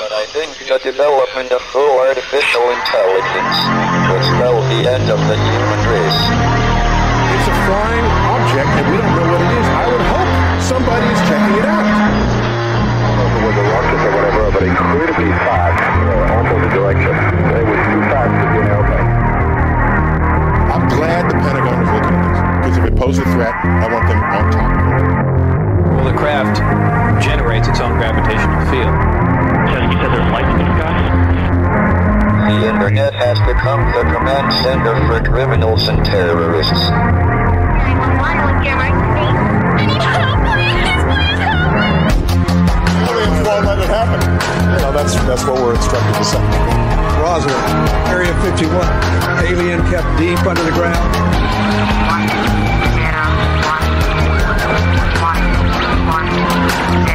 But I think the development of full artificial intelligence will spell the end of the human race. It's a flying object, and we don't know what it is. I would hope somebody is checking it out. I don't know if it was a rocket or whatever, but incredibly fast, opposite direction. It was too fast to be an airplane. I'm glad the Pentagon is looking at this, because if it poses a threat, I want them on top of it. Well, the craft generates its own gravitational field. You said there's lights in the sky? The internet has become the command center for criminals and terrorists. 911, what's your emergency? I need help, please help me! Aliens won't let it happen. You know, that's what we're instructed to say. Roger, Area 51. Alien kept deep under the ground. 1, 0, 1, 1, 1, 0.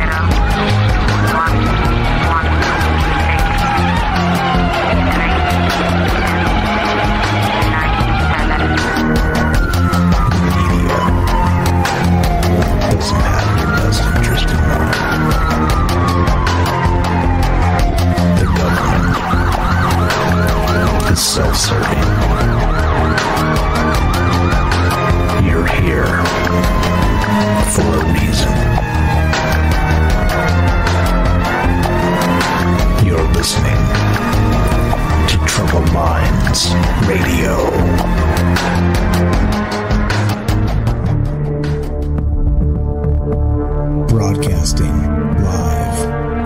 Doesn't have your best interest in mind. The government is self-serving. You're here for a reason. You're listening to Troubled Minds Radio. Broadcasting live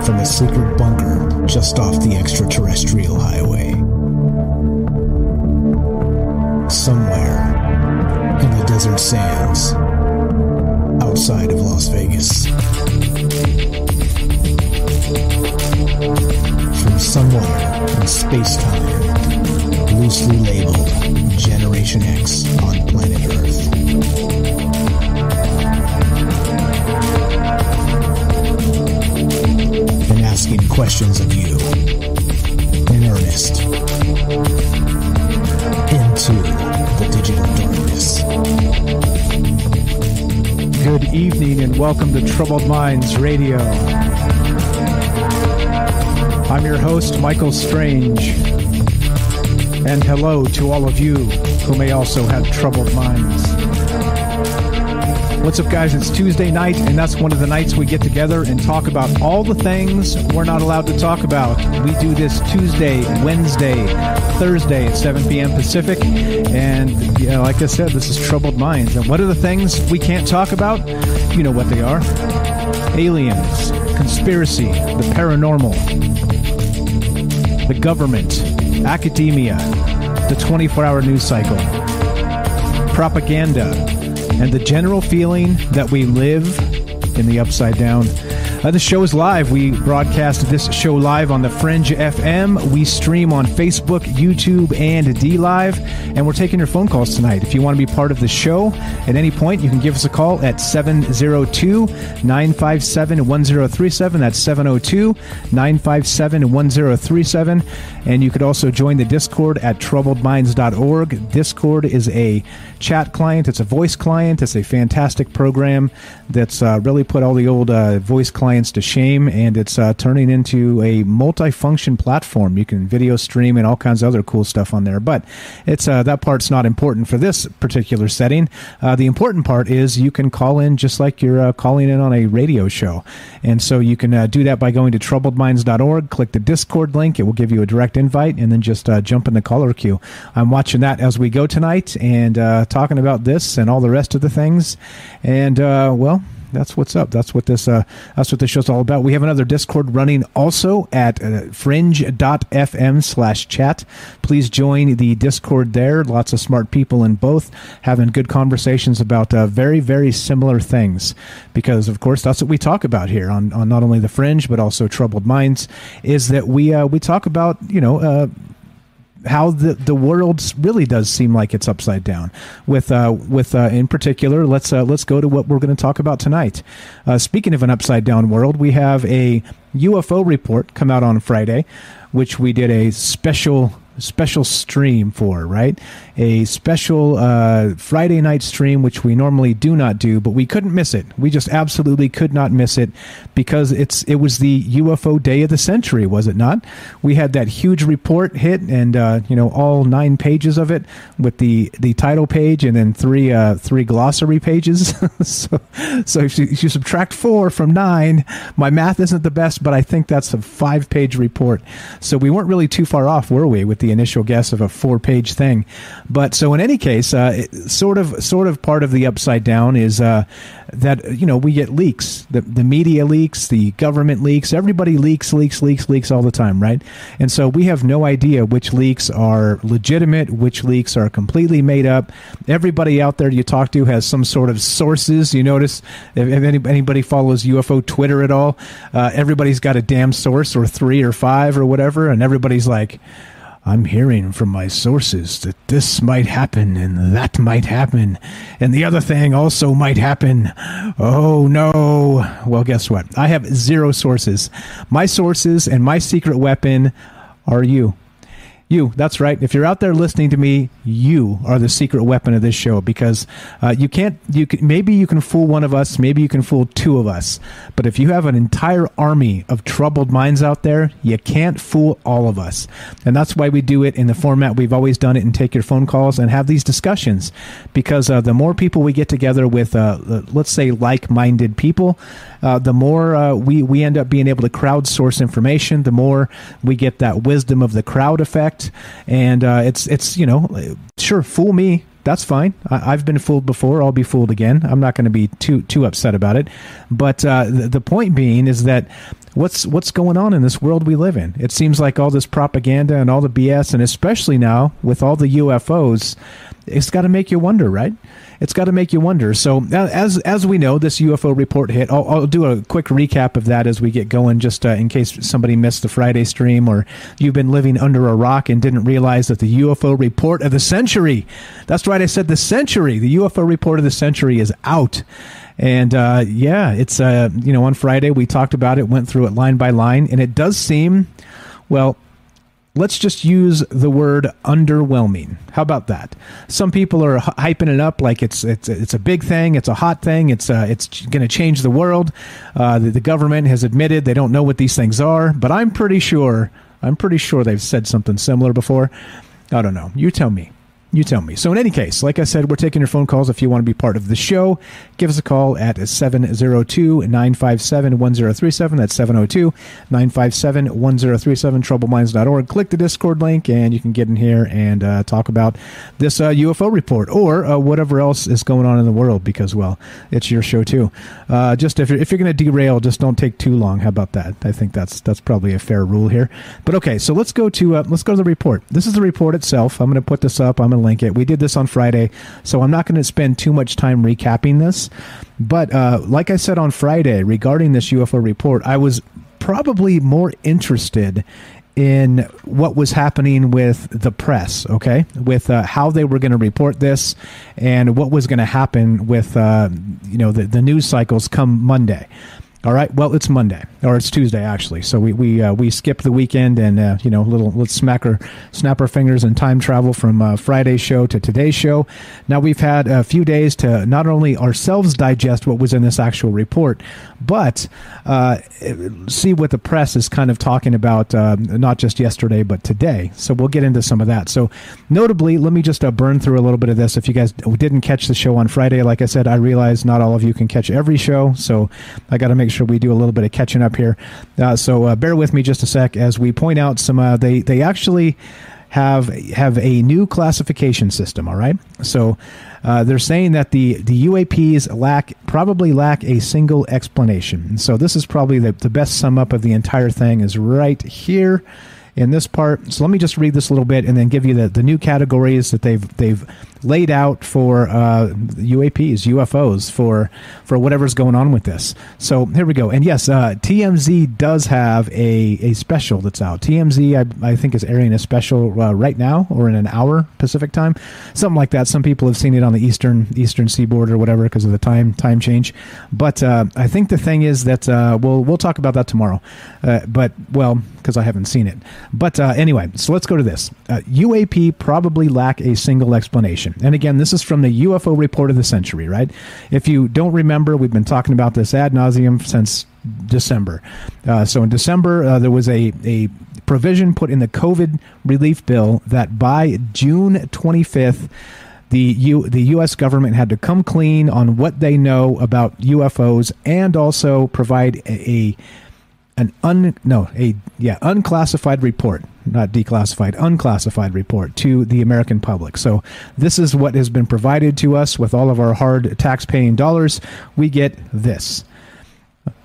from a secret bunker just off the extraterrestrial highway. Somewhere in the desert sands outside of Las Vegas. From somewhere in space-time, loosely labeled Generation X on planet Earth. And asking questions of you in earnest into the digital darkness. Good evening and welcome to Troubled Minds Radio. I'm your host, Michael Strange. And hello to all of you who may also have troubled minds. What's up, guys? It's Tuesday night, and that's one of the nights we get together and talk about all the things we're not allowed to talk about. We do this Tuesday, Wednesday, Thursday at 7 p.m. Pacific. And, you know, like I said, this is Troubled Minds. And what are the things we can't talk about? You know what they are. Aliens, conspiracy, the paranormal, the government, academia, the 24-hour news cycle, propaganda, and the general feeling that we live in the upside down. The show is live. We broadcast this show live on the Fringe FM. We stream on Facebook, YouTube, and DLive. And we're taking your phone calls tonight. If you want to be part of the show at any point, you can give us a call at 702-957-1037. That's 702-957-1037. And you could also join the Discord at troubledminds.org. Discord is a chat client. It's a voice client. It's a fantastic program that's really put all the old voice clients to shame, and it's turning into a multi-function platform. You can video stream and all kinds of other cool stuff on there, but it's that part's not important for this particular setting. The important part is you can call in just like you're calling in on a radio show, and so you can do that by going to troubledminds.org, click the Discord link. It will give you a direct invite, and then just jump in the caller queue. I'm watching that as we go tonight and talking about this and all the rest of the things, and well, that's what's up. That's what this show's all about. We have another Discord running also at fringe.fm/chat. Please join the Discord there. Lots of smart people in both having good conversations about very, very similar things. Because, of course, that's what we talk about here on not only the Fringe, but also Troubled Minds, is that we talk about, how the world really does seem like it's upside down. With in particular, let's go to what we're going to talk about tonight. Speaking of an upside down world, we have a UFO report come out on Friday, which we did a special stream for, right? A special Friday night stream, which we normally do not do, but we couldn't miss it. We just absolutely could not miss it because it was the UFO day of the century, was it not? We had that huge report hit, and all 9 pages of it with the title page and then three glossary pages. so if you subtract 4 from 9, my math isn't the best, but I think that's a 5-page report. So we weren't really too far off, were we, with the initial guess of a 4-page thing? But so in any case, sort of part of the upside down is that we get leaks, the media leaks, the government leaks, everybody leaks all the time, right? And so we have no idea which leaks are legitimate, which leaks are completely made up. Everybody out there you talk to has some sort of sources. You notice if anybody follows UFO Twitter at all, everybody's got a damn source, or 3 or 5 or whatever, and everybody's like, I'm hearing from my sources that this might happen and that might happen and the other thing also might happen. Oh no. Well, guess what? I have 0 sources. My sources and my secret weapon are you. You, that's right. If you're out there listening to me, you are the secret weapon of this show, because maybe you can fool one of us, maybe you can fool 2 of us, but if you have an entire army of troubled minds out there, you can't fool all of us. And that's why we do it in the format we've always done it, and take your phone calls and have these discussions, because the more people we get together with, let's say, like-minded people, the more we end up being able to crowdsource information, the more we get that wisdom of the crowd effect. And it's sure, fool me, that's fine. I've been fooled before, I'll be fooled again. I'm not going to be too upset about it. But the point being is that what's going on in this world we live in? It seems like all this propaganda and all the BS, and especially now with all the UFOs, it's got to make you wonder, right? It's got to make you wonder. So as we know, this UFO report hit. I'll do a quick recap of that as we get going, just in case somebody missed the Friday stream, or you've been living under a rock and didn't realize that the UFO report of the century, that's right, I said the century, the UFO report of the century is out. And it's on Friday we talked about it, went through it line by line, and it does seem, well, let's just use the word underwhelming. How about that? Some people are hyping it up like it's a big thing, it's a hot thing, it's going to change the world. The government has admitted they don't know what these things are, but I'm pretty sure they've said something similar before. I don't know. You tell me. So in any case, like I said, we're taking your phone calls. If you want to be part of the show, give us a call at 702-957-1037. That's 702-957-1037, troubleminds.org. Click the Discord link, and you can get in here and talk about this UFO report, or whatever else is going on in the world, because, well, it's your show too. Just if you're going to derail, just don't take too long. How about that? I think that's probably a fair rule here. But okay, so let's go to the report. This is the report itself. I'm going to put this up. I'm going to link it. We did this on Friday, so I'm not going to spend too much time recapping this. But like I said on Friday regarding this UFO report, I was probably more interested in what was happening with the press, okay, with how they were going to report this and what was going to happen with the news cycles come Monday. All right. Well, it's Monday, or it's Tuesday actually. So we skip the weekend and let's snap our fingers and time travel from Friday's show to today's show. Now we've had a few days to not only ourselves digest what was in this actual report, but see what the press is kind of talking about, not just yesterday but today. So we'll get into some of that. So notably, let me just burn through a little bit of this. If you guys didn't catch the show on Friday, like I said, I realize not all of you can catch every show, so I got to make sure we do a little bit of catching up here. So bear with me just a sec as we point out some. They actually have a new classification system. All right. So they're saying that the UAPs probably lack a single explanation. And so this is probably the best sum up of the entire thing is right here in this part. So let me just read this a little bit and then give you the new categories that they've laid out for UAPs, UFOs, for whatever's going on with this. So here we go. And yes, TMZ does have a special that's out. TMZ, I think, is airing a special right now, or in an hour Pacific time, something like that. Some people have seen it on the eastern seaboard or whatever because of the time change. But I think the thing is that we'll talk about that tomorrow. Because I haven't seen it. But anyway, so let's go to this. UAP probably lack a single explanation. And again, this is from the UFO report of the century, right? If you don't remember, we've been talking about this ad nauseum since December. So in December, there was a provision put in the COVID relief bill that by June 25th, the U.S. government had to come clean on what they know about UFOs and also provide unclassified report, not declassified, unclassified report to the American public. So this is what has been provided to us with all of our hard tax-paying dollars. We get this.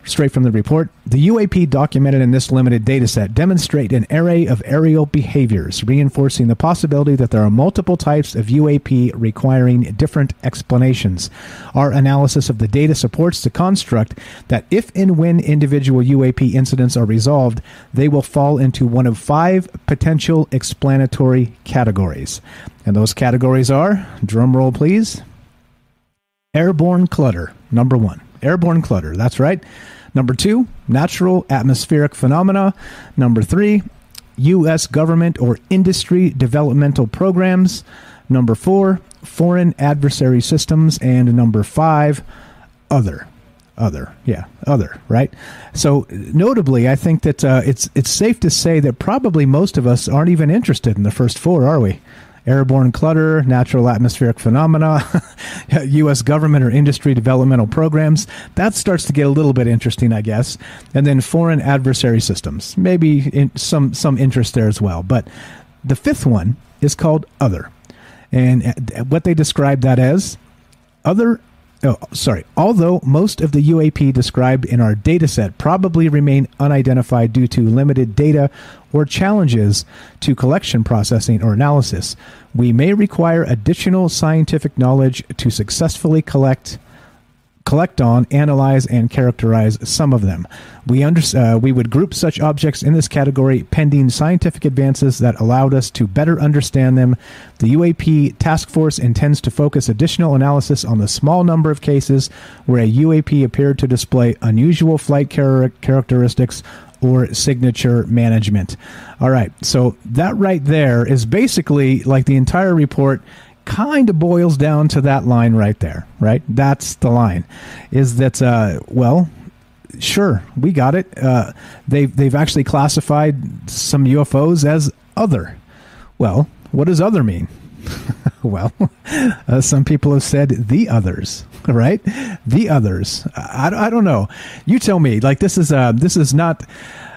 Straight from the report, the UAP documented in this limited dataset demonstrate an array of aerial behaviors, reinforcing the possibility that there are multiple types of UAP requiring different explanations. Our analysis of the data supports the construct that if and when individual UAP incidents are resolved, they will fall into one of 5 potential explanatory categories. And those categories are, drum roll please, airborne clutter, number 1. Airborne clutter, that's right. Number 2, natural atmospheric phenomena. Number 3, U.S. government or industry developmental programs. Number 4, foreign adversary systems. And number 5, other, right? So notably, I think that it's safe to say that probably most of us aren't even interested in the first 4, are we? Airborne clutter, natural atmospheric phenomena, U.S. government or industry developmental programs. That starts to get a little bit interesting, I guess. And then foreign adversary systems. Maybe some interest there as well. But the 5th one is called other. And what they describe that as, although most of the UAP described in our dataset probably remain unidentified due to limited data or challenges to collection processing or analysis, we may require additional scientific knowledge to successfully collect on, analyze, and characterize some of them. We would group such objects in this category pending scientific advances that allowed us to better understand them. The UAP task force intends to focus additional analysis on the small number of cases where a UAP appeared to display unusual flight characteristics or signature management. All right, so that right there is basically like the entire report kind of boils down to that line right there, right? That's the line. Is that, well, sure, we got it. They've actually classified some UFOs as other. Well, what does other mean? Well, some people have said the others, right? The others. I don't know. You tell me. Like this is not.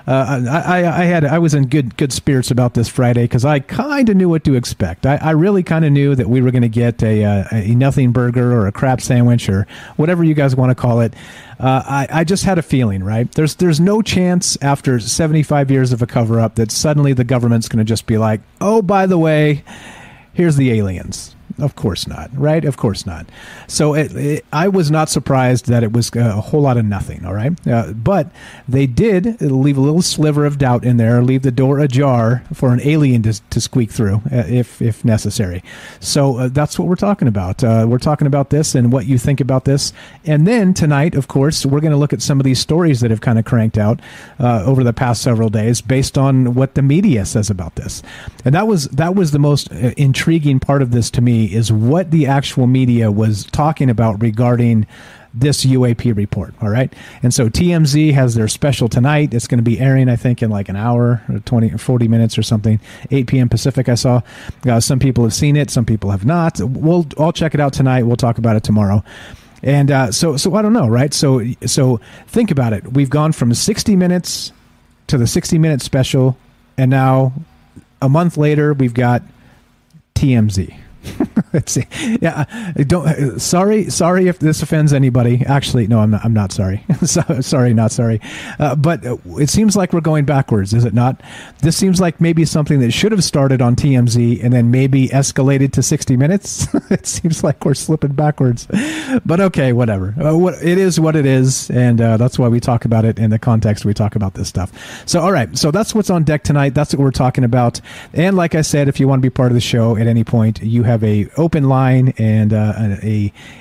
I was in good spirits about this Friday because I kind of knew what to expect. I really kind of knew that we were going to get a nothing burger or a crap sandwich or whatever you guys want to call it. I just had a feeling, right? There's no chance after 75 years of a cover up that suddenly the government's going to just be like, oh, by the way, here's the aliens. Of course not, right? Of course not. So I was not surprised that it was a whole lot of nothing, all right? But they did leave a little sliver of doubt in there, leave the door ajar for an alien to squeak through if necessary. So that's what we're talking about. We're talking about this and what you think about this. And then tonight, of course, we're going to look at some of these stories that have kind of cranked out over the past several days based on what the media says about this. And that was the most intriguing part of this to me, is what the actual media was talking about regarding this UAP report. All right. And so TMZ has their special tonight. It's going to be airing, I think, in like an hour or 20 or 40 minutes or something, 8 p.m. Pacific. I saw some people have seen it. Some people have not. I'll check it out tonight. We'll talk about it tomorrow. And so I don't know. Right. So think about it. We've gone from 60 minutes to the 60-minute special. And now a month later, we've got TMZ. Let's see. Yeah, sorry if this offends anybody. Actually, no, I'm not sorry. Sorry, not sorry. But it seems like we're going backwards, is it not? This seems like maybe something that should have started on TMZ and then maybe escalated to 60 minutes. It seems like we're slipping backwards. But okay, whatever. It is what it is, and that's why we talk about it in the context we talk about this stuff. So, all right. So that's what's on deck tonight. That's what we're talking about. And like I said, if you want to be part of the show at any point, you have a open line, and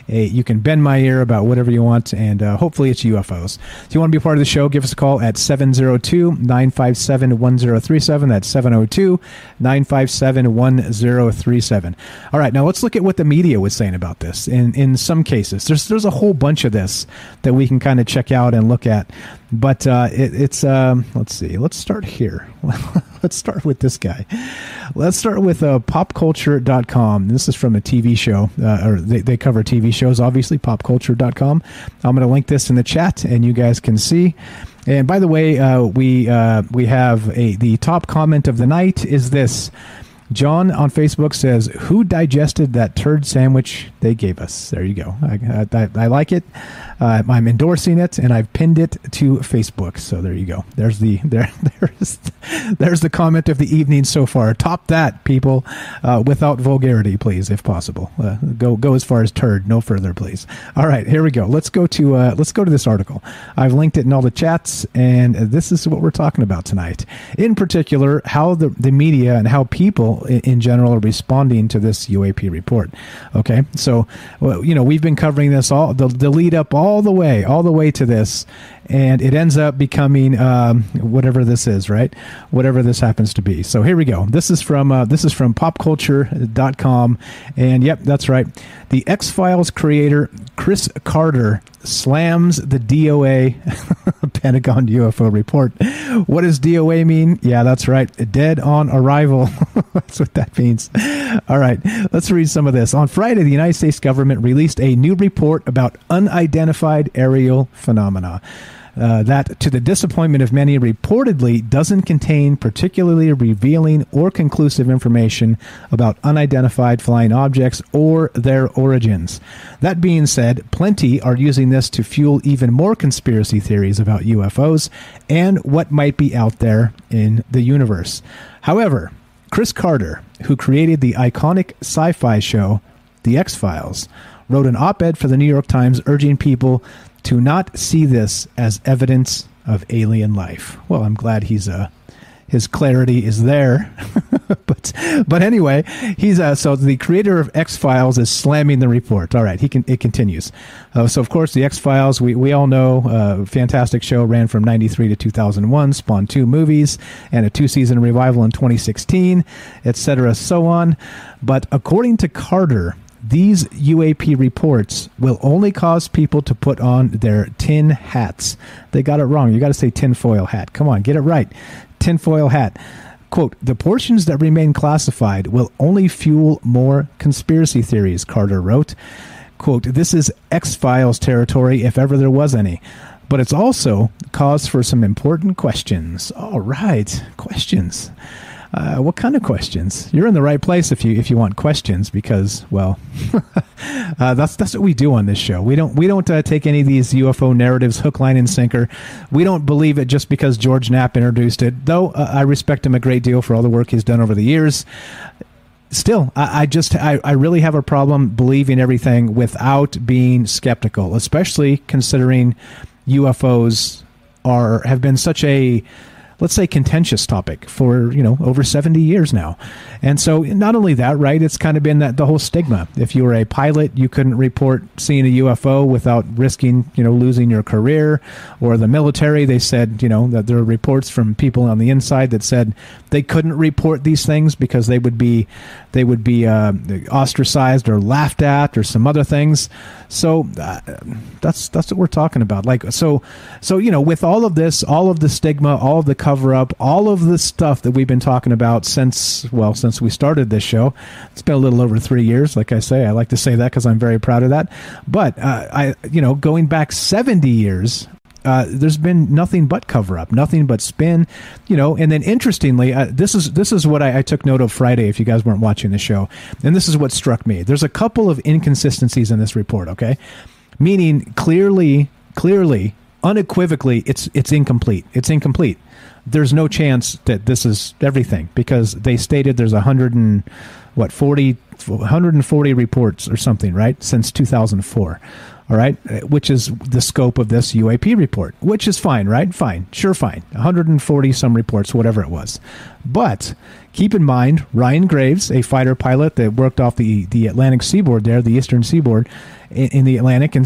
you can bend my ear about whatever you want, and hopefully it's UFOs. If you want to be part of the show, give us a call at 702-957-1037. That's 702-957-1037. All right, now let's look at what the media was saying about this. In some cases, there's a whole bunch of this that we can kind of check out and look at. But let's see. Let's start here. Let's start with this guy. Let's start with popculture.com. This is from a TV show, or they cover TV shows, obviously, popculture.com. I'm going to link this in the chat, and you guys can see. And by the way, we have the top comment of the night is this. John on Facebook says, "Who digested that turd sandwich they gave us?" There you go. I like it. I'm endorsing it, and I've pinned it to Facebook. So there you go. There's the comment of the evening so far. Top that, people, without vulgarity, please, if possible. Go as far as turd, no further, please. All right, here we go. Let's go to this article. I've linked it in all the chats, and this is what we're talking about tonight. In particular, how the media and how people in general are responding to this UAP report. Okay, so we've been covering this all the lead up all the way to this, and it ends up becoming whatever this is, right? Whatever this happens to be. So here we go. This is from popculture.com, and yep, that's right. The X-Files creator Chris Carter slams the DOA Pentagon UFO report. What does DOA mean? Yeah, that's right. Dead on arrival. That's what that means. All right, let's read some of this. On Friday, the United States government released a new report about unidentified aerial phenomena. That, to the disappointment of many, reportedly doesn't contain particularly revealing or conclusive information about unidentified flying objects or their origins. That being said, plenty are using this to fuel even more conspiracy theories about UFOs and what might be out there in the universe. However, Chris Carter, who created the iconic sci-fi show The X-Files, wrote an op-ed for the New York Times urging people to not see this as evidence of alien life. Well, I'm glad his clarity is there. but anyway, he's so the creator of X-Files is slamming the report. All right, it continues. So of course, the X-Files, we all know, fantastic show, ran from 93 to 2001, spawned 2 movies and a 2-season revival in 2016, etc., so on. But according to Carter, these UAP reports will only cause people to put on their tin hats. They got it wrong. You got to say tinfoil hat. Come on, get it right. Tinfoil hat. Quote, the portions that remain classified will only fuel more conspiracy theories, Carter wrote. Quote, this is X-Files territory if ever there was any. But it's also cause for some important questions. All right, questions. What kind of questions? You're in the right place if you want questions, because, well, that's what we do on this show. We don't take any of these UFO narratives hook, line, and sinker. We don't believe it just because George Knapp introduced it, though I respect him a great deal for all the work he's done over the years. Still, I really have a problem believing everything without being skeptical, especially considering UFOs have been such a, let's say, contentious topic for, over 70 years now. And so not only that, right, it's kind of been the whole stigma. If you were a pilot, you couldn't report seeing a UFO without risking, losing your career. Or the military, they said, that there are reports from people on the inside that said they couldn't report these things because they would be ostracized or laughed at or some other things. So that's what we're talking about. So with all of this, all of the stigma, all of the cover up, all of the stuff that we've been talking about since we started this show. It's been a little over 3 years. Like I say, I like to say that because I'm very proud of that. But going back 70 years, there's been nothing but cover up, nothing but spin, and then interestingly, this is what I took note of Friday, if you guys weren't watching the show. And this is what struck me. There's a couple of inconsistencies in this report. Okay. Meaning clearly, unequivally, it's incomplete. It's incomplete. There's no chance that this is everything, because they stated there's 140 reports or something, right, since 2004. All right, which is the scope of this UAP report, which is fine, right? Fine, sure, fine. 140 some reports, whatever it was. But keep in mind, Ryan Graves, a fighter pilot that worked off the Atlantic seaboard there, the eastern seaboard in the Atlantic, and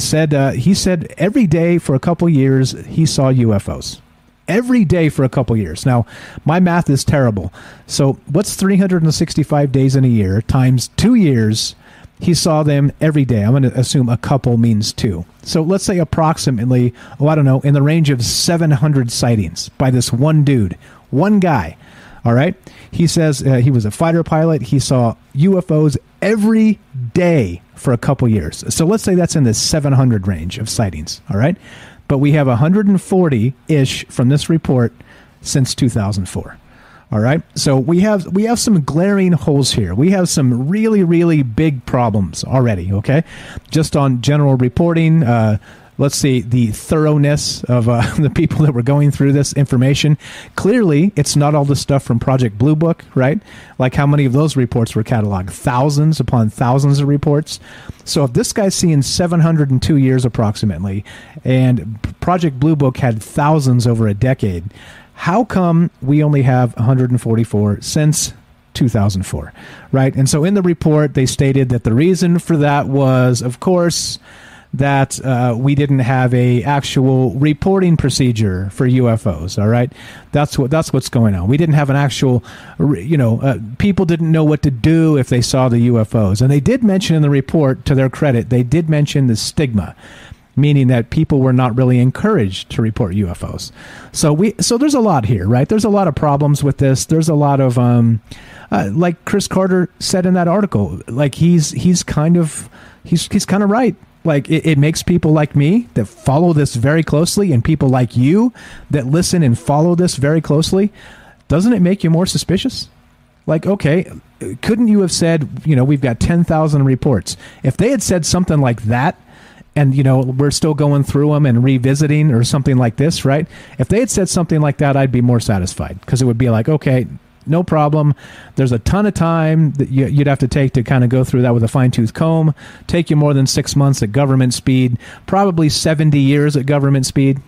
he said every day for a couple years he saw UFOs. Every day for a couple years. Now, my math is terrible. So what's 365 days in a year times 2 years? He saw them every day. I'm going to assume a couple means 2. So let's say approximately, in the range of 700 sightings by this one dude, one guy. All right. He says he was a fighter pilot. He saw UFOs every day for a couple years. So let's say that's in the 700 range of sightings. All right. But we have 140-ish from this report since 2004. All right. So we have some glaring holes here. We have some really, really big problems already. OK, just on general reporting. Let's see the thoroughness of the people that were going through this information. Clearly, it's not all the stuff from Project Blue Book, right? Like how many of those reports were cataloged? Thousands upon thousands of reports. So if this guy's seeing 702 years approximately, and Project Blue Book had thousands over a decade, how come we only have 144 since 2004, right? And so in the report, they stated that the reason for that was, of course, that we didn't have a actual reporting procedure for UFOs. All right, that's what's going on. We didn't have an actual, people didn't know what to do if they saw the UFOs, and they did mention in the report, to their credit, they did mention the stigma, meaning that people were not really encouraged to report UFOs. So there's a lot here, right? There's a lot of problems with this. There's a lot of like Chris Carter said in that article, like he's kind of right. Like it makes people like me that follow this very closely, and people like you that listen and follow this very closely. Doesn't it make you more suspicious? Like, okay, couldn't you have said, we've got 10,000 reports. If they had said something like that, and, we're still going through them and revisiting or something like this, right? If they had said something like that, I'd be more satisfied, because it would be like, okay, no problem. There's a ton of time that you'd have to take to kind of go through that with a fine-tooth comb. Take you more than 6 months at government speed, probably 70 years at government speed,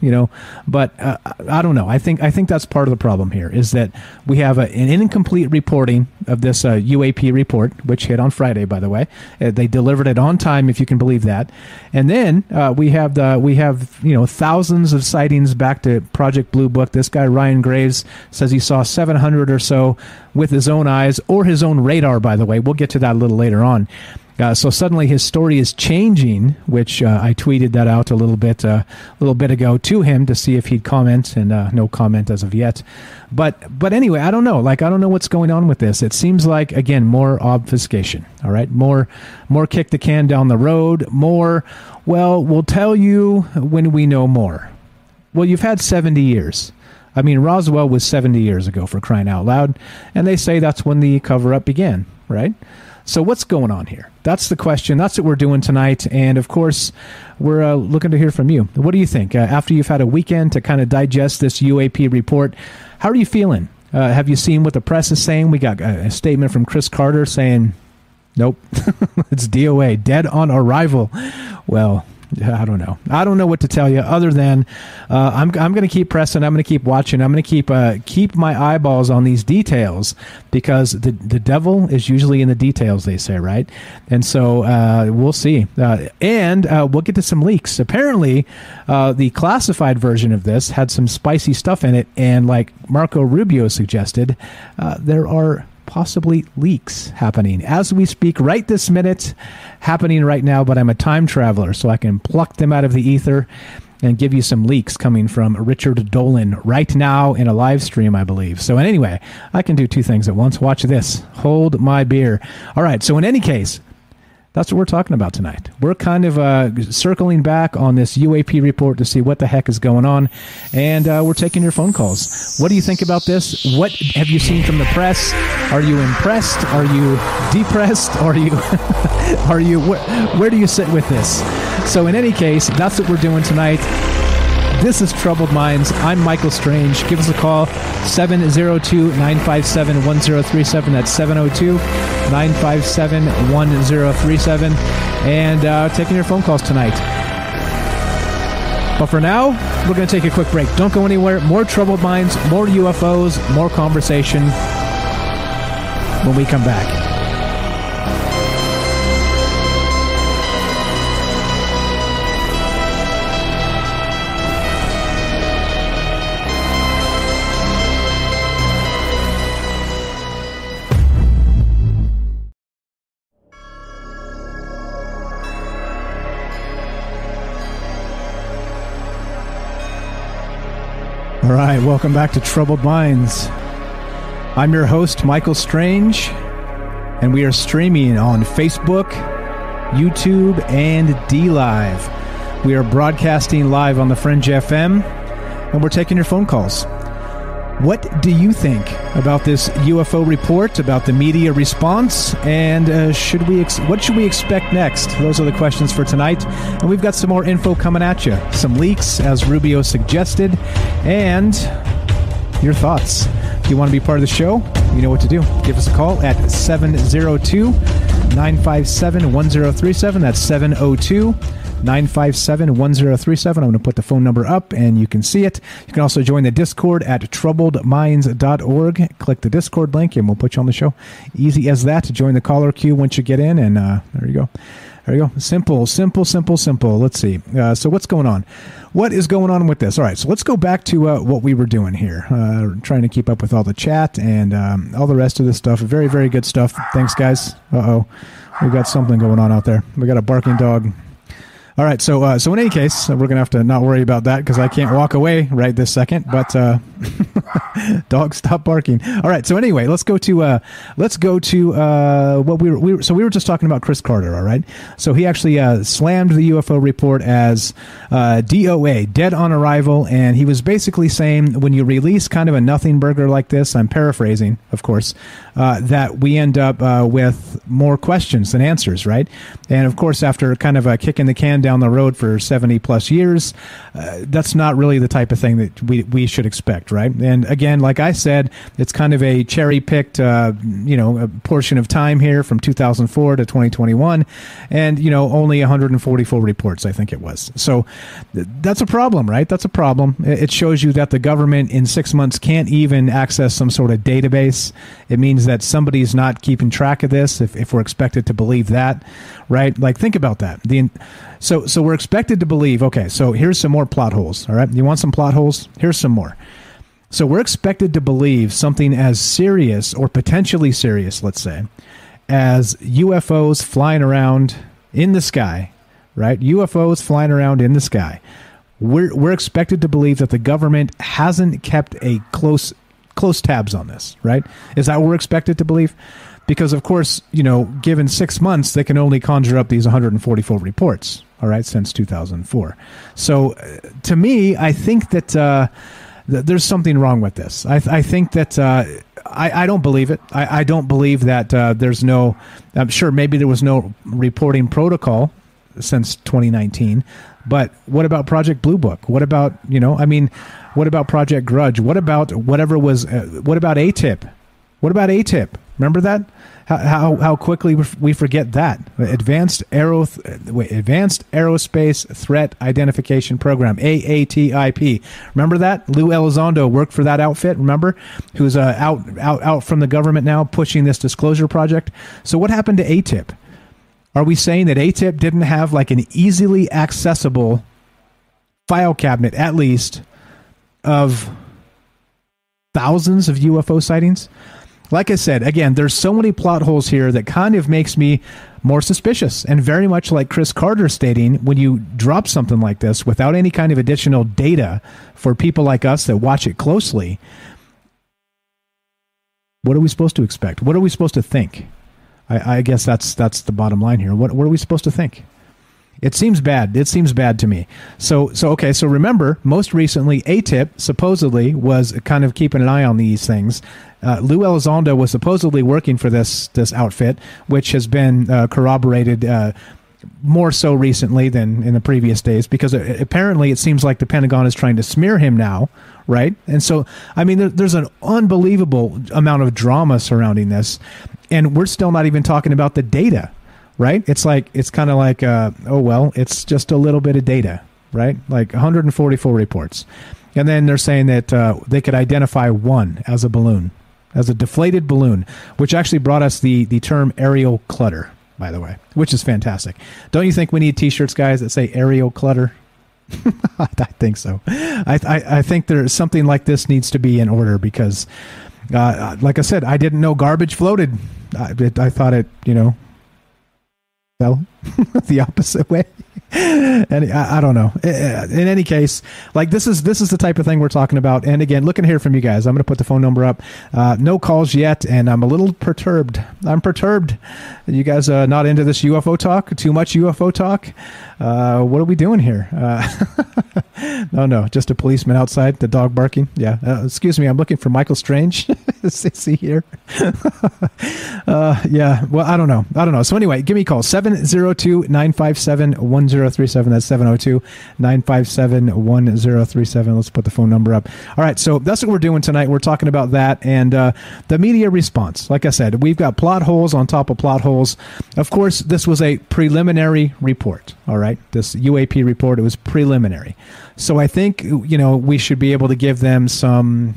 But I don't know. I think that's part of the problem here, is that we have an incomplete reporting of this UAP report, which hit on Friday, by the way. They delivered it on time, if you can believe that. And then we have thousands of sightings back to Project Blue Book. This guy Ryan Graves says he saw 700 or so with his own eyes, or his own radar, by the way. We'll get to that a little later on. So suddenly his story is changing, which I tweeted that out a little bit ago to him to see if he'd comment, and no comment as of yet. But anyway, I don't know. I don't know what's going on with this. It seems like, again, more obfuscation. All right, more kick the can down the road. More, well, we'll tell you when we know more. Well, you've had 70 years. I mean, Roswell was 70 years ago, for crying out loud, and they say that's when the cover-up began, right? So what's going on here? That's the question. That's what we're doing tonight, and of course, we're looking to hear from you. What do you think? After you've had a weekend to kind of digest this UAP report, how are you feeling? Have you seen what the press is saying? We got a statement from Chris Carter saying, nope, it's DOA, dead on arrival. Well, I don't know. I don't know what to tell you other than I'm going to keep pressing. I'm going to keep watching. I'm going to keep my eyeballs on these details, because the devil is usually in the details, they say, right? And so we'll see. And we'll get to some leaks. Apparently, the classified version of this had some spicy stuff in it. And like Marco Rubio suggested, there are possibly leaks happening as we speak right this minute, happening right now, but I'm a time traveler, so I can pluck them out of the ether and give you some leaks coming from Richard Dolan right now in a live stream, I believe. So anyway, I can do two things at once. Watch this. Hold my beer. All right, so in any case, that's what we're talking about tonight. We're kind of circling back on this UAP report to see what the heck is going on, and we're taking your phone calls. What do you think about this? What have you seen from the press? Are you impressed? Are you depressed? Are you where do you sit with this? So in any case, that's what we're doing tonight. This is Troubled Minds. I'm Michael Strange. Give us a call, 702-957-1037. That's 702-957-1037. And taking your phone calls tonight. But for now, we're going to take a quick break. Don't go anywhere. More Troubled Minds, more UFOs, more conversation when we come back. All right, welcome back to Troubled Minds. I'm your host, Michael Strange, and we are streaming on Facebook, YouTube, and DLive. We are broadcasting live on the Fringe FM, and we're taking your phone calls. What do you think about this UFO report, about the media response, and what should we expect next? Those are the questions for tonight, and we've got some more info coming at you. Some leaks, as Rubio suggested, and your thoughts. If you want to be part of the show, you know what to do. Give us a call at 702-957-1037. That's 702-957-1037. I'm going to put the phone number up and you can see it. You can also join the Discord at troubledminds.org. Click the Discord link and we'll put you on the show. Easy as that to join the caller queue once you get in, and there you go. There you go. Simple. Let's see. So what's going on? What is going on with this? All right, so let's go back to what we were doing here. Trying to keep up with all the chat and all the rest of this stuff. Very, very good stuff. Thanks, guys. Uh-oh. We got something going on out there. We got a barking dog. All right, so in any case, we're gonna have to not worry about that because I can't walk away right this second. But dog, stop barking. All right, so anyway, let's go to what we were just talking about Chris Carter. All right, so he actually slammed the UFO report as DOA, dead on arrival, and he was basically saying when you release kind of a nothing burger like this, I'm paraphrasing, of course, that we end up with more questions than answers, right? And of course, after kind of kicking the can down the road for 70 plus years, that's not really the type of thing that we should expect, right? And again, like I said, it's kind of a cherry picked a portion of time here from 2004 to 2021, and only 144 reports, I think it was. So that's a problem, right? That's a problem. It shows you that the government in 6 months can't even access some sort of database. It means that somebody's not keeping track of this, if we're expected to believe that, right? Like, think about that. So we're expected to believe, okay, so here's some more plot holes, all right? You want some plot holes? Here's some more. So we're expected to believe something as serious, or potentially serious, let's say, as UFOs flying around in the sky, right? UFOs flying around in the sky. We're expected to believe that the government hasn't kept a close tabs on this, right? Is that what we're expected to believe? Because, of course, given 6 months, they can only conjure up these 144 reports, all right, since 2004. So, to me, I think that there's something wrong with this. I think that I don't believe it. I don't believe that there's no... I'm sure maybe there was no reporting protocol since 2019, but what about Project Blue Book? What about, what about Project Grudge? What about whatever was... what about ATIP? What about ATIP? Remember that? How quickly we forget that. Advanced Aerospace Threat Identification Program, AATIP. Remember that? Lou Elizondo worked for that outfit, remember? Who's out from the government now pushing this disclosure project. So what happened to ATIP? Are we saying that ATIP didn't have like an easily accessible file cabinet, at least, of thousands of UFO sightings? Like I said, again, there's so many plot holes here that kind of makes me more suspicious. And very much like Chris Carter stating, when you drop something like this without any kind of additional data for people like us that watch it closely, what are we supposed to expect? What are we supposed to think? I guess that's the bottom line here. What are we supposed to think? It seems bad. It seems bad to me. So okay. So remember, most recently, ATIP supposedly was kind of keeping an eye on these things. Lou Elizondo was supposedly working for this outfit, which has been corroborated more so recently than in the previous days, because apparently it seems like the Pentagon is trying to smear him now, right? And so, I mean, there's an unbelievable amount of drama surrounding this, and we're still not even talking about the data. Right? It's kind of like, oh, well, it's just a little bit of data. right? Like 144 reports. And then they're saying that they could identify one as a balloon, as a deflated balloon, which actually brought us the term aerial clutter, by the way, which is fantastic. Don't you think we need T-shirts, guys, that say aerial clutter? I think so. I think there's something like this needs to be in order because, like I said, I didn't know garbage floated. I thought it, fell the opposite way. And I don't know. In any case, like this is the type of thing we're talking about. And again, looking to hear from you guys. I'm going to put the phone number up. No calls yet, and I'm a little perturbed. I'm perturbed. You guys not into this UFO talk? Too much UFO talk? What are we doing here? No, just a policeman outside, the dog barking. Yeah. Excuse me, I'm looking for Michael Strange. Is he here? Yeah. Well, I don't know. So anyway, give me a call. 702-957-1037. That's 702-957-1037. Let's put the phone number up. All right. So that's what we're doing tonight. We're talking about that and the media response. Like I said, we've got plot holes on top of plot holes. Of course, this was a preliminary report. All right. This UAP report, it was preliminary. So I think, we should be able to give them some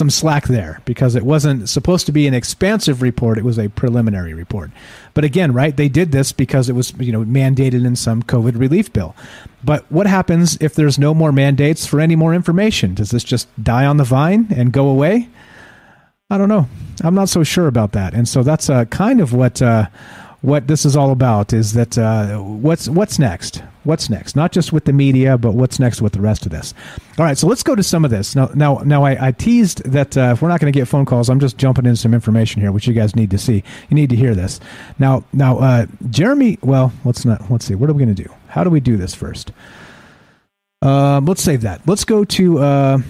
slack there because it wasn't supposed to be an expansive report. It was a preliminary report. But again, right, they did this because it was, mandated in some COVID relief bill. But what happens if there's no more mandates for any more information? Does this just die on the vine and go away? I don't know. I'm not so sure about that. And so that's kind of what this is all about is that what's next? What's next? Not just with the media, but what's next with the rest of this? All right, so let's go to some of this. Now I teased that if we're not going to get phone calls, I'm just jumping in some information here, which you guys need to see. You need to hear this. Now, Jeremy. Well, let's see. What are we going to do? How do we do this first? Let's save that. Let's go to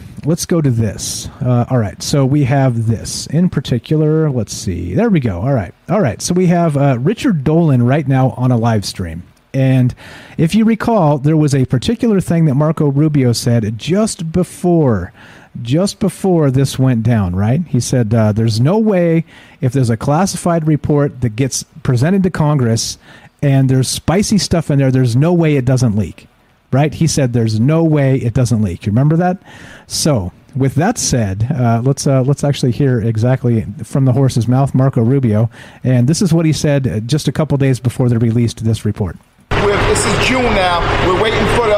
this. All right. So we have this in particular. Let's see. There we go. All right. So we have Richard Dolan right now on a live stream. And if you recall, there was a particular thing that Marco Rubio said just before this went down, right? He said, there's no way if there's a classified report that gets presented to Congress and there's spicy stuff in there, there's no way it doesn't leak. Right? He said there's no way it doesn't leak. You remember that? So with that said, let's actually hear exactly from the horse's mouth, Marco Rubio. And this is what he said just a couple days before they released this report. This is June now. We're waiting for the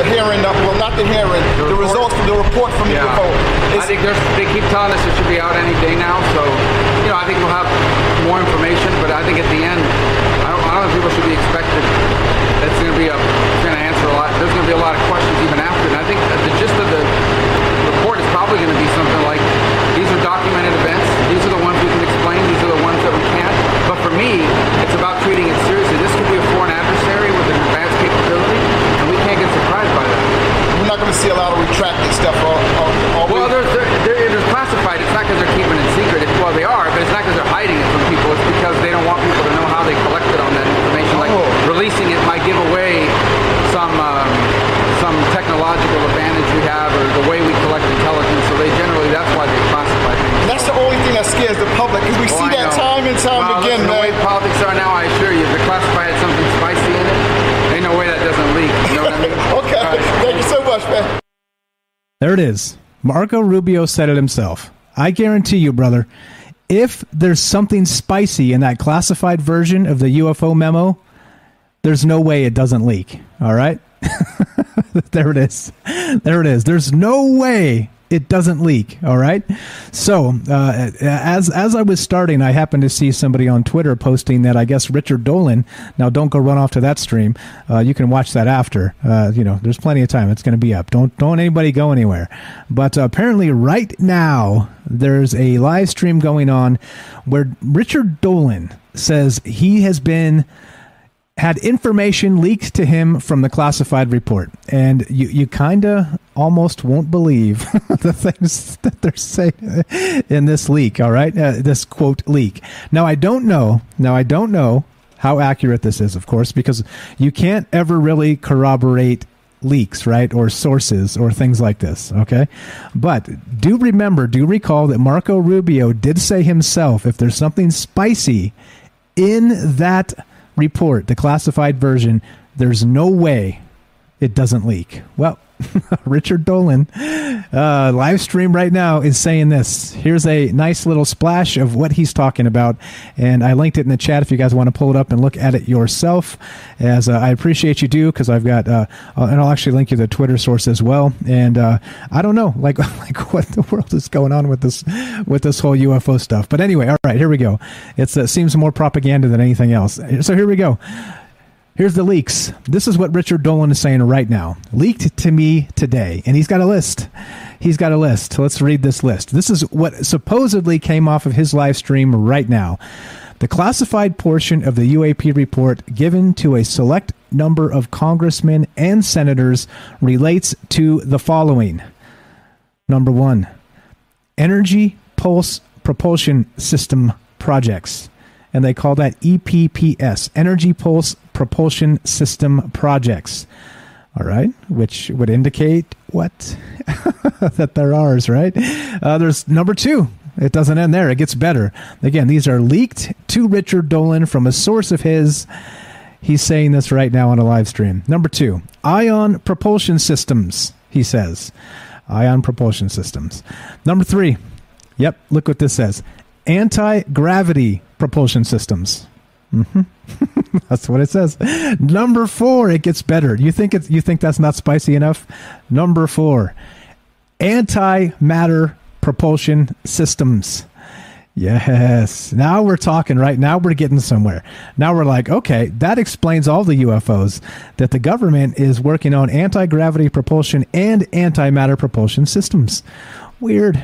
hearing. Well, not the hearing. The results from the report from the UFO. I think they keep telling us it should be out any day now. So, I think we'll have more information. But I think at the end, I don't think people should be expected. It's going to answer a lot. There's going to be a lot of questions even after. And I think the gist of the report is probably going to be something like, these are documented events. These are the ones we can explain. These are the ones that we can't. But for me, it's about treating it seriously. This could be a foreign adversary with an advanced capability, and we can't get surprised by that. We're not going to see a lot of retracted stuff. Well, they're classified. It's not because they're keeping it secret. Well, they are, but it's not because they're hiding it from people. It's because they don't want people to know how they collected on that information. Like releasing it might give away some technological advantage we have or the way we collect intelligence. So that's why they classify things. And that's the only thing that scares the public because we see that time and time again, man. The way politics are now, I assure you, if they classify it something spicy in it, ain't no way that doesn't leak. You know what I mean? Okay. Thank you so much, man. There it is. Marco Rubio said it himself. I guarantee you, brother, if there's something spicy in that classified version of the UFO memo, there's no way it doesn't leak. All right? There it is. There's no way it doesn't leak. All right. So as I was starting, I happened to see somebody on Twitter posting that I guess Richard Dolan. Now, don't go run off to that stream. You can watch that after. There's plenty of time. It's going to be up. Don't anybody go anywhere. But apparently, right now there's a live stream going on where Richard Dolan says he has had information leaked to him from the classified report. And you kind of almost won't believe the things that they're saying in this leak, all right? This, quote, leak. Now, I don't know how accurate this is, of course, because you can't ever really corroborate leaks, right, or sources or things like this, okay? But do recall that Marco Rubio did say himself, if there's something spicy in that report, the classified version, there's no way it doesn't leak. Well, Richard Dolan, live stream right now, is saying this. Here's a nice little splash of what he's talking about, and I linked it in the chat if you guys want to pull it up and look at it yourself, as I appreciate you do, because I've got, and I'll actually link you the Twitter source as well, and I don't know, like what the world is going on with this whole UFO stuff. But anyway, all right, here we go. It seems more propaganda than anything else. So here we go. Here's the leaks. This is what Richard Dolan is saying right now. Leaked to me today. And he's got a list. Let's read this list. This is what supposedly came off of his live stream right now. The classified portion of the UAP report given to a select number of congressmen and senators relates to the following. Number 1, energy pulse propulsion system projects. And they call that EPPS, Energy Pulse Propulsion System Projects. All right, which would indicate what? That they're ours, right? There's number 2. It doesn't end there. It gets better. Again, these are leaked to Richard Dolan from a source of his. He's saying this right now on a live stream. Number 2, ion propulsion systems, he says. Ion propulsion systems. Number 3, yep, look what this says. Anti-gravity propulsion systems. That's what it says. Number 4, it gets better. You think that's not spicy enough? Number 4, antimatter propulsion systems. Yes. Now we're talking, right? Now we're getting somewhere. Now we're like, okay, that explains all the UFOs, that the government is working on anti-gravity propulsion and antimatter propulsion systems. Weird.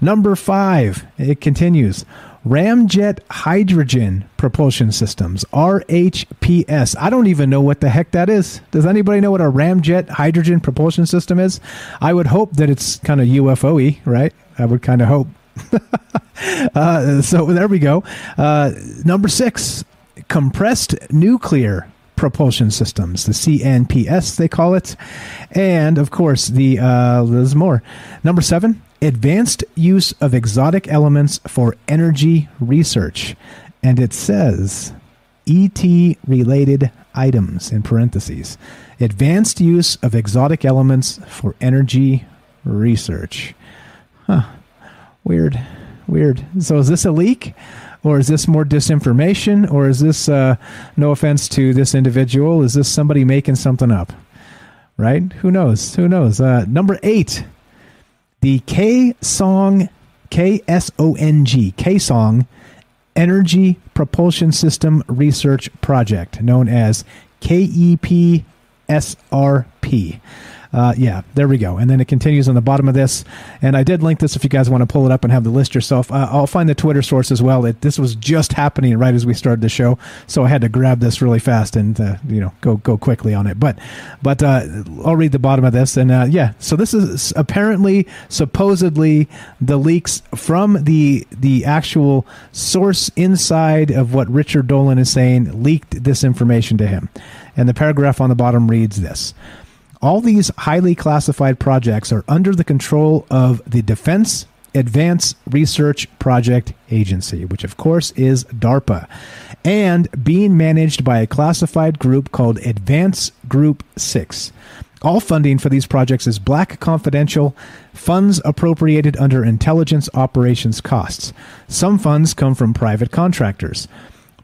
Number 5, it continues. Ramjet hydrogen propulsion systems, RHPS. I don't even know what the heck that is. Does anybody know what a ramjet hydrogen propulsion system is? I would hope that it's kind of UFO-y, right? I would kind of hope. So there we go. Number 6, compressed nuclear propulsion systems, the CNPS they call it. And of course, there's more. Number 7, advanced use of exotic elements for energy research. And it says ET related items in parentheses. Advanced use of exotic elements for energy research. Huh. Weird. So is this a leak? Or is this more disinformation? Or is this, no offense to this individual, is this somebody making something up? Right? Who knows? Number 8, the K-Song, K-S-O-N-G, K-Song Energy Propulsion System Research Project, known as KEPSRP. Yeah, there we go. And then it continues on the bottom of this. And I did link this if you guys want to pull it up and have the list yourself. I'll find the Twitter source as well. This was just happening right as we started the show, so I had to grab this really fast and go quickly on it. But I'll read the bottom of this. And yeah, so this is apparently, supposedly, the leaks from the actual source inside of what Richard Dolan is saying leaked this information to him. And the paragraph on the bottom reads this. All these highly classified projects are under the control of the Defense Advanced Research Project Agency, which of course is DARPA, and being managed by a classified group called Advance Group 6. All funding for these projects is black confidential, funds appropriated under intelligence operations costs. Some funds come from private contractors.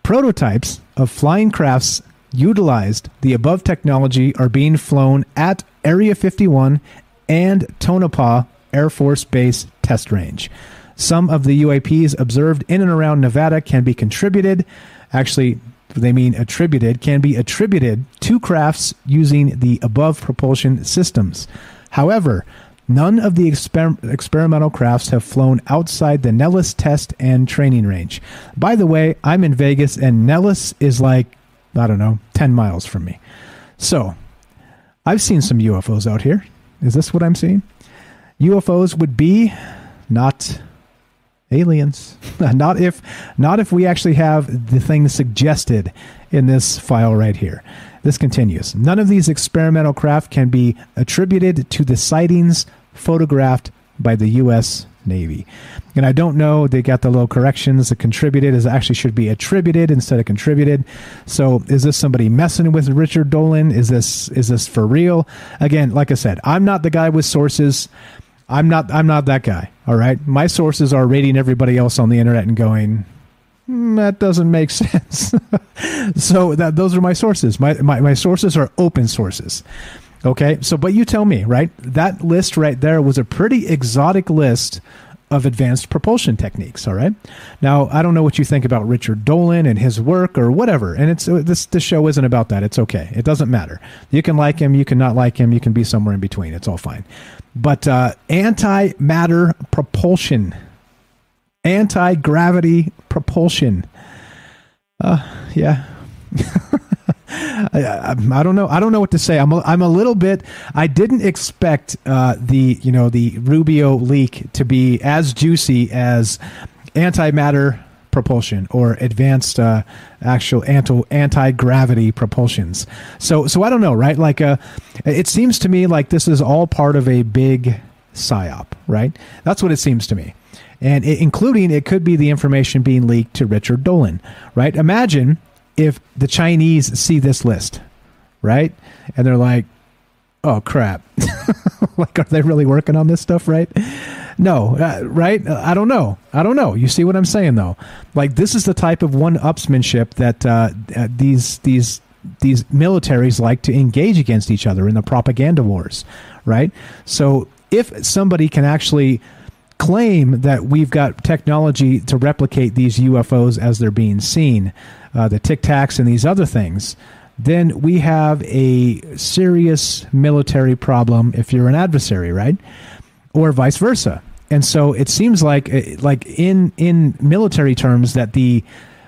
Prototypes of flying crafts utilized the above technology are being flown at Area 51 and Tonopah Air Force Base test range. Some of the UAPs observed in and around Nevada can be attributed to crafts using the above propulsion systems. However, none of the experimental crafts have flown outside the Nellis test and training range. By the way, I'm in Vegas, and Nellis is like, I don't know, 10 miles from me. So, I've seen some UFOs out here. Is this what I'm seeing? UFOs would be not aliens. Not if we actually have the thing suggested in this file right here. This continues. None of these experimental craft can be attributed to the sightings photographed by the U.S. Navy. And I don't know, they got the little corrections. The contributed is actually should be attributed instead of contributed. So is this somebody messing with Richard Dolan? Is this for real? Again, like I said, I'm not the guy with sources. I'm not that guy. All right. My sources are rating everybody else on the internet and going, that doesn't make sense. So those are my sources. My sources are open sources. Okay. So, but you tell me, right? That list right there was a pretty exotic list of advanced propulsion techniques. All right. Now, I don't know what you think about Richard Dolan and his work or whatever. And this show isn't about that. It's okay. It doesn't matter. You can like him. You can not like him. You can be somewhere in between. It's all fine. But antimatter propulsion, anti-gravity propulsion. Yeah. I don't know. I don't know what to say. I'm a little bit. I didn't expect the Rubio leak to be as juicy as antimatter propulsion or advanced actual anti-gravity propulsions. So I don't know, right? Like it seems to me like this is all part of a big psyop, right? That's what it seems to me. And including it could be the information being leaked to Richard Dolan, right? Imagine if the Chinese see this list, right? And they're like, oh, crap. Like, are they really working on this stuff, right? No, right? I don't know. You see what I'm saying, though? Like, this is the type of one-upsmanship that these militaries like to engage against each other in the propaganda wars, right? So if somebody can actually claim that we've got technology to replicate these UFOs as they're being seen, the Tic Tacs and these other things, then we have a serious military problem if you're an adversary, right? Or vice versa. And so it seems like in military terms that the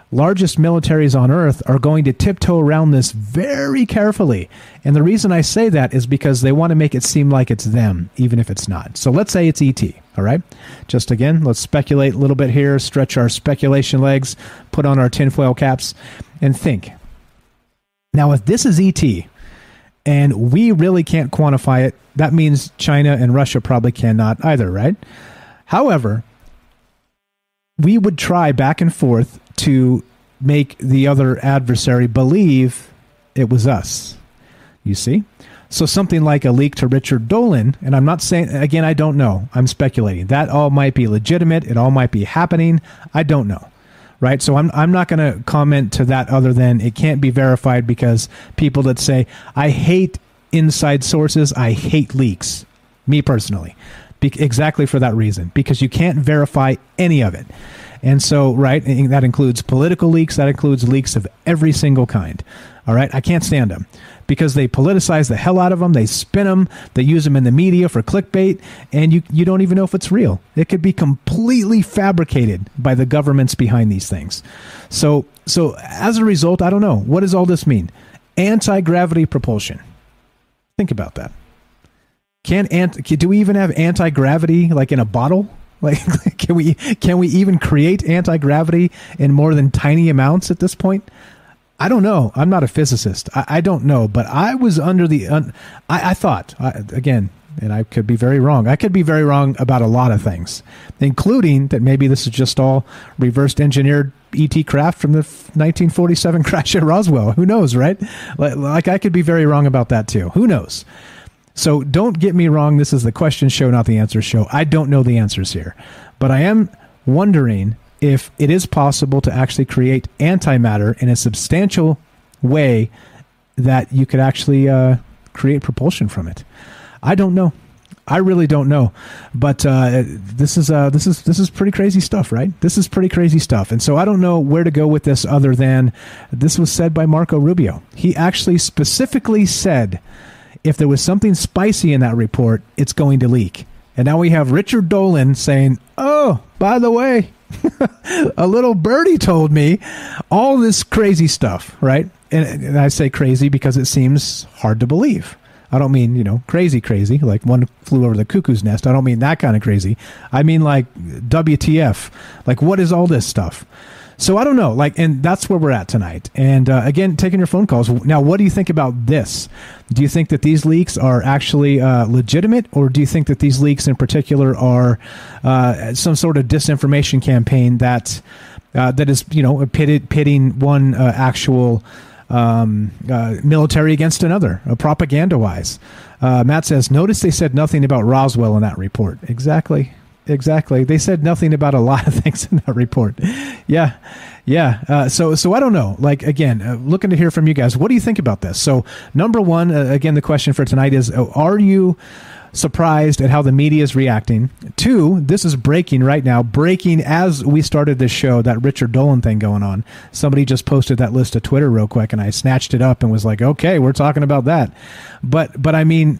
largest militaries on Earth are going to tiptoe around this very carefully. And the reason I say that is because they want to make it seem like it's them, even if it's not. So let's say it's ET, all right? Just again, let's speculate a little bit here, stretch our speculation legs, put on our tinfoil caps, and think. Now, if this is ET, and we really can't quantify it, that means China and Russia probably cannot either, right? However, we would try back and forth to make the other adversary believe it was us. You see? So something like a leak to Richard Dolan, and I'm not saying, again, I don't know. I'm speculating. That all might be legitimate. It all might be happening. I don't know. Right? So I'm not going to comment to that other than it can't be verified, because people that say, I hate inside sources, I hate leaks. Me personally. Exactly for that reason. Because you can't verify any of it. And so, right, and that includes political leaks. That includes leaks of every single kind. All right? I can't stand them because they politicize the hell out of them. They spin them. They use them in the media for clickbait. And you don't even know if it's real. It could be completely fabricated by the governments behind these things. So as a result, I don't know. What does all this mean? Anti-gravity propulsion. Think about that. Do we even have anti-gravity like in a bottle? Like, can we even create anti-gravity in more than tiny amounts at this point? I don't know. I'm not a physicist. I don't know, but I was under the I thought, again, and I could be very wrong. I could be very wrong about a lot of things, including that maybe this is just all reversed engineered ET craft from the 1947 crash at Roswell. Who knows, right? Like I could be very wrong about that too. Who knows? So don't get me wrong. This is the question show, not the answer show. I don't know the answers here, but I am wondering if it is possible to actually create antimatter in a substantial way that you could actually create propulsion from it. I don't know. I really don't know. But this is pretty crazy stuff, right? This is pretty crazy stuff. And so I don't know where to go with this other than this was said by Marco Rubio. He actually specifically said, if there was something spicy in that report, it's going to leak. And now we have Richard Dolan saying, oh, by the way, a little birdie told me all this crazy stuff, right? And I say crazy because it seems hard to believe. I don't mean, crazy, like one flew over the cuckoo's nest. I don't mean that kind of crazy. I mean like WTF. Like, what is all this stuff? So I don't know, and that's where we're at tonight. And again, taking your phone calls. Now, what do you think about this? Do you think that these leaks are actually legitimate, or do you think that these leaks in particular are some sort of disinformation campaign that is, pitting one actual military against another, propaganda-wise? Matt says, notice they said nothing about Roswell in that report. Exactly. They said nothing about a lot of things in that report. Yeah. So I don't know. Again, looking to hear from you guys. What do you think about this? So number one, again, the question for tonight is, are you surprised at how the media is reacting? Two, this is breaking right now. Breaking as we started this show, that Richard Dolan thing going on. Somebody just posted that list to Twitter real quick, and I snatched it up and was like, okay, we're talking about that. But I mean,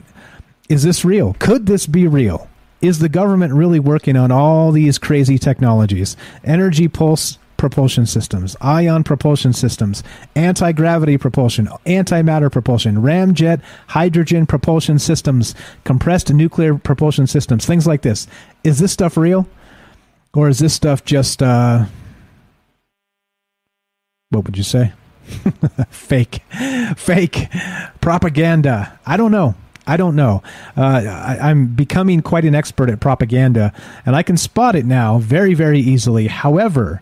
is this real? Could this be real? Is the government really working on all these crazy technologies? Energy pulse propulsion systems, ion propulsion systems, anti-gravity propulsion, antimatter propulsion, ramjet hydrogen propulsion systems, compressed nuclear propulsion systems, things like this. Is this stuff real? Or is this stuff just, what would you say? Fake propaganda. I don't know. I'm becoming quite an expert at propaganda, and I can spot it now very, very easily. However,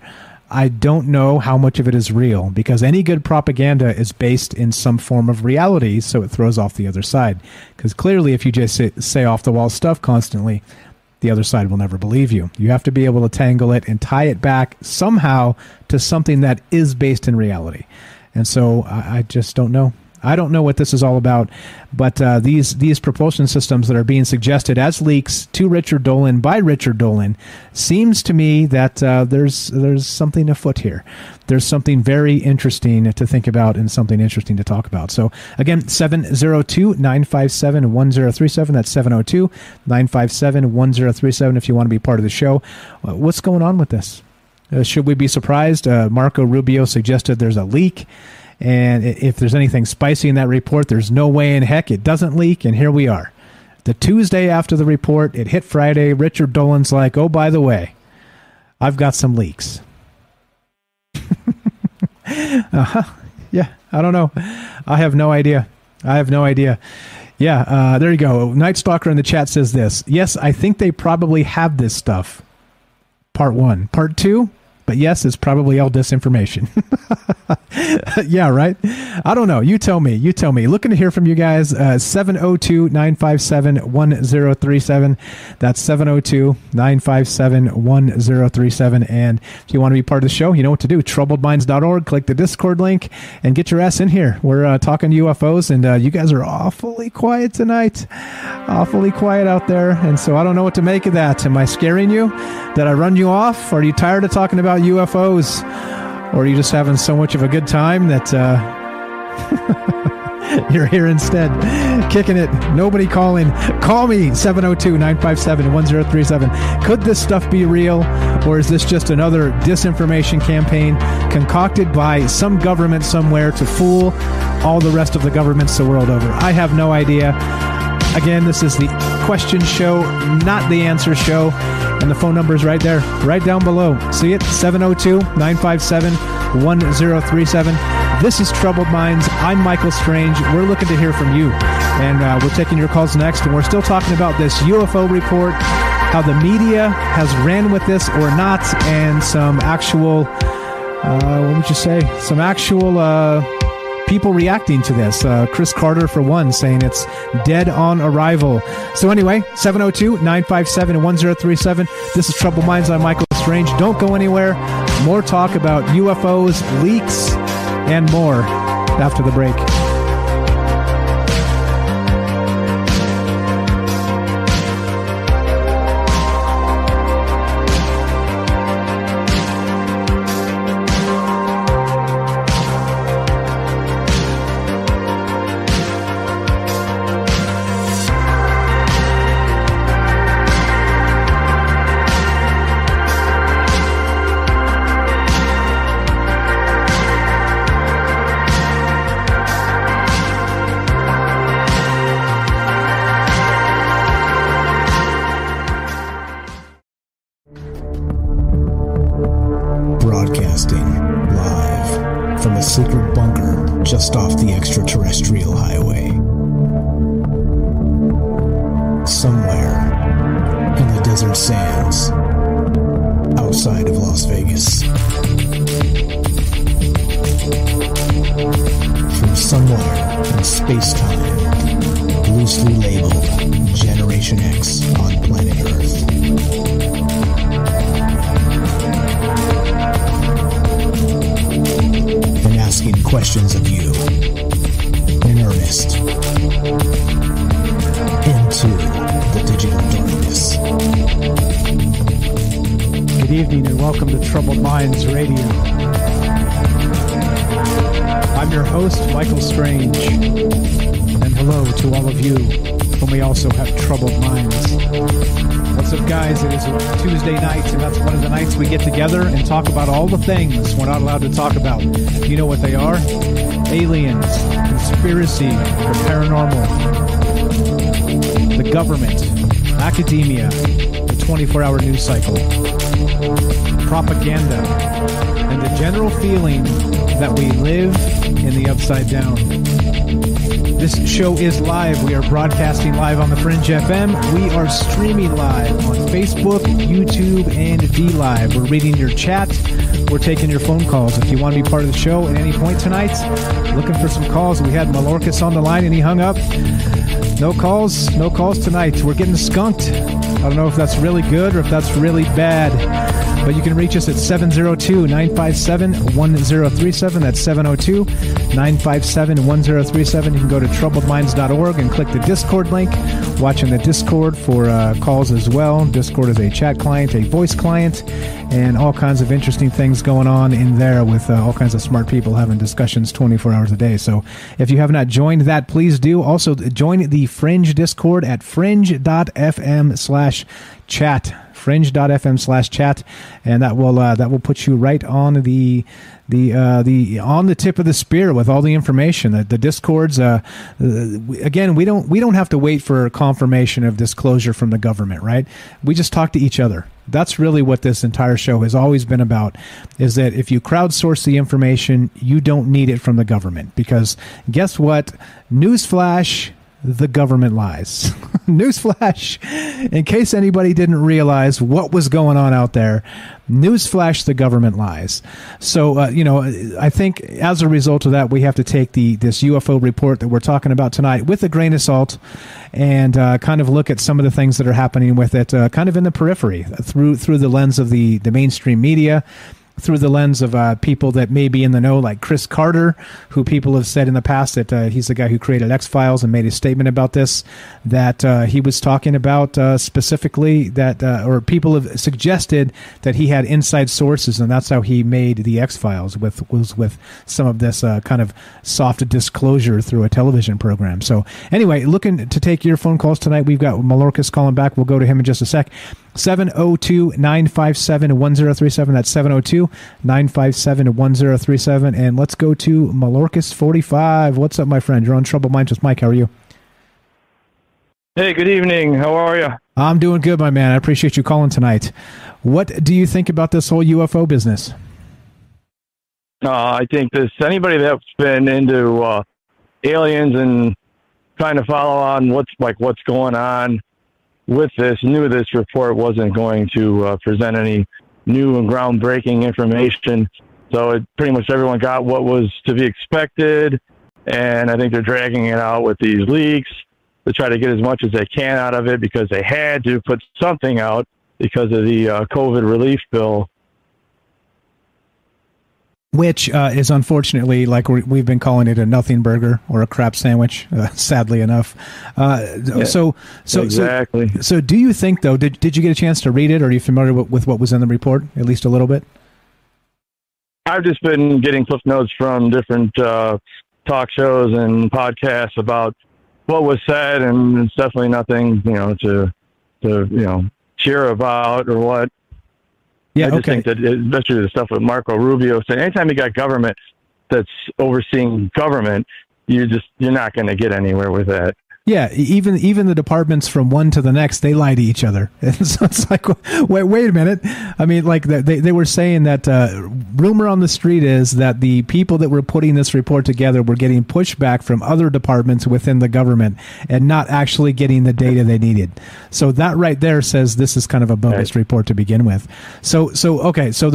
I don't know how much of it is real, because any good propaganda is based in some form of reality, so it throws off the other side. Because clearly, if you just say off-the-wall stuff constantly, the other side will never believe you. You have to be able to tangle it and tie it back somehow to something that is based in reality. And so I just don't know. I don't know what this is all about, but these propulsion systems that are being suggested as leaks to Richard Dolan by Richard Dolan, seems to me that there's something afoot here. There's something very interesting to think about and something interesting to talk about. So again, 702-957-1037. That's 702-957-1037 if you want to be part of the show. What's going on with this? Should we be surprised? Marco Rubio suggested there's a leak. And if there's anything spicy in that report, there's no way in heck it doesn't leak. And here we are. The Tuesday after the report, it hit Friday. Richard Dolan's like, oh, by the way, I've got some leaks. Yeah, I don't know. I have no idea. Yeah, there you go. Night Stalker in the chat says this. Yes, I think they probably have this stuff. Part 1. Part 2? But yes, it's probably all disinformation. Yeah, right? I don't know. You tell me. Looking to hear from you guys. 702-957-1037. That's 702-957-1037. And if you want to be part of the show, you know what to do. troubledminds.org. Click the Discord link and get your ass in here. We're talking UFOs, and you guys are awfully quiet tonight. Awfully quiet out there. And so I don't know what to make of that. Am I scaring you? Did I run you off? Are you tired of talking about UFOs? Or are you just having so much of a good time that you're here instead, kicking it? Nobody calling. Call me, 702-957-1037. Could this stuff be real, or is this just another disinformation campaign concocted by some government somewhere to fool all the rest of the governments the world over? I have no idea. Again, this is the question show, not the answer show. And the phone number is right there, right down below. See it? 702-957-1037. This is Troubled Minds. I'm Michael Strange. We're looking to hear from you. And we're taking your calls next. And we're still talking about this UFO report, how the media has ran with this or not, and some actual, what would you say? Some actual people reacting to this. Chris Carter, for one, saying it's dead on arrival. So anyway, 702-957-1037. This is Troubled Minds. I'm Michael Strange. Don't go anywhere. More talk about UFOs, leaks, and more after the break. Broadcasting live from a secret bunker just off the extraterrestrial highway. Somewhere in the desert sands outside of Las Vegas. From somewhere in space-time, loosely labeled Generation X on planet Earth. And asking questions of you in earnest into the digital darkness. Good evening and welcome to Troubled Minds Radio. I'm your host, Michael Strange, and hello to all of you whom we also have troubled minds. What's up, guys? It is a Tuesday night, and that's one of the nights we get together and talk about all the things we're not allowed to talk about. You know what they are? Aliens, conspiracy, the paranormal, the government, academia, the 24-hour news cycle, propaganda, and the general feeling that we live in the upside down. This show is live. We are broadcasting live on the Fringe FM. We are streaming live on Facebook, YouTube, and DLive. We're reading your chat. We're taking your phone calls. If you want to be part of the show at any point tonight, looking for some calls. We had Malorcas on the line and he hung up. No calls tonight. We're getting skunked. I don't know if that's really good or if that's really bad. But you can reach us at 702-957-1037. That's 702-957-1037. You can go to troubledminds.org and click the Discord link. Watch in the Discord for calls as well. Discord is a chat client, a voice client, and all kinds of interesting things going on in there with all kinds of smart people having discussions 24 hours a day. So if you have not joined that, please do. Also, join the Fringe Discord at fringe.fm/chat. fringe.fm/chat, and that will put you right on the on the tip of the spear with all the information. The Discords, again, we don't have to wait for confirmation of disclosure from the government, right? We just talk to each other. That's really what this entire show has always been about, is that if you crowdsource the information, you don't need it from the government, because guess what? Newsflash, the government lies. Newsflash, in case anybody didn't realize what was going on out there, newsflash, the government lies. So, I think as a result of that, we have to take this UFO report that we're talking about tonight with a grain of salt and kind of look at some of the things that are happening with it, kind of in the periphery, through the lens of the mainstream media, through the lens of people that may be in the know, like Chris Carter, who people have said in the past that he's the guy who created X-Files and made a statement about this, that he was talking about specifically that, or people have suggested that he had inside sources, and that's how he made the X-Files, was with some of this kind of soft disclosure through a television program. So anyway, looking to take your phone calls tonight. We've got Malorcas calling back. We'll go to him in just a sec. 702-957-1037. That's 702-957-1037. And let's go to Malorcas45. What's up, my friend? You're on Troubled Minds with Mike. How are you? Hey, good evening. How are you? I'm doing good, my man. I appreciate you calling tonight. What do you think about this whole UFO business? I think anybody that's been into aliens and trying to follow on what's going on with this, knew this report wasn't going to present any new and groundbreaking information. So pretty much everyone got what was to be expected, and I think they're dragging it out with these leaks to try to get as much as they can out of it, because they had to put something out because of the COVID relief bill. Which is unfortunately, like we've been calling it, a nothing burger or a crap sandwich, sadly enough. So exactly. So do you think, though, did you get a chance to read it, or are you familiar with what was in the report, at least a little bit? I've just been getting cliff notes from different talk shows and podcasts about what was said, and it's definitely nothing, to cheer about or what. Yeah, I just think that, especially the stuff with Marco Rubio saying, anytime you got government that's overseeing government, you're not going to get anywhere with that. Yeah, even the departments from one to the next, they lie to each other. And so it's like, wait a minute. I mean, like they were saying that rumor on the street is that the people that were putting this report together were getting pushback from other departments within the government and not actually getting the data they needed. So that right there says this is kind of a bogus report to begin with. So okay, so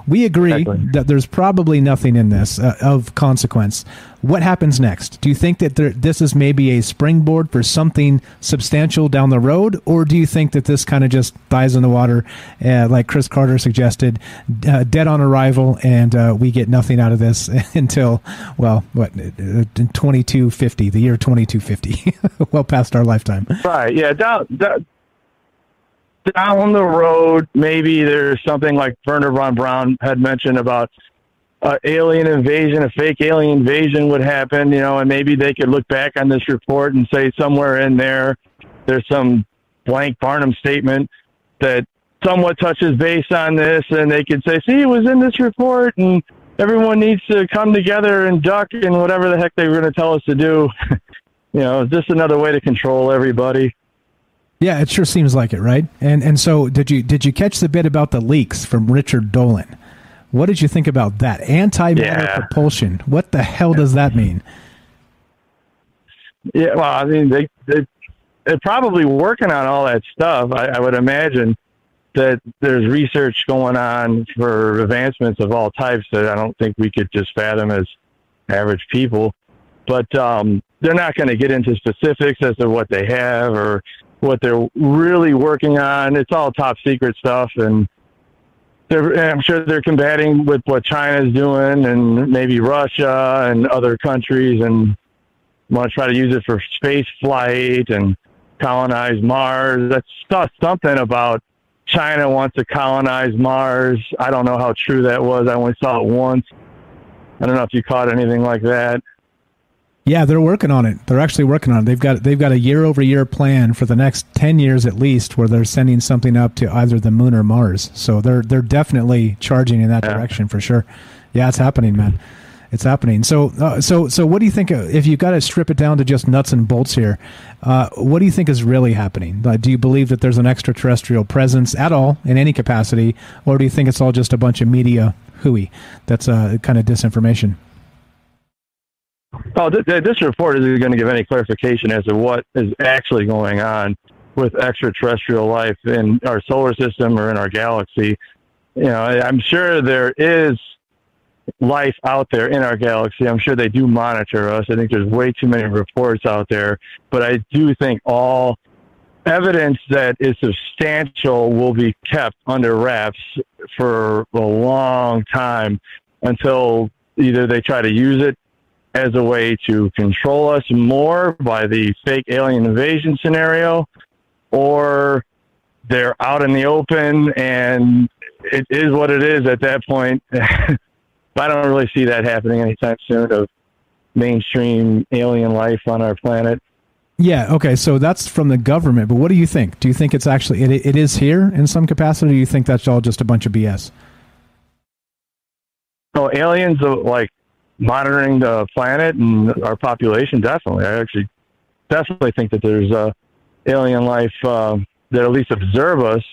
we agree that there's probably nothing in this of consequence. What happens next? Do you think that this is maybe a springboard for something substantial down the road, or do you think that this kind of just dies in the water, like Chris Carter suggested, dead on arrival, and we get nothing out of this until, well, 2250, the year 2250, well past our lifetime. Right, yeah, down the road, maybe there's something like Werner von Braun had mentioned about alien invasion, a fake alien invasion would happen, and maybe they could look back on this report and say somewhere in there's some blank Barnum statement that somewhat touches base on this, and they could say, see, it was in this report, and everyone needs to come together and duck and whatever the heck they were going to tell us to do. Just another way to control everybody. Yeah, it sure seems like it, right? And so did you catch the bit about the leaks from Richard Dolan? What did you think about that? Antimatter propulsion. What the hell does that mean? Yeah, well, I mean, they're probably working on all that stuff. I would imagine that there's research going on for advancements of all types that I don't think we could just fathom as average people. But they're not going to get into specifics as to what they have or what they're really working on. It's all top secret stuff, and I'm sure they're combating with what China's doing and maybe Russia and other countries, and want to try to use it for space flight and colonize Mars. That's something about China wants to colonize Mars. I don't know how true that was. I only saw it once. I don't know if you caught anything like that. Yeah, they're working on it. They're actually working on it. They've got a year-over-year plan for the next 10 years at least, where they're sending something up to either the moon or Mars. So they're definitely charging in that direction for sure. Yeah, it's happening, man. It's happening. So what do you think? If you've got to strip it down to just nuts and bolts here, what do you think is really happening? Do you believe that there's an extraterrestrial presence at all in any capacity, or do you think it's all just a bunch of media hooey that's kind of disinformation? Oh, this report isn't going to give any clarification as to what is actually going on with extraterrestrial life in our solar system or in our galaxy. I'm sure there is life out there in our galaxy. I'm sure they do monitor us. I think there's way too many reports out there. But I do think all evidence that is substantial will be kept under wraps for a long time until either they try to use it as a way to control us more by the fake alien invasion scenario, or they're out in the open and it is what it is at that point. I don't really see that happening anytime soon, of mainstream alien life on our planet. Yeah, okay, so that's from the government, but what do you think? Do you think it's actually, it is here in some capacity, or do you think that's all just a bunch of BS? Oh, aliens are like monitoring the planet and our population, definitely. I actually definitely think that there's alien life that at least observe us,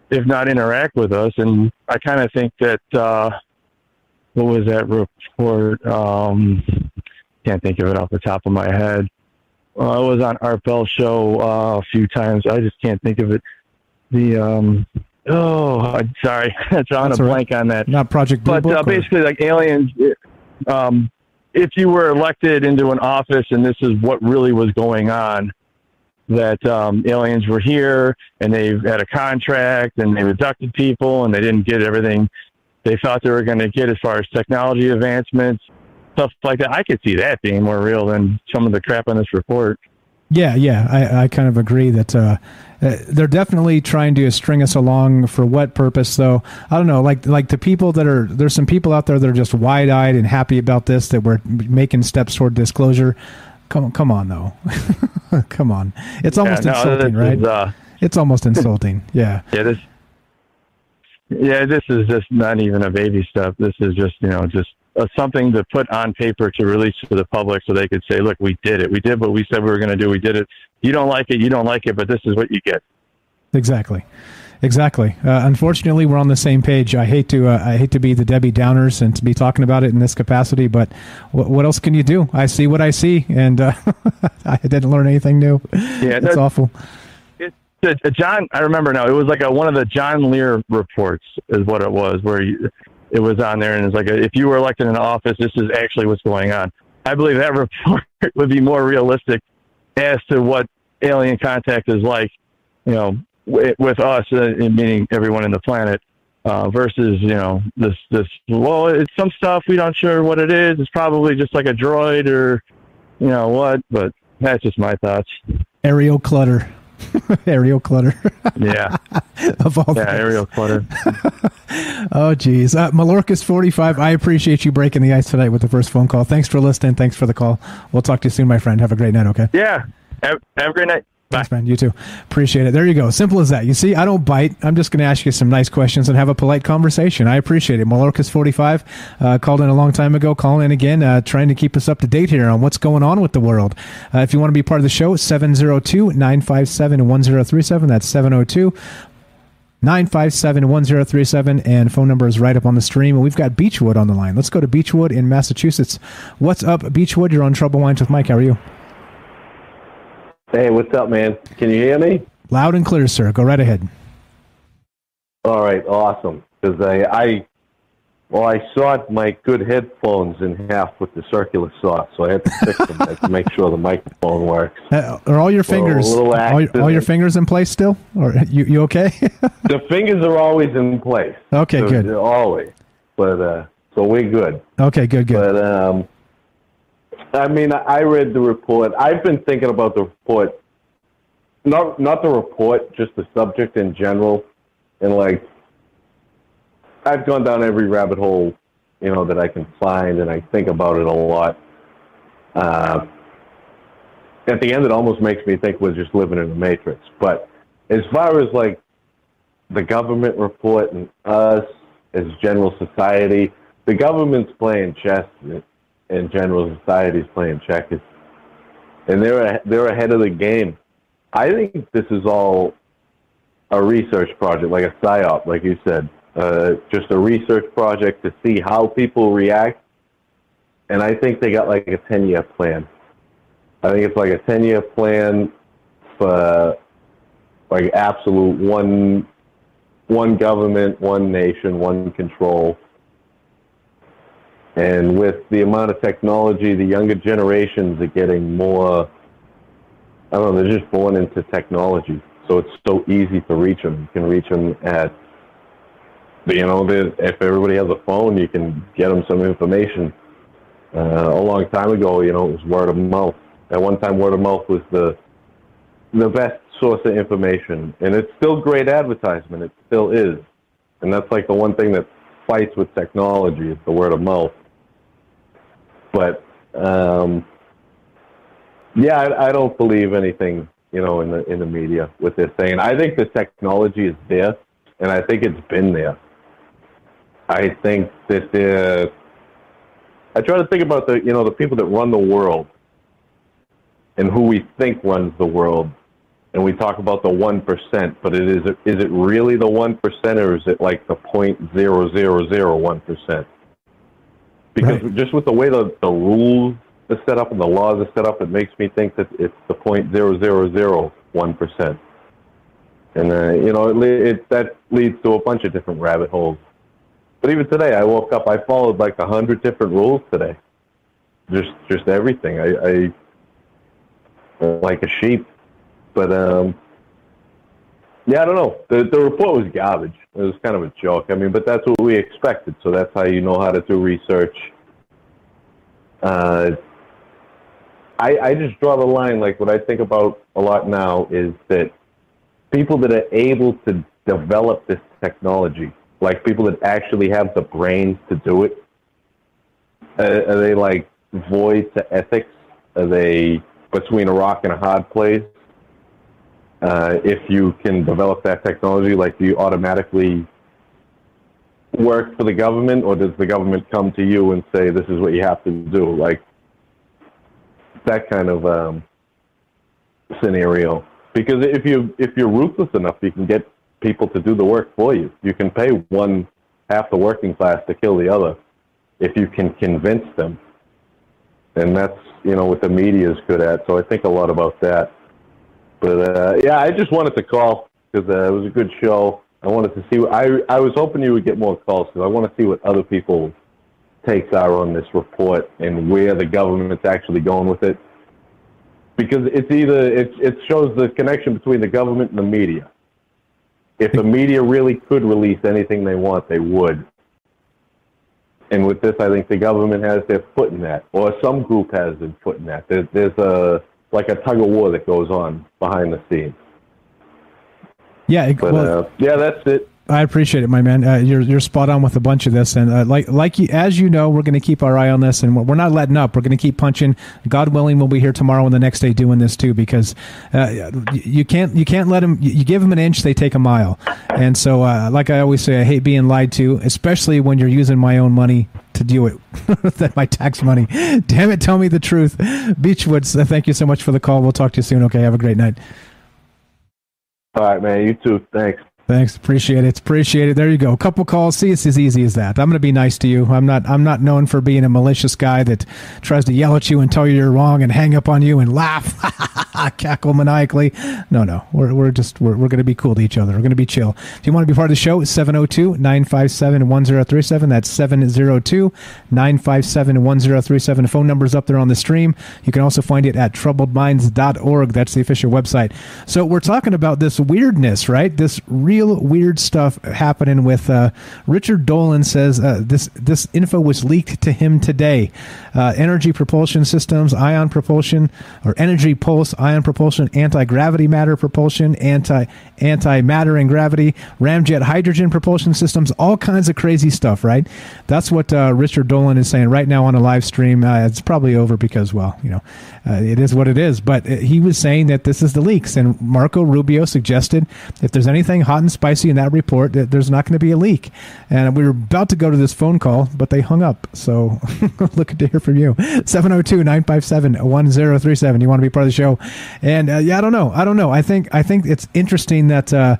if not interact with us. And I kind of think that, what was that report? Can't think of it off the top of my head. It was on Art Bell's show a few times. I just can't think of it. I'm sorry. It's on a blank on that. Not Project Blue Book? But basically, like aliens, if you were elected into an office and this is what really was going on, that aliens were here and they had a contract and they abducted people and they didn't get everything they thought they were going to get as far as technology advancements, stuff like that. I could see that being more real than some of the crap on this report. Yeah, I kind of agree that they're definitely trying to string us along. For what purpose, though? I don't know. Like the people there's some people out there that are just wide-eyed and happy about this, that we're making steps toward disclosure. Come on, though. Come on. It's almost insulting, right? It's almost insulting. Yeah. This is just not even a baby step. This is just something to put on paper to release to the public so they could say, look, we did it. We did what we said we were going to do. We did it. You don't like it, but this is what you get. Exactly. Unfortunately, we're on the same page. I hate to be the Debbie Downers and to be talking about it in this capacity, but what else can you do? I see what I see, and I didn't learn anything new. Yeah, it's awful. John, I remember now. It was like one of the John Lear reports is what it was, where it was on there, and it's like, if you were elected in office, this is actually what's going on. I believe that report would be more realistic as to what alien contact is like, with us, meaning everyone in the planet, versus, this, well, it's some stuff we don't sure what it is. It's probably just like a droid or, what, but that's just my thoughts. Aerial clutter. Aerial clutter. Yeah. Of all things. Aerial clutter. Oh, geez. Malorcas 45, I appreciate you breaking the ice tonight with the first phone call. Thanks for listening. Thanks for the call. We'll talk to you soon, my friend. Have a great night, okay? Yeah. Have a great night. Bye. Thanks, man. You too. Appreciate it. There you go. Simple as that. You see, I don't bite. I'm just going to ask you some nice questions and have a polite conversation. I appreciate it. Malorcas 45 called in a long time ago, calling in again, trying to keep us up to date here on what's going on with the world. If you want to be part of the show, 702-957-1037. That's 702-957-1037, and phone number is right up on the stream. And we've got Beechwood on the line. Let's go to Beechwood in Massachusetts. What's up, Beechwood? You're on Trouble Minds with Mike. How are you? Hey, what's up, man? Can you hear me? Loud and clear, sir. Go right ahead. All right, awesome. Because I sawed my good headphones in half with the circular saw, so I had to fix them to make sure the microphone works. Are all your fingers all your fingers in place still? Or you okay? The fingers are always in place. Okay, so good. Always. But so we're good. Okay, good. But I mean, I read the report. I've been thinking about the report, not the report, just the subject in general. And, I've gone down every rabbit hole, that I can find, and I think about it a lot. At the end, it almost makes me think we're just living in a matrix. But as far as, the government report and us as general society, the government's playing chess, and general society's playing checkers, and they're ahead of the game. I think this is all a research project, like a psyop, like you said, just a research project to see how people react. And I think they got a 10-year plan. I think it's a 10-year plan for absolute one government, one nation, one control. And with the amount of technology, the younger generations are getting more, they're just born into technology. So it's so easy to reach them. You can reach them at, if everybody has a phone, you can get them some information. A long time ago, it was word of mouth. At one time, word of mouth was the best source of information. And it's still great advertisement. It still is. And that's the one thing that fights with technology is the word of mouth. But, I don't believe anything, in the media with this thing. I think the technology is there, and I think it's been there. I think that I try to think about the people that run the world and who we think runs the world. And we talk about the 1%, but is it really the 1%, or is it the 0.0001%? Because just with the way the rules are set up and the laws are set up, it makes me think that it's the 0.0001%. And, that leads to a bunch of different rabbit holes. But even today, I woke up, I followed 100 different rules today. Just everything. I like a sheep. But, I don't know. The report was garbage. It was kind of a joke. But that's what we expected. So that's how you know how to do research. I just draw the line. What I think about a lot now is that people that are able to develop this technology, people that actually have the brains to do it, are they void to ethics? Are they between a rock and a hard place? If you can develop that technology, do you automatically work for the government, or does the government come to you and say, this is what you have to do? Like, that kind of scenario. Because if you're ruthless enough, you can get people to do the work for you. You can pay half the working class to kill the other if you can convince them. And that's, what the media is good at. So I think a lot about that. But, yeah, I just wanted to call because it was a good show. I wanted to see. I was hoping you would get more calls because I want to see what other people's takes are on this report and where the government's actually going with it. Because it shows the connection between the government and the media. If the media really could release anything they want, they would. And with this, I think the government has their foot in that, or some group has their foot in that. There's a tug of war that goes on behind the scenes. Yeah, yeah, that's it. I appreciate it, my man. You're spot on with a bunch of this, and like you, as you know, we're going to keep our eye on this, and we're not letting up. We're going to keep punching. God willing, we'll be here tomorrow and the next day doing this too, because you can't let them. You give them an inch, they take a mile, and so like I always say, I hate being lied to, especially when you're using my own money to do it, that my tax money. Damn it, tell me the truth. Beechwoods, thank you so much for the call. We'll talk to you soon. Okay, have a great night. All right, man. You too. Thanks. Thanks. Appreciate it. There you go. A couple calls. See, it's as easy as that. I'm going to be nice to you. I'm not known for being a malicious guy that tries to yell at you and tell you you're wrong and hang up on you and laugh, cackle maniacally. No. We're going to be cool to each other. We're going to be chill. If you want to be part of the show, it's 702-957-1037. That's 702-957-1037. The phone number's up there on the stream. You can also find it at troubledminds.org. That's the official website. So we're talking about this weirdness, right? This real weird stuff happening with Richard Dolan says this info was leaked to him today. Energy propulsion systems, ion propulsion, or energy pulse, ion propulsion, anti-gravity matter propulsion, anti-matter and gravity, ramjet hydrogen propulsion systems, all kinds of crazy stuff, right? That's what Richard Dolan is saying right now on a live stream. It's probably over because, well, it is what it is. But he was saying that this is the leaks, and Marco Rubio suggested if there's anything hot and spicy in that report, that there's not going to be a leak. And we were about to go to this phone call, but they hung up. So looking to hear from you. 702-957-1037. You want to be part of the show? And yeah, I don't know. I think it's interesting that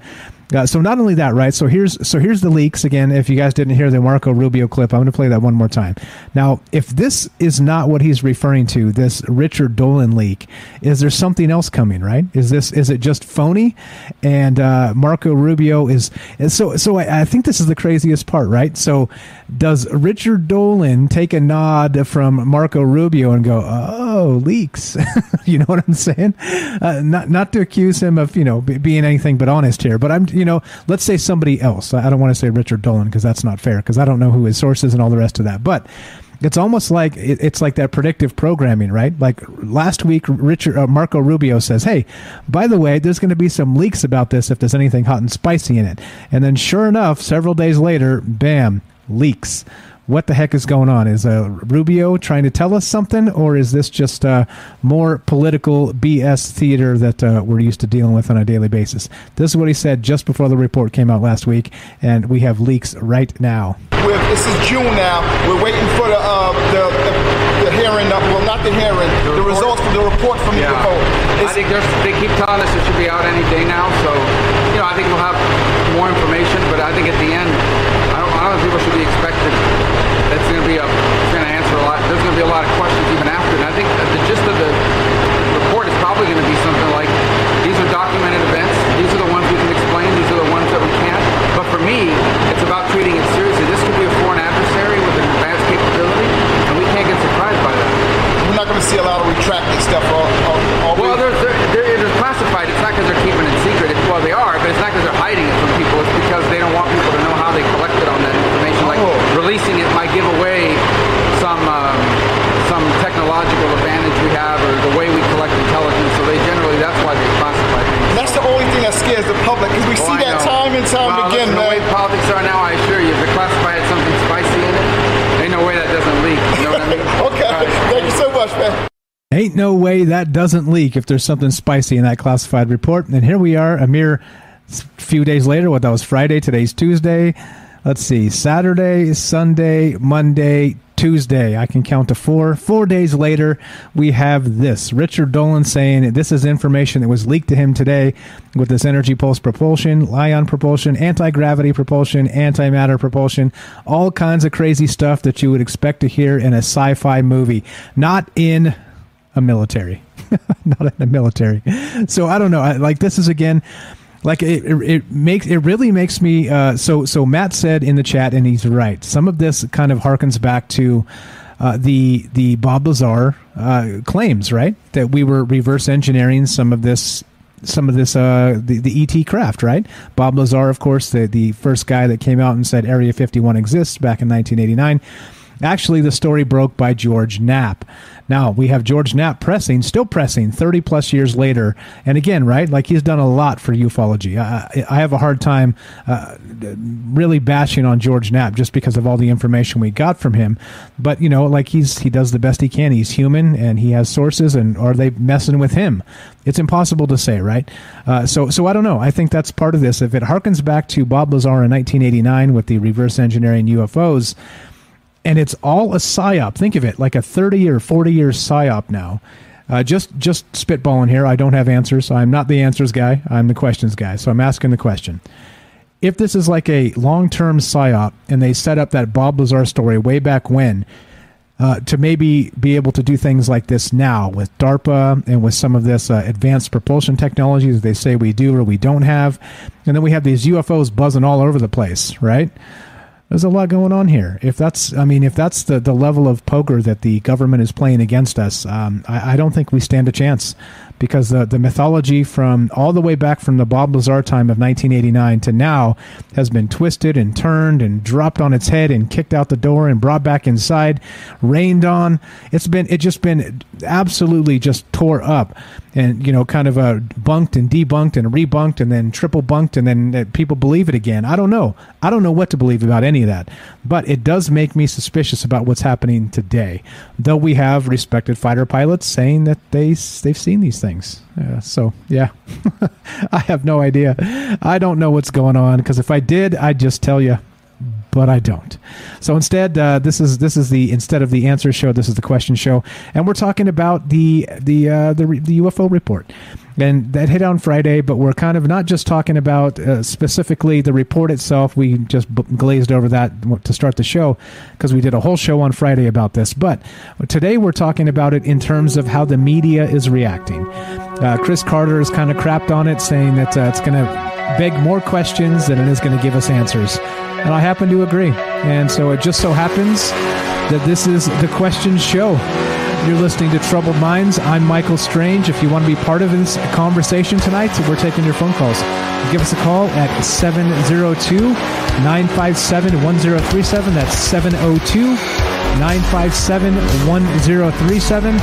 so not only that, right? So here's the leaks again. If you guys didn't hear the Marco Rubio clip, I'm going to play that one more time. Now, if this is not what he's referring to, this Richard Dolan leak, is there something else coming? Right? Is it just phony? And Marco Rubio is so. I think this is the craziest part, right? So does Richard Dolan take a nod from Marco Rubio and go, "Oh, leaks"? You know what I'm saying? Not to accuse him of being anything but honest here, but I'm. Let's say somebody else. I don't want to say Richard Dolan because that's not fair because I don't know who his source is and all the rest of that. But it's almost like it's like that predictive programming, right? Like last week, Marco Rubio says, "Hey, by the way, there's going to be some leaks about this if there's anything hot and spicy in it." And then sure enough, several days later, bam, leaks. What the heck is going on? Is Rubio trying to tell us something, or is this just more political BS theater that we're used to dealing with on a daily basis? This is what he said just before the report came out last week, and we have leaks right now. This is June now. We're waiting for the hearing. Well, not the hearing. The results from the report from the UFO. I think they keep telling us it should be out any day now. So, I think we'll have more information. But I think at the end, I don't think people should be expected. It's going to answer a lot. There's going to be a lot of questions even after. And I think the gist of the report is probably going to be something like, these are documented events. These are the ones we can explain. These are the ones that we can't. But for me, it's about treating it seriously. This could be a foreign adversary with an advanced capability, and we can't get surprised by that. We're not going to see a lot of retracted stuff. Well, they're classified. It's not because they're keeping it secret. Well, they are, but it's not because they're hiding it from people. It's because they don't want people to know how they collected on that information. Like releasing it might give away some technological advantage we have, or the way we collect intelligence. So that's why they classify things. And that's the only thing that scares the public, because we see that time and time again, man. The way politics are now, I assure you, if they classify it something spicy in it, ain't no way that doesn't leak. You know what I mean? Okay. Thank you so much, man. Ain't no way that doesn't leak if there's something spicy in that classified report. And here we are, a mere few days later. That was Friday. Today's Tuesday. Let's see. Saturday, Sunday, Monday, Tuesday. I can count to 4. 4 days later, we have this. Richard Dolan saying this is information that was leaked to him today with this energy pulse propulsion, ion propulsion, anti-gravity propulsion, antimatter propulsion, all kinds of crazy stuff that you would expect to hear in a sci-fi movie, not in a military. Not in the military. So I don't know. This is again, it really makes me. So Matt said in the chat, and he's right. Some of this kind of harkens back to the Bob Lazar claims, right? That we were reverse engineering some of this the ET craft, right? Bob Lazar, of course, the first guy that came out and said Area 51 exists back in 1989. Actually, the story broke by George Knapp. Now, we have George Knapp still pressing 30 plus years later. And again, right, he's done a lot for ufology. I have a hard time really bashing on George Knapp just because of all the information we got from him. But, he does the best he can. He's human and he has sources, and are they messing with him? It's impossible to say, right? So I don't know. I think that's part of this. If it harkens back to Bob Lazar in 1989 with the reverse engineering UFOs, and it's all a psyop. Think of it like a 30 or 40-year psyop now. Just spitballing here. I don't have answers. I'm not the answers guy. I'm the questions guy. So I'm asking the question. If this is like a long-term psyop and they set up that Bob Lazar story way back when to maybe be able to do things like this now with DARPA and with some of this advanced propulsion technology that they say we do or we don't have, and then we have these UFOs buzzing all over the place, right? There's a lot going on here. If that's the level of poker that the government is playing against us, I don't think we stand a chance, because the mythology from all the way back from the Bob Lazar time of 1989 to now has been twisted and turned and dropped on its head and kicked out the door and brought back inside, rained on. It's just been absolutely just tore up, and kind of bunked and debunked and rebunked and then triple bunked, and then people believe it again. I don't know what to believe about any of that, but it does make me suspicious about what's happening today, though we have respected fighter pilots saying that they've seen these things. So yeah, I have no idea. I don't know what's going on, because if I did, I'd just tell you, but I don't. So instead, this is instead of the answer show, this is the question show, and we're talking about the UFO report, and that hit on Friday. But we're kind of not just talking about specifically the report itself. We just glazed over that to start the show because we did a whole show on Friday about this. But today we're talking about it in terms of how the media is reacting. Chris Carter has kind of crapped on it, saying that it's going to beg more questions than it is going to give us answers. And I happen to agree. And so it just so happens that this is the Question Show. You're listening to Troubled Minds. I'm Michael Strange. If you want to be part of this conversation tonight, we're taking your phone calls. Give us a call at 702-957-1037. That's 702-957-1037.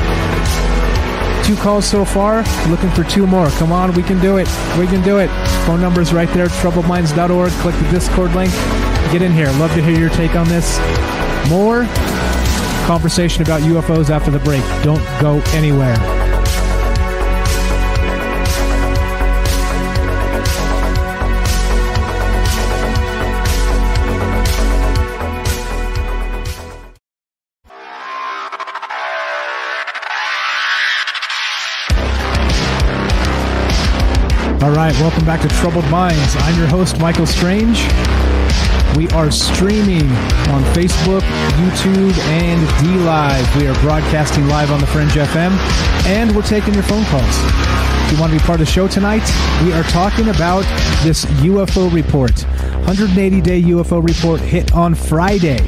2 calls so far. Looking for 2 more. Come on, we can do it. We can do it. Phone number's right there, troubledminds.org. Click the Discord link. Get in here. Love to hear your take on this. More conversation about UFOs after the break. Don't go anywhere. All right, welcome back to Troubled Minds. I'm your host, Michael Strange. We are streaming on Facebook, YouTube, and DLive. We are broadcasting live on the Fringe FM, and we're taking your phone calls. If you want to be part of the show tonight, we are talking about this UFO report. 180-day UFO report hit on Friday.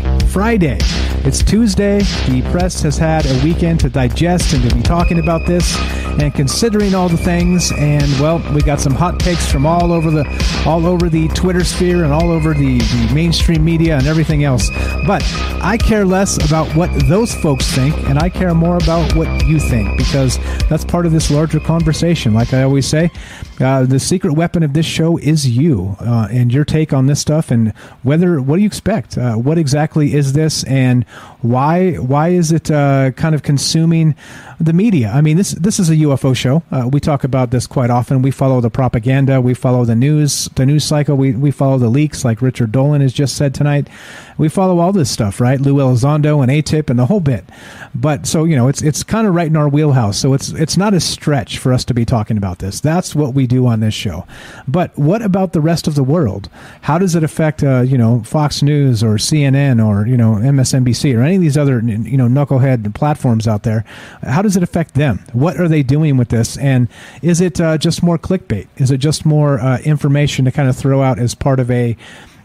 It's Tuesday. The press has had a weekend to digest and to be talking about this and considering all the things. And well, we got some hot takes from all over the Twitter sphere and all over the mainstream media and everything else. But I care less about what those folks think, and I care more about what you think, because that's part of this larger conversation. Like I always say, the secret weapon of this show is you and your take on this stuff, and what do you expect? What exactly is this, and why is it kind of consuming the media? I mean, this is a UFO show. We talk about this quite often. We follow the propaganda. We follow the news cycle. We follow the leaks, like Richard Dolan has just said tonight. We follow all this stuff, right? Lou Elizondo and ATIP and the whole bit. But so, it's kind of right in our wheelhouse. So it's not a stretch for us to be talking about this. That's what we do on this show. But what about the rest of the world? How does it affect, Fox News or CNN or, MSNBC or any of these other, knucklehead platforms out there? How does it affect them? What are they doing with this? And is it just more clickbait? Is it just more information to kind of throw out as part of a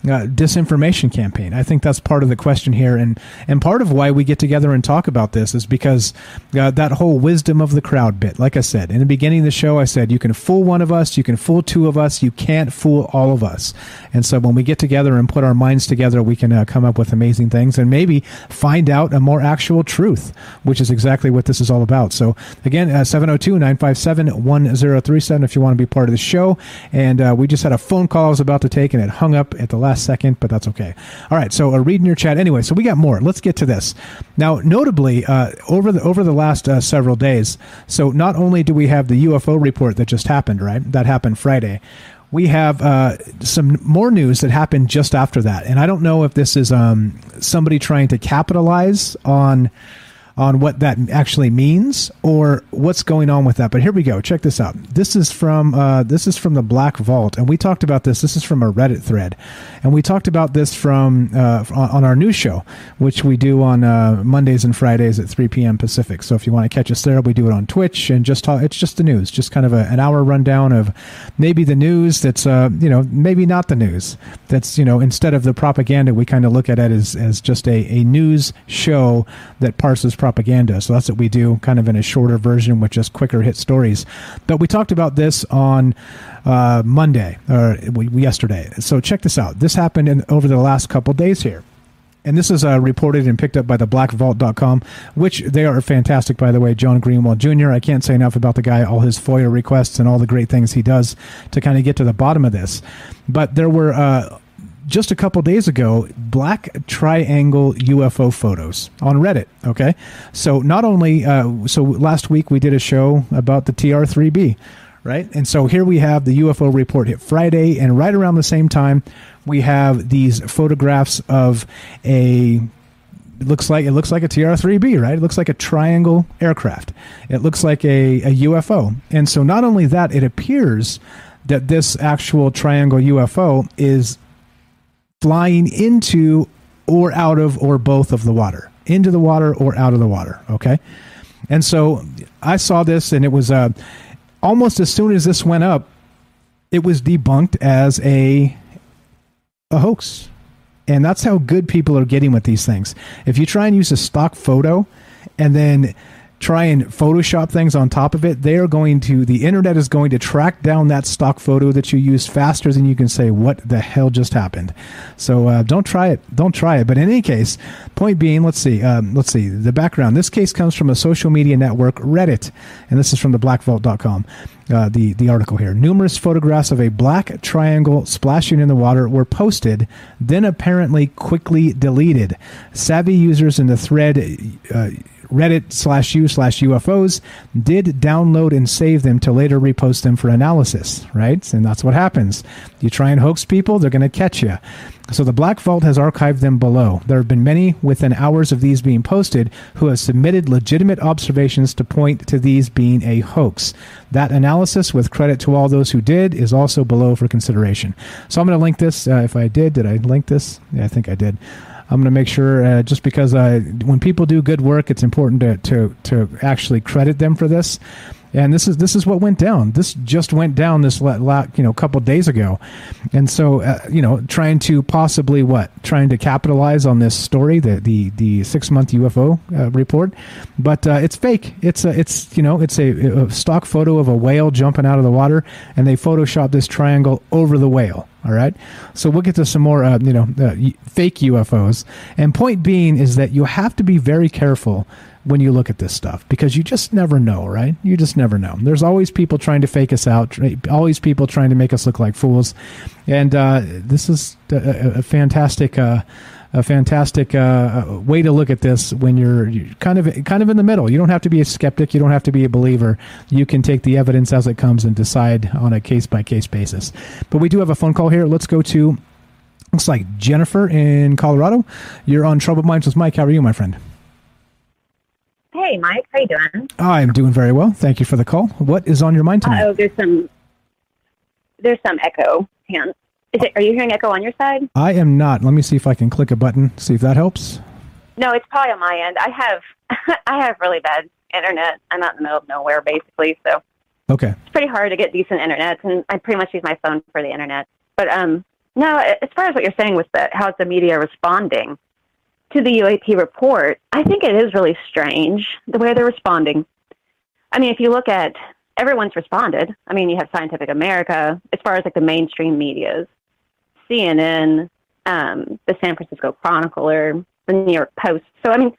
disinformation campaign? I think that's part of the question here, and part of why we get together and talk about this is because that whole wisdom of the crowd bit. Like I said in the beginning of the show, I said you can fool one of us, you can fool two of us, you can't fool all of us. And so when we get together and put our minds together, we can come up with amazing things and maybe find out a more actual truth, which is exactly what this is all about. So again, 702-957-1037 if you want to be part of the show. And we just had a phone call I was about to take and it hung up at the last second, but that's okay. All right, so reading your chat anyway. So we got more. Let's get to this now. Notably, over the last several days. So not only do we have the UFO report that just happened, right? That happened Friday. We have some more news that happened just after that, and I don't know if this is somebody trying to capitalize on what that actually means or what's going on with that. But here we go. Check this out. This is from the Black Vault, and we talked about this. This is from a Reddit thread, and we talked about this from on our news show, which we do on Mondays and Fridays at 3 p.m. Pacific. So if you want to catch us there, we do it on Twitch and just talk. It's just the news, just kind of an hour rundown of maybe the news that's maybe not the news. That's instead of the propaganda, we kind of look at it as just a news show that parses propaganda. So that's what we do, kind of in a shorter version with just quicker hit stories. But we talked about this on Monday or yesterday. So check this out. This happened over the last couple days here. And this is reported and picked up by the blackvault.com, which they are fantastic, by the way. John Greenwald Jr. I can't say enough about the guy, all his FOIA requests and all the great things he does to kind of get to the bottom of this. But there were just a couple days ago, black triangle UFO photos on Reddit. Okay, so not only so last week we did a show about the TR-3B, right? And so here we have the UFO report hit Friday, and right around the same time we have these photographs of it looks like a TR-3B, right? It looks like a triangle aircraft. It looks like a UFO. And so not only that, it appears that this actual triangle UFO is flying into or out of or both of the water, into the water or out of the water. Okay. And so I saw this, and it was almost as soon as this went up, it was debunked as a hoax. And that's how good people are getting with these things. If you try and use a stock photo and then try and Photoshop things on top of it, the internet is going to track down that stock photo that you use faster than you can say, what the hell just happened? So don't try it. Don't try it. But in any case, point being, let's see the background. This case comes from a social media network, Reddit, and this is from the blackvault.com. The article here. Numerous photographs of a black triangle splashing in the water were posted, then apparently quickly deleted. Savvy users in the thread Reddit/u/UFOs did download and save them to later repost them for analysis, right? And that's what happens. You try and hoax people, they're going to catch you. So the Black Vault has archived them below. There have been many within hours of these being posted who have submitted legitimate observations to point to these being a hoax. That analysis, with credit to all those who did, is also below for consideration. So I'm going to link this. If I did I link this? Yeah, I think I did. I'm going to make sure, just because when people do good work, it's important to actually credit them for this. And this is what went down. This just went down this couple days ago, and so trying to capitalize on this story, the 6 month UFO report, but it's fake. It's a stock photo of a whale jumping out of the water, and they photoshopped this triangle over the whale. All right, so we'll get to some more fake UFOs. And point being is that you have to be very careful when you look at this stuff, because you just never know, right? You just never know. There's always people trying to fake us out, always people trying to make us look like fools. And this is a fantastic a fantastic way to look at this when you're kind of in the middle. You don't have to be a skeptic. You don't have to be a believer. You can take the evidence as it comes and decide on a case-by-case basis. But we do have a phone call here. Let's go to, looks like Jennifer in Colorado. You're on Troubled Minds with Mike. How are you, my friend? Hey, Mike. How you doing? I'm doing very well. Thank you for the call. What is on your mind tonight? Oh, there's some echo. Hang on. Are you hearing echo on your side? I am not. Let me see if I can click a button, see if that helps. No, it's probably on my end. I have really bad internet. I'm out in the middle of nowhere, basically, so okay. It's pretty hard to get decent internet, and I pretty much use my phone for the internet. But no, as far as what you're saying with how the media responding to the UAP report, I think it is really strange the way they're responding. I mean, if you look at everyone's responded. I mean, you have Scientific America, as far as like the mainstream medias, CNN, the San Francisco Chronicler, the New York Post. So, I mean,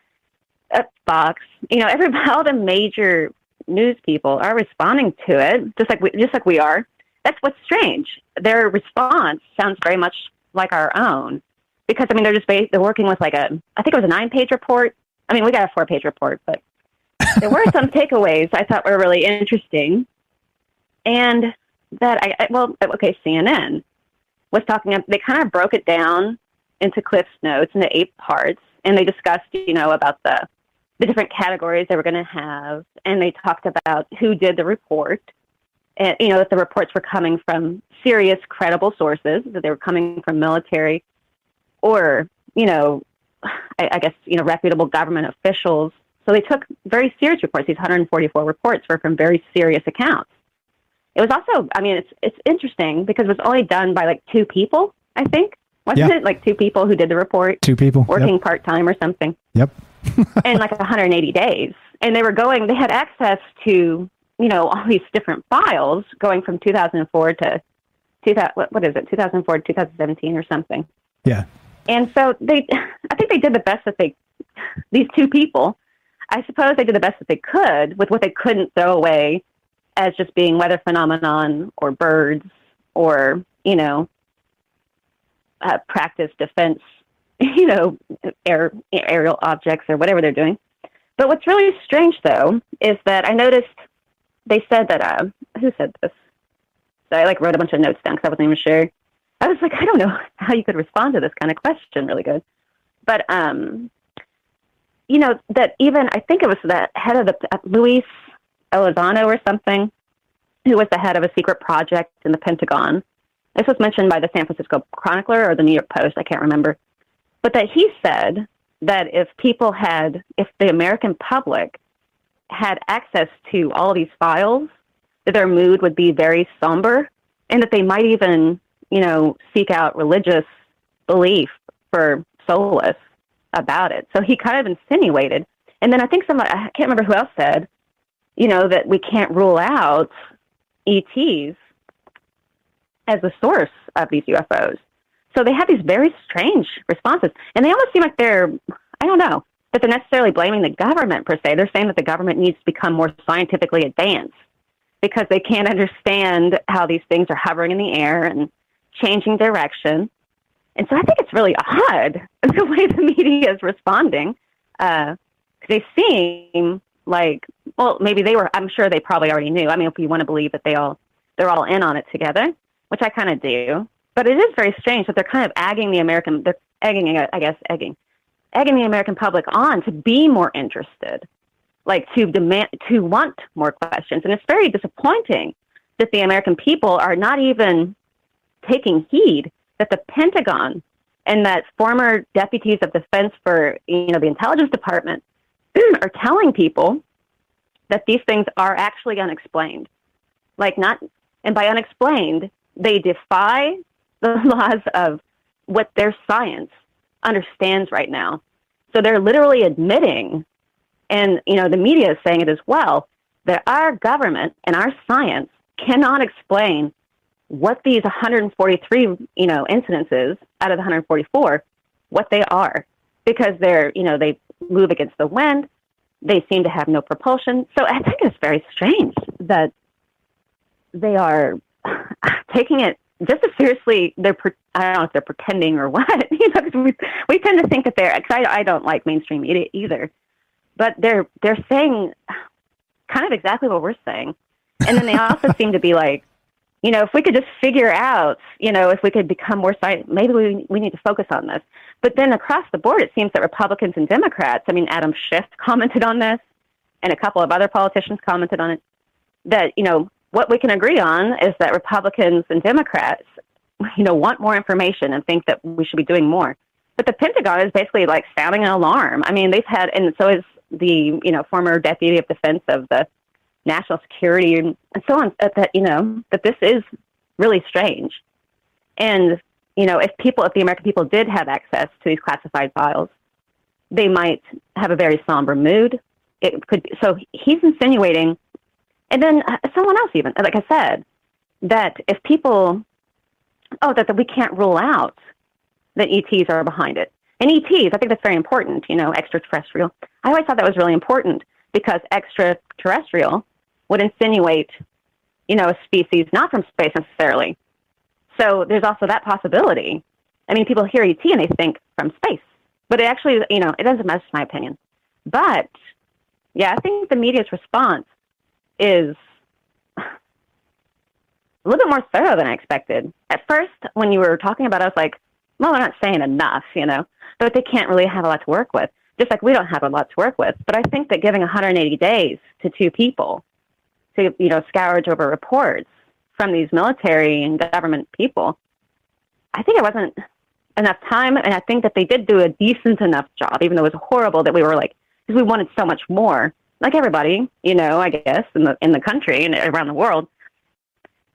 Fox, all the major news people are responding to it, just like we are. That's what's strange. Their response sounds very much like our own, because I mean, they're working with I think it was a 9-page report. I mean, we got a 4-page report, but there were some takeaways I thought were really interesting, and that CNN was talking. They kind of broke it down into Cliff's Notes into 8 parts, and they discussed, about the different categories they were going to have, and they talked about who did the report, and that the reports were coming from serious, credible sources, that they were coming from military, or I guess reputable government officials. So they took very serious reports. These 144 reports were from very serious accounts. It was also, I mean, it's interesting because it was only done by like 2 people, I think. Wasn't it like 2 people who did the report? 2 people. Working part-time or something. Yep. In like 180 days. And they had access to, all these different files going from 2004 to 2004 to 2017 or something. Yeah. And so I think they did the best that these 2 people, I suppose they did the best that they could with what they couldn't throw away as just being weather phenomenon or birds or, practice defense, aerial objects or whatever they're doing. But what's really strange, though, is that I noticed they said that, who said this? So I wrote a bunch of notes down because I wasn't even sure. I was like, I don't know how you could respond to this kind of question really good. But, that even, I think it was the head of Luis Elizondo or something, who was the head of a secret project in the Pentagon. This was mentioned by the San Francisco Chronicler or the New York Post, I can't remember. But that he said that if the American public had access to all these files, that their mood would be very somber, and that they might even, seek out religious belief for solace about it. So he kind of insinuated, and then I think I can't remember who else said, that we can't rule out ETs as the source of these UFOs. So they have these very strange responses, and they almost seem like that they're necessarily blaming the government per se. They're saying that the government needs to become more scientifically advanced because they can't understand how these things are hovering in the air and changing direction. And so I think it's really odd the way the media is responding. They seem like, well, maybe I'm sure they probably already knew. I mean, if you want to believe that they're all in on it together, which I kind of do. But it is very strange that they're kind of egging the American public on to be more interested, to want more questions. And it's very disappointing that the American people are not even taking heed that the Pentagon and that former deputies of defense for, the intelligence department are telling people that these things are actually unexplained. And by unexplained, they defy the laws of what their science understands right now. So they're literally admitting, and, the media is saying it as well, that our government and our science cannot explain what these 143, incidences out of the 144, what they are, because they move against the wind. They seem to have no propulsion. So I think it's very strange that they are taking it just as seriously, I don't know if they're pretending or what, because we tend to think that because I don't like mainstream media either, but they're saying kind of exactly what we're saying. And then they also seem to be like, if we could just figure out, if we could become more scientific, maybe we need to focus on this. But then across the board, it seems that Republicans and Democrats, Adam Schiff commented on this, and a couple of other politicians commented on it, that, what we can agree on is that Republicans and Democrats, want more information and think that we should be doing more. But the Pentagon is basically like sounding an alarm. They've had, and so is the, former Deputy of Defense of the National Security and so on, that, that this is really strange. And, if the American people did have access to these classified files, they might have a very somber mood. It could, so he's insinuating. And then someone else even, like I said, that if people, that we can't rule out that ETs are behind it. And ETs, I think that's very important, extraterrestrial. I always thought that was really important because extraterrestrial would insinuate, a species not from space necessarily. So there's also that possibility. People hear ET and they think from space. But it actually, it doesn't matter, my opinion. But, yeah, I think the media's response is a little bit more thorough than I expected. At first, when you were talking about it, I was like, well, they're not saying enough, but they can't really have a lot to work with, just like we don't have a lot to work with. But I think that giving 180 days to two people to, scourge over reports from these military and government people, I think it wasn't enough time. And I think that they did do a decent enough job, even though it was horrible that we were like, because we wanted so much more. Like everybody, I guess, in the country and around the world.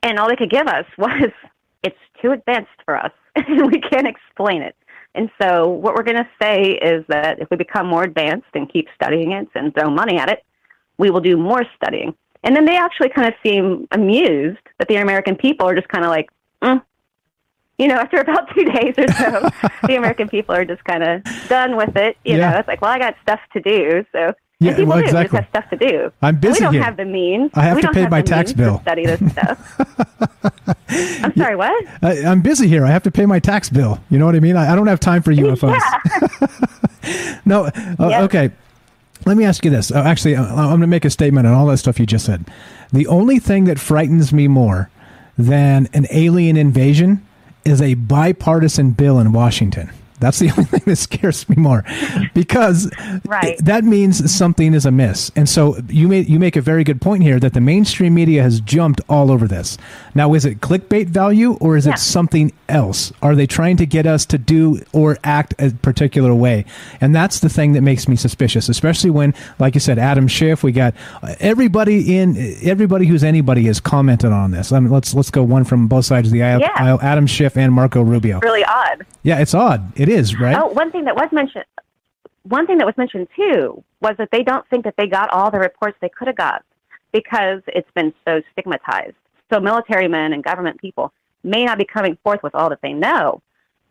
And all they could give us was, it's too advanced for us, and we can't explain it. And so what we're going to say is that if we become more advanced and keep studying it and throw money at it, we will do more studying. And then they actually kind of seem amused that the American people are just kind of like, after about 2 days or so, the American people are just kind of done with it. It's like, well, I got stuff to do, so... Yeah, and people exactly. just have stuff to do. I'm busy. We don't here. have the means. I have to pay my tax bill. To study this stuff. I'm sorry, what? I'm busy here. I have to pay my tax bill. You know what I mean? I don't have time for UFOs. Yeah. No. Okay. Let me ask you this. Actually, I'm going to make a statement on all that stuff you just said. The only thing that frightens me more than an alien invasion is a bipartisan bill in Washington. That's the only thing that scares me more, because that means something is amiss. And so you make a very good point here that the mainstream media has jumped all over this. Now, is it clickbait value or is it something else? Are they trying to get us to do or act a particular way? And that's the thing that makes me suspicious, especially when, like you said, Adam Schiff, we got everybody who's anybody is commented on this. Let's go one from both sides of the aisle, Adam Schiff and Marco Rubio. Really odd. Yeah, it's odd. It is, right? Oh, one thing that was mentioned too was that they don't think that they got all the reports they could have got because it's been so stigmatized. So military men and government people may not be coming forth with all that they know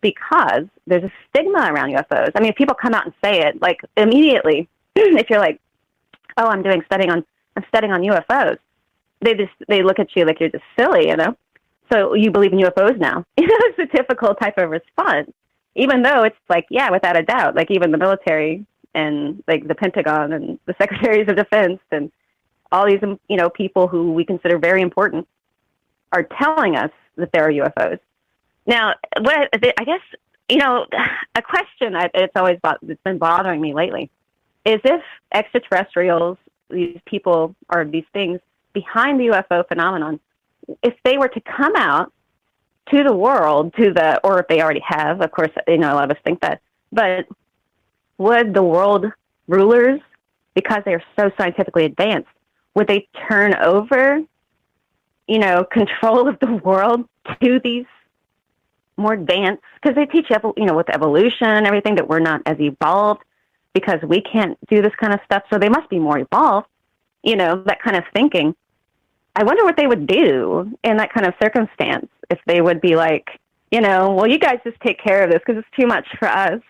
because there's a stigma around UFOs. If people come out and say it, like immediately, if you're like, oh, I'm studying on UFOs, they look at you like you're just silly, So you believe in UFOs now. It's a typical type of response, even though it's like, yeah, without a doubt, like even the military and like the Pentagon and the Secretaries of Defense and all these, people who we consider very important are telling us that there are UFOs. Now, I guess, a question it's been bothering me lately is if extraterrestrials, these people or these things behind the UFO phenomenon, if they were to come out to the world, or if they already have, of course, a lot of us think that, but would the world rulers, because they are so scientifically advanced, would they turn over, control of the world to these more advanced, because they teach, with evolution and everything, that we're not as evolved because we can't do this kind of stuff. So they must be more evolved, that kind of thinking. I wonder what they would do in that kind of circumstance, if they would be like, well, you guys just take care of this because it's too much for us,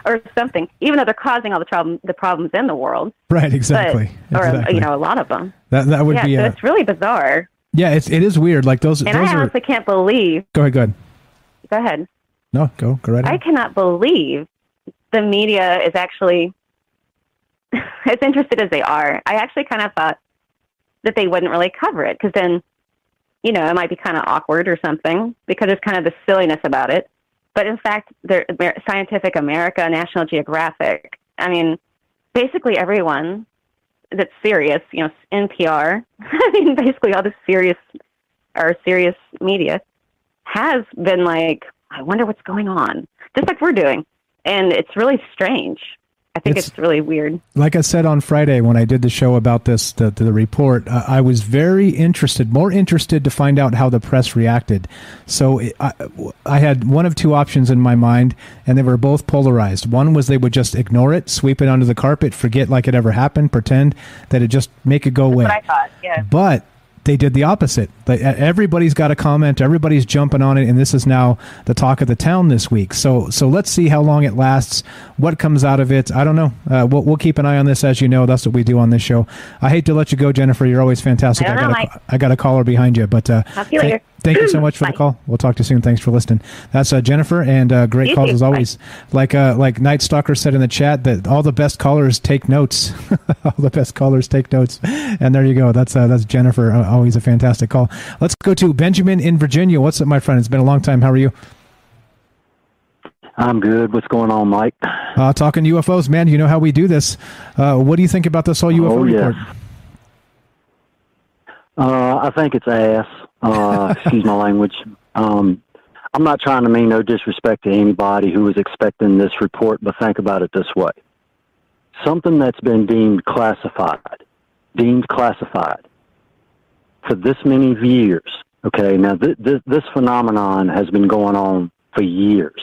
or something, even though they're causing all the problems in the world. Right, exactly. Or, a lot of them. That would be... So it's really bizarre. Yeah, it is weird. Like those. And I honestly can't believe. Go ahead. Go ahead. No, go right ahead. I cannot believe the media is actually as interested as they are. I actually kind of thought that they wouldn't really cover it because then, it might be kind of awkward or something because there's kind of the silliness about it. But in fact, Scientific America, National Geographic, I mean, basically everyone that's serious, NPR, I mean, basically all the serious media has been like, I wonder what's going on, just like we're doing. And it's really strange. I think it's really weird. Like I said on Friday when I did the show about this, the report, I was very more interested to find out how the press reacted. So I had one of two options in my mind, and they were both polarized. One was they would just ignore it, sweep it under the carpet, forget like it ever happened, pretend that it just make it go away. That's what I thought, yeah. But they did the opposite. Everybody's got a comment. Everybody's jumping on it, and this is now the talk of the town this week. So let's see how long it lasts, what comes out of it. I don't know. We'll keep an eye on this, as you know. That's what we do on this show. I hate to let you go, Jennifer. You're always fantastic. I got a caller behind you, but I'll see you later. Thank you so much for the call. We'll talk to you soon. Thanks for listening. That's Jennifer, and great calls as always. Like Night Stalker said in the chat, that all the best callers take notes. All the best callers take notes. And there you go. That's Jennifer. Always a fantastic call. Let's go to Benjamin in Virginia. What's up, my friend? It's been a long time. How are you? I'm good. What's going on, Mike? Talking UFOs, man. You know how we do this. What do you think about this whole UFO report? I think it's ass. Excuse my language. I'm not trying to mean no disrespect to anybody who was expecting this report, but think about it this way. Something that's been deemed classified for this many years. Okay, now this phenomenon has been going on for years.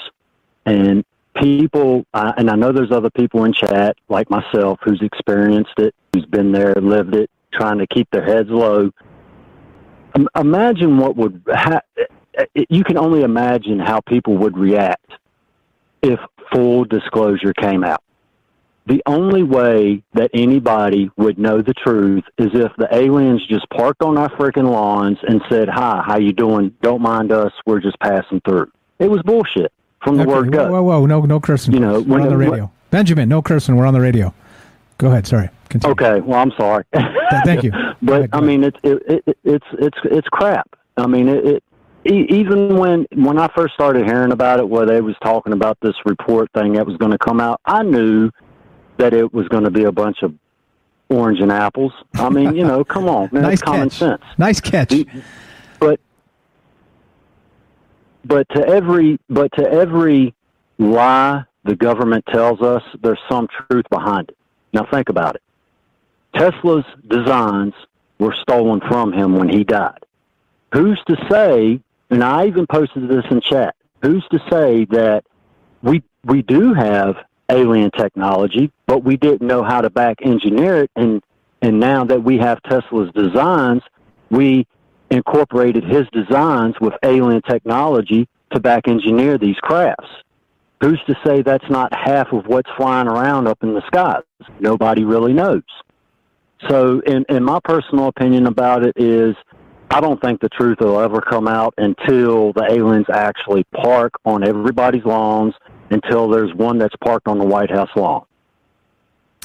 And people, and I know there's other people in chat, like myself, who's experienced it, who's been there, lived it, trying to keep their heads low. Imagine what would you can only imagine how people would react if full disclosure came out. The only way that anybody would know the truth is if the aliens just parked on our freaking lawns and said, "Hi, how you doing? Don't mind us. We're just passing through." It was bullshit from the word go. Whoa, no cursing. We're on the radio. Benjamin, no cursing. We're on the radio. Go ahead. Sorry. Continue. Okay. Well, I'm sorry. Thank you. But I mean, it's crap. I mean, even when I first started hearing about it, where they was talking about this report thing that was going to come out, I knew that it was going to be a bunch of orange and apples. I mean, come on, man, nice common sense. Nice catch. But to every lie the government tells us, there's some truth behind it. Now think about it. Tesla's designs were stolen from him when he died. Who's to say, and I even posted this in chat, who's to say that we do have alien technology, but we didn't know how to back engineer it, and now that we have Tesla's designs, we incorporated his designs with alien technology to back engineer these crafts. Who's to say that's not half of what's flying around up in the skies? Nobody really knows. So in my personal opinion about it is, I don't think the truth will ever come out until the aliens actually park on everybody's lawns, until there's one that's parked on the White House lawn.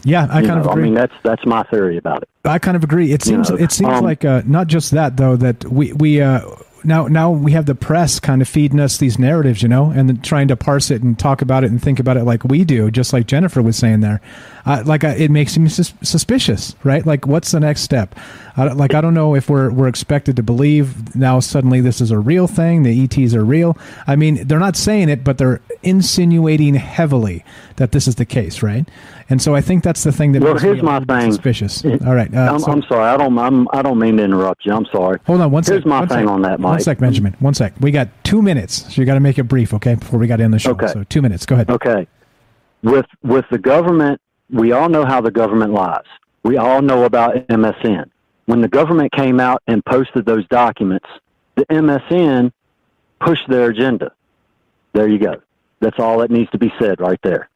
Yeah, I kind of agree. I mean, that's my theory about it. I kind of agree. It seems like not just that though, that we now we have the press kind of feeding us these narratives, and then trying to parse it and talk about it and think about it like we do, just like Jennifer was saying there. It makes me suspicious, right? Like, what's the next step? I don't know if we're expected to believe now suddenly this is a real thing. The ETs are real. I mean, they're not saying it, but they're insinuating heavily that this is the case, right? And so I think that's the thing that makes me suspicious. All right, I'm sorry. I don't mean to interrupt you. I'm sorry. Hold on one second. Here's my thing on that, Mike. One sec, Benjamin. One sec. We got 2 minutes, so you got to make it brief, okay? Before we got to end the show. Okay. So 2 minutes. Go ahead. Okay. With the government, we all know how the government lies. We all know about MSN. When the government came out and posted those documents, the MSN pushed their agenda. There you go. That's all that needs to be said right there.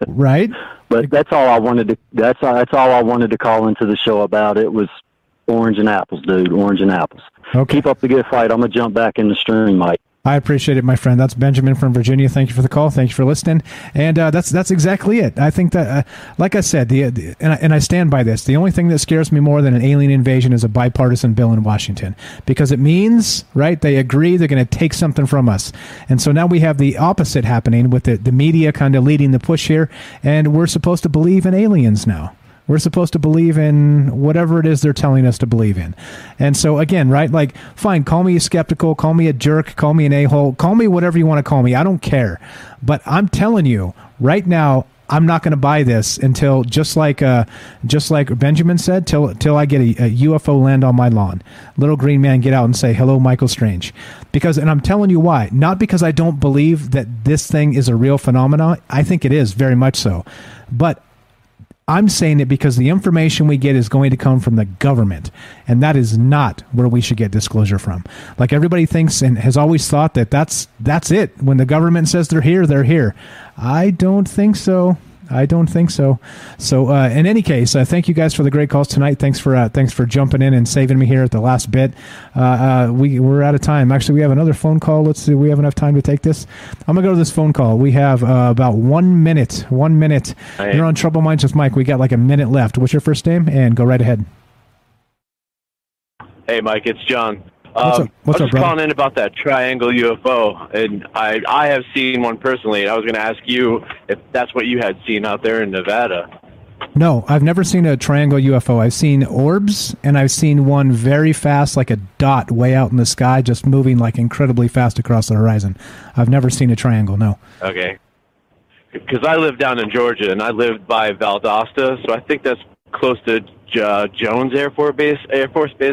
Right. But that's all I wanted to. That's all I wanted to call into the show about. It was Orange and apples, dude. Orange and apples. Okay. Keep up the good fight. I'm going to jump back in the stream, Mike. I appreciate it, my friend. That's Benjamin from Virginia. Thank you for the call. Thank you for listening. And that's exactly it. I think that, like I said, and I stand by this. The only thing that scares me more than an alien invasion is a bipartisan bill in Washington, because it means, right, they agree they're going to take something from us. And so now we have the opposite happening with the media kind of leading the push here, and we're supposed to believe in aliens now. We're supposed to believe in whatever it is they're telling us to believe in. And so, again, right, like, fine, call me skeptical, call me a jerk, call me an a-hole, call me whatever you want to call me. I don't care. But I'm telling you, right now, I'm not going to buy this until, just like Benjamin said, till I get a UFO land on my lawn. Little green man, get out and say, hello, Michael Strange. And I'm telling you why. Not because I don't believe that this thing is a real phenomenon. I think it is, very much so. But I'm saying it because the information we get is going to come from the government, and that is not where we should get disclosure from. Like everybody thinks and has always thought that that's it. When the government says they're here, they're here. I don't think so. So in any case, thank you guys for the great calls tonight. Thanks for jumping in and saving me here at the last bit. We're out of time. Actually, we have another phone call. Let's see. We have enough time to take this. I'm gonna go to this phone call. We have about 1 minute. 1 minute. Hey. You're on Trouble Minds with Mike. We got like a minute left. What's your first name? And go right ahead. Hey, Mike. It's John. What's up, I was just brother? calling in about that triangle UFO, and I have seen one personally, and I was going to ask you if that's what you had seen out there in Nevada. No, I've never seen a triangle UFO. I've seen orbs, and I've seen one very fast, like a dot way out in the sky, just moving like incredibly fast across the horizon. I've never seen a triangle, no. Okay. Because I live down in Georgia, and I live by Valdosta, so I think that's close to Jones Air Force Base,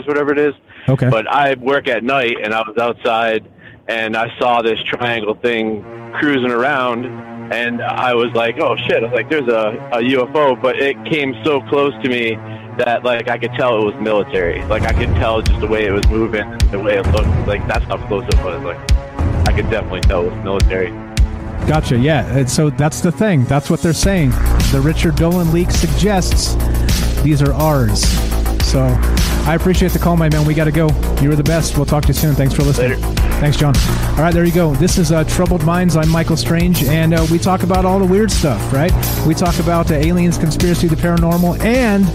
whatever it is. Okay. But I work at night, and I was outside, and I saw this triangle thing cruising around, and I was like, oh, shit. I was like, there's a UFO, but it came so close to me that, like, I could tell it was military. Like, I could tell just the way it was moving, the way it looked. Like, that's how close it was. Like, I could definitely tell it was military. Gotcha, yeah. So that's the thing. That's what they're saying. The Richard Dolan leak suggests these are ours. So I appreciate the call, my man. We got to go. You were the best. We'll talk to you soon. Thanks for listening. Later. Thanks, John. All right, there you go. This is Troubled Minds. I'm Michael Strange, and we talk about all the weird stuff, right? We talk about aliens, conspiracy, the paranormal, and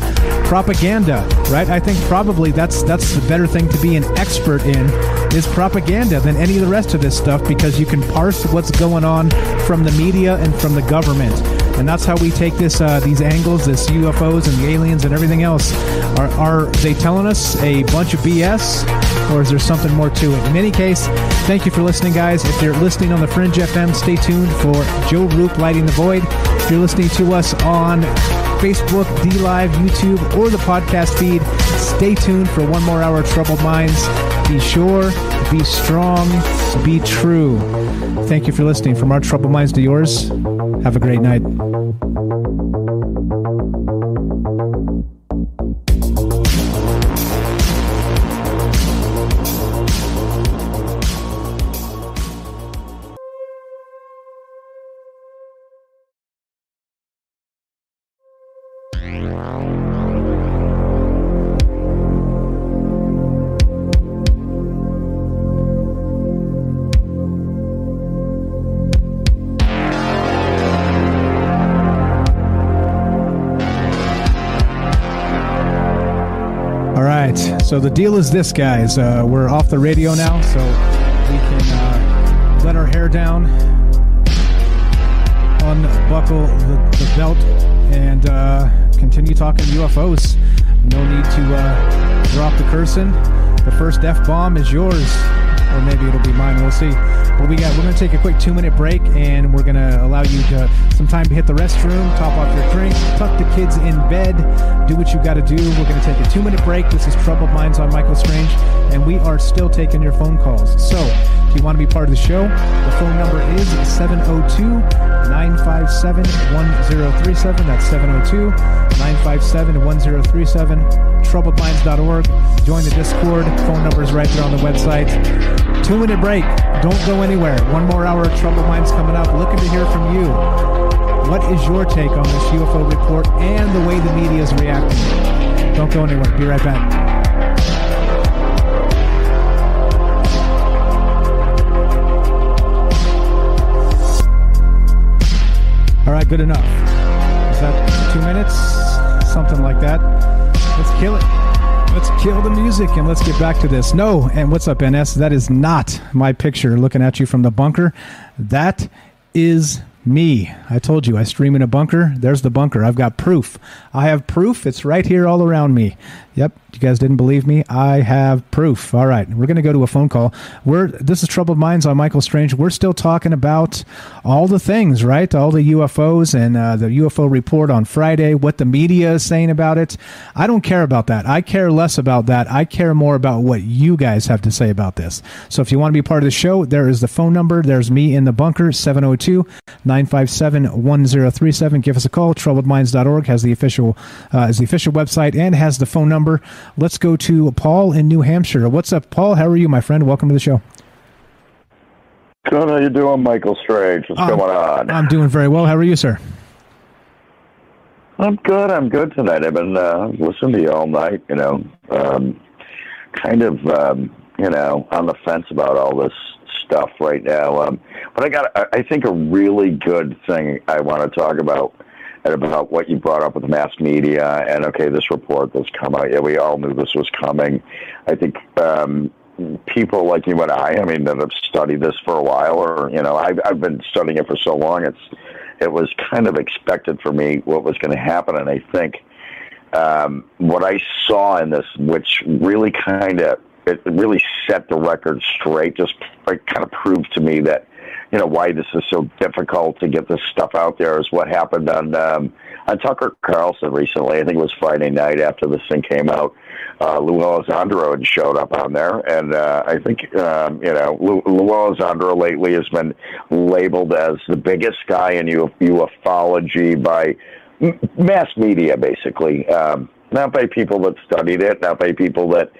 propaganda, right? I think probably that's the better thing to be an expert in is propaganda than any of the rest of this stuff, because you can parse what's going on from the media and from the government. And that's how we take this these angles, this UFOs and the aliens and everything else. Are they telling us a bunch of BS, or is there something more to it? In any case, thank you for listening, guys. If you're listening on the Fringe FM, stay tuned for Joe Roop Lighting the Void. If you're listening to us on Facebook, DLive, YouTube, or the podcast feed, stay tuned for one more hour of Troubled Minds. Be sure, be strong, be true. Thank you for listening. From our Troubled Minds to yours, have a great night. So the deal is this, guys. We're off the radio now, so we can let our hair down, unbuckle the belt, and continue talking UFOs. No need to drop the cursing. The first F-bomb is yours, or maybe it'll be mine. We'll see. But we're going to take a quick 2-minute break, and we're going to allow you some time to hit the restroom, top off your drink, tuck the kids in bed, do what you got to do. We're going to take a 2-minute break. This is Troubled Minds on Michael Strange, and we are still taking your phone calls. So if you want to be part of the show, the phone number is 702-957-1037. That's 702-957-1037. TroubledMinds.org. Join the Discord. Phone number is right there on the website. 2-minute break. Don't go anywhere. One more hour of Troubled Minds coming up. Looking to hear from you. What is your take on this UFO report and the way the media is reacting? Don't go anywhere. Be right back. right, good enough. Is that 2 minutes? Something like that. Let's kill it. Let's kill the music and let's get back to this. No, and what's up, NS? That is not my picture looking at you from the bunker. That is me. I told you I stream in a bunker. There's the bunker. I've got proof. I have proof. It's right here all around me. Yep. You guys didn't believe me? I have proof. All right. We're going to go to a phone call. This is Troubled Minds on Michael Strange. We're still talking about all the things, right? All the UFOs and the UFO report on Friday, what the media is saying about it. I don't care about that. I care less about that. I care more about what you guys have to say about this. So if you want to be part of the show, there is the phone number. There's me in the bunker, 702-957-1037. Give us a call. TroubledMinds.org has the official website and has the phone number. Let's go to Paul in New Hampshire. What's up, Paul? How are you, my friend? Welcome to the show. Good. How you doing, Michael Strange? What's going on? I'm doing very well. How are you, sir? I'm good. I'm good tonight. I've been listening to you all night, kind of, on the fence about all this stuff right now. But I think a really good thing I want to talk about what you brought up with mass media and, okay, this report that's come out. Yeah, we all knew this was coming. I think people like you and I mean, that have studied this for a while, or, I've been studying it for so long, it was kind of expected for me what was going to happen. And I think what I saw in this, which really it really set the record straight, just kind of proved to me that, why this is so difficult to get this stuff out there, is what happened on Tucker Carlson recently. I think it was Friday night after this thing came out. Lou Elizondo had showed up on there, and I think, Lou Elizondo lately has been labeled as the biggest guy in ufology by mass media, basically. Not by people that studied it, not by people but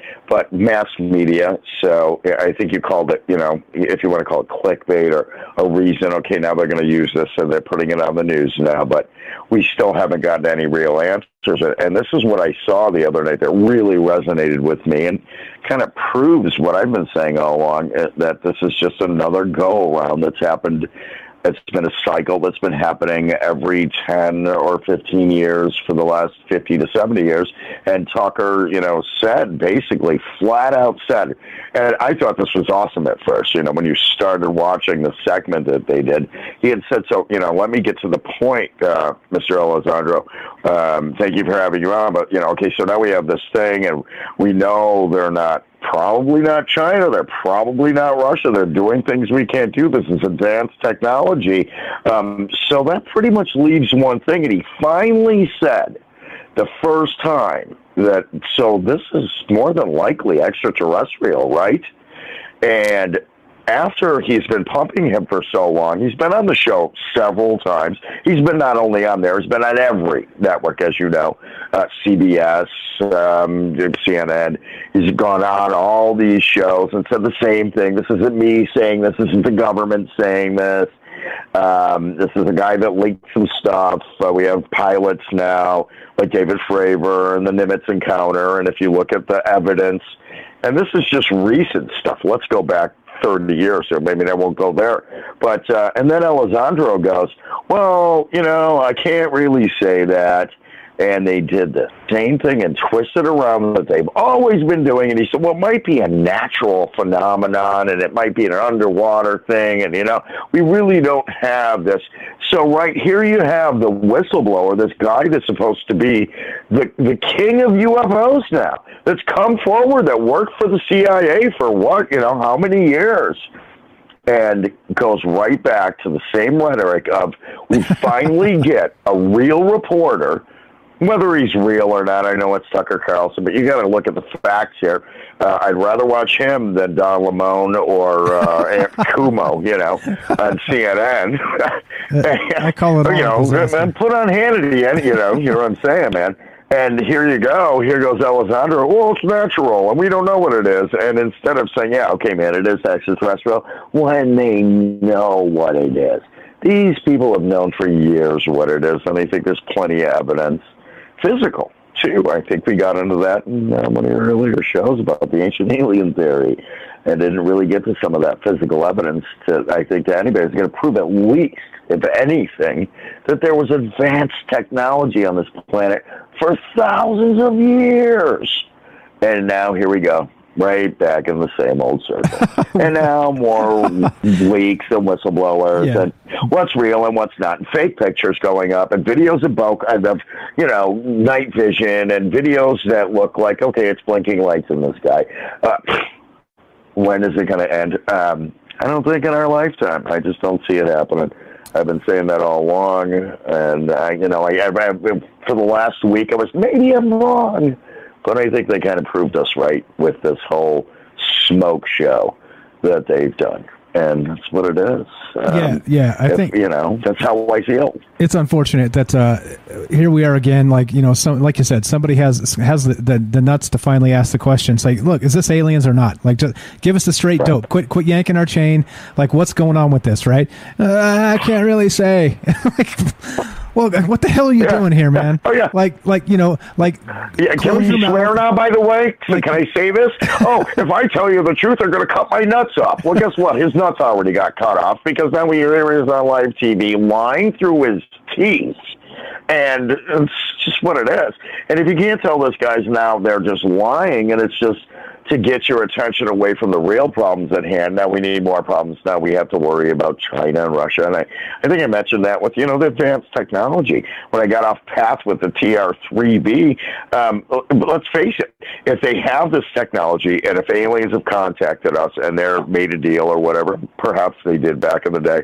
mass media. So I think you called it, if you want to call it clickbait or a reason, okay, now they're going to use this and they're putting it on the news now, but we still haven't gotten any real answers. And this is what I saw the other night that really resonated with me and kind of proves what I've been saying all along, that this is just another go-around that's happened. It's been a cycle that's been happening every 10 or 15 years for the last 50 to 70 years. And Tucker, said, basically, flat out said, and I thought this was awesome at first, when you started watching the segment that they did, he had said, so, let me get to the point, Mr. Elizondo. Thank you for having you on. But, okay, so now we have this thing, and we know they're probably not China. They're probably not Russia. They're doing things we can't do. This is advanced technology. So that pretty much leaves one thing. And he finally said the first time that, so this is more than likely extraterrestrial, right? And after he's been pumping him for so long, he's been on the show several times. He's been not only on there, he's been on every network, as you know, CBS, CNN. He's gone on all these shows and said the same thing. This isn't me saying this. This isn't the government saying this. This is a guy that leaked some stuff. We have pilots now, like David Fravor and the Nimitz encounter. And if you look at the evidence, and this is just recent stuff. Let's go back 30 years, so maybe I won't go there. But, and then Elizondo goes, well, I can't really say that. And they did the same thing and twisted around that they've always been doing. And he said, well, it might be a natural phenomenon and it might be an underwater thing. And, we really don't have this. So right here you have the whistleblower, this guy that's supposed to be the king of UFOs now, that's come forward, that worked for the CIA for what, how many years? And goes right back to the same rhetoric of, we finally get a real reporter. Whether he's real or not, I know it's Tucker Carlson, but you got to look at the facts here. I'd rather watch him than Don Lemon or Kumo, on CNN. I call it all. Man, put on Hannity, you know what I'm saying, man. And here you go. Here goes Elizondo. Well, it's natural, and we don't know what it is. And instead of saying, yeah, okay, man, it is extraterrestrial, when they know what it is. These people have known for years what it is, and they think there's plenty of evidence. Physical too. I think we got into that in one of your earlier shows about the ancient alien theory, and didn't really get to some of that physical evidence. I think that anybody's going to prove at least, if anything, that there was advanced technology on this planet for thousands of years. And now here we go, right back in the same old circle. And now more leaks and whistleblowers and what's real and what's not, and fake pictures going up, and videos of night vision, and videos that look like, okay, it's blinking lights in the sky. When is it going to end? I don't think in our lifetime. I just don't see it happening. I've been saying that all along, and I for the last week I was, maybe I'm wrong, but I think they kind of proved us right with this whole smoke show that they've done. And that's what it is. I think that's how I feel. It's unfortunate that here we are again. Like like you said, somebody has the nuts to finally ask the question. It's like, look, is this aliens or not? Like, just give us the straight dope. Quit yanking our chain. Like, what's going on with this? Right? I can't really say. Well, what the hell are you doing here, man? Oh yeah. Can we swear now? By the way, can I say this? Oh, if I tell you the truth, they're going to cut my nuts off. Well, guess what? His nuts already got cut off, because now there he is on live TV lying through his teeth. And it's just what it is. And if you can't tell those guys now, they're just lying, and it's just to get your attention away from the real problems at hand. Now we need more problems. Now we have to worry about China and Russia. And I think I mentioned that with, the advanced technology. When I got off path with the TR-3B, let's face it, if they have this technology, and if aliens have contacted us and they're made a deal or whatever, perhaps they did back in the day,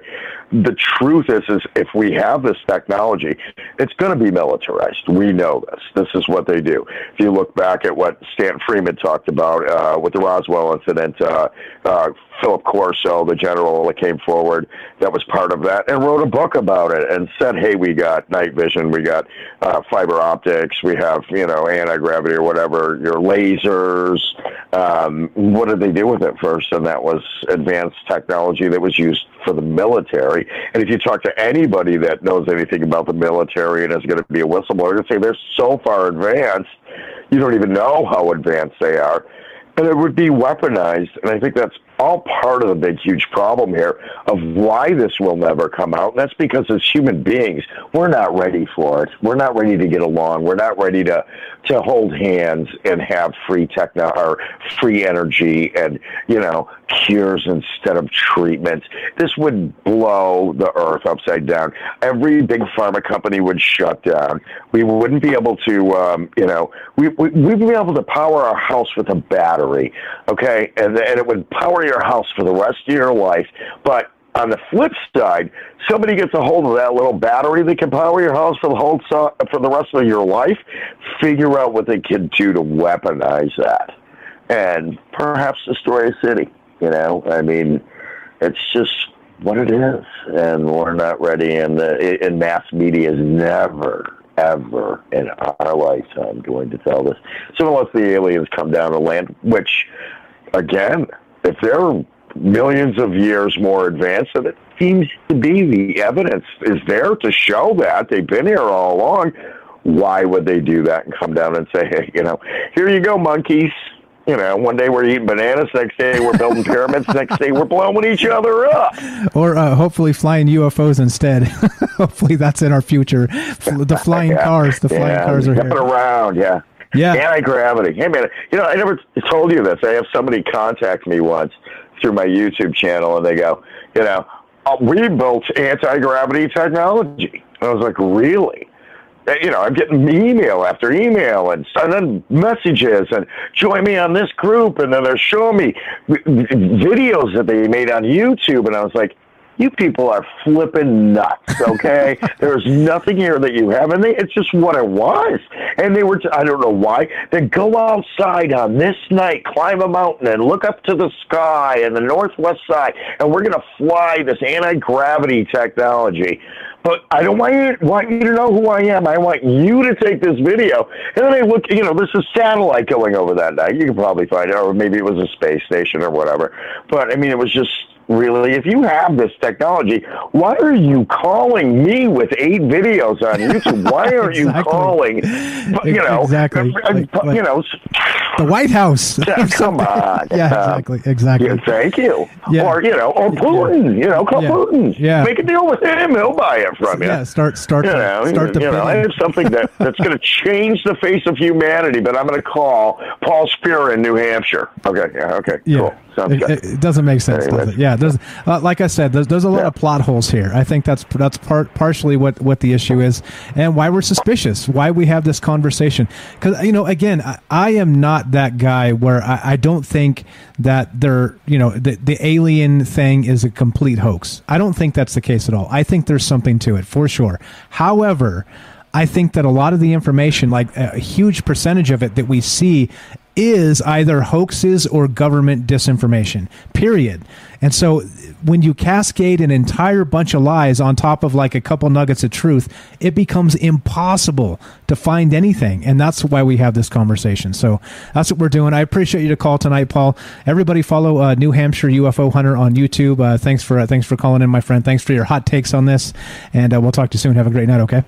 the truth is if we have this technology, it's going to be militarized. We know this. This is what they do. If you look back at what Stan Freeman talked about with the Roswell incident, Philip Corso, the general that came forward, that was part of that, and wrote a book about it and said, hey, we got night vision, we got fiber optics, we have, anti-gravity or whatever, your lasers. What did they do with it first? And that was advanced technology that was used for the military. And if you talk to anybody that knows anything about the military and is going to be a whistleblower, they're going to say they're so far advanced, you don't even know how advanced they are. And it would be weaponized. And I think that's all part of the big, huge problem here of why this will never come out. And that's because as human beings, we're not ready for it. We're not ready to get along. We're not ready to hold hands and have free free energy and, cures instead of treatment. This would blow the earth upside down. Every big pharma company would shut down. We wouldn't be able to, we wouldn't be able to power our house with a battery, okay? And it would power your house for the rest of your life. But on the flip side, somebody gets a hold of that little battery that can power your house for the rest of your life, figure out what they can do to weaponize that and perhaps destroy a city. It's just what it is, and we're not ready, and mass media is never, ever in our lifetime going to tell this. So unless the aliens come down to land, which, again, if they're millions of years more advanced, and it seems to be, the evidence is there to show that they've been here all along, why would they do that and come down and say, hey, here you go, monkeys. One day we're eating bananas, next day we're building pyramids, next day we're blowing each other up. Or hopefully flying UFOs instead. Hopefully that's in our future. The flying cars. The flying cars are jumping here. Around, yeah. Anti-gravity. Hey, man, I never told you this. I have somebody contact me once through my YouTube channel, and they go, we built anti-gravity technology. And I was like, really? I'm getting email after email and then messages and join me on this group. And then they're showing me videos that they made on YouTube. And I was like, you people are flipping nuts, okay? There's nothing here that you have. And it's just what it was. And they were, I don't know why, they go outside on this night, climb a mountain and look up to the sky and the northwest side. And we're going to fly this anti-gravity technology. But I don't want you to know who I am. I want you to take this video. And then I look, there's a satellite going over that night. You can probably find it, or maybe it was a space station or whatever. But, it was just Really? If you have this technology, why are you calling me with 8 videos on YouTube? Why aren't you calling, exactly. The White House? Come on. Yeah, exactly. Yeah, thank you. Yeah. Or Putin. Call Putin. Yeah. Make a deal with him. He'll buy it from you. Yeah. Start the I have something that's going to change the face of humanity, but I'm going to call Paul Spear in New Hampshire. Okay. Yeah. Okay. Yeah. Cool. Sounds good. It doesn't make sense, does it? Yeah, there's, like I said, there's a lot of plot holes here. I think that's partially what the issue is, and why we're suspicious, why we have this conversation. Because again, I am not that guy where I don't think that the alien thing is a complete hoax. I don't think that's the case at all. I think there's something to it for sure. However, I think that a lot of the information, like a huge percentage of it that we see, is either hoaxes or government disinformation, period. And so when you cascade an entire bunch of lies on top of like a couple nuggets of truth, it becomes impossible to find anything. And that's why we have this conversation. So that's what we're doing. I appreciate you to call tonight, Paul. Everybody follow New Hampshire UFO Hunter on YouTube. Thanks for calling in, my friend. Thanks for your hot takes on this. And we'll talk to you soon. Have a great night, okay?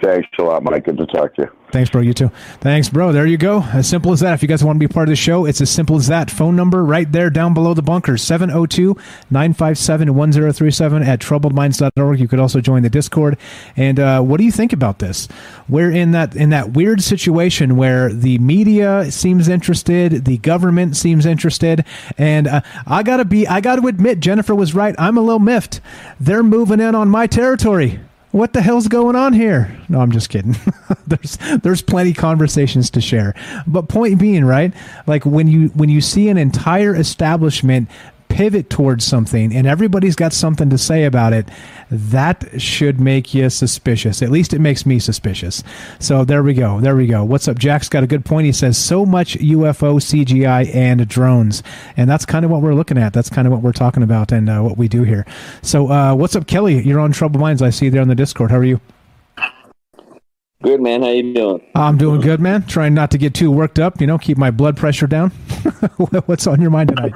Thanks a lot, Mike. Good to talk to you. Thanks, bro. You too. Thanks, bro. There you go. As simple as that. If you guys want to be part of the show, it's as simple as that. Phone number right there down below the bunker, 702-957-1037 at troubledminds.org. You could also join the Discord. And what do you think about this? We're in that weird situation where the media seems interested, the government seems interested, and I got to admit, Jennifer was right. I'm a little miffed. They're moving in on my territory. What the hell's going on here? No, I'm just kidding. There's plenty conversations to share. But point being, right? Like when you see an entire establishment pivot towards something and everybody's got something to say about it, that should make you suspicious. At least it makes me suspicious. So there we go. What's up? Jack's got a good point. He says so much UFO, CGI, and drones. And that's kind of what we're looking at. That's kind of what we're talking about and what we do here. So what's up, Kelly? You're on Troubled Minds. I see you there on the Discord. How are you? Good, man. How you doing? I'm doing good, man. Trying not to get too worked up, keep my blood pressure down. What's on your mind tonight?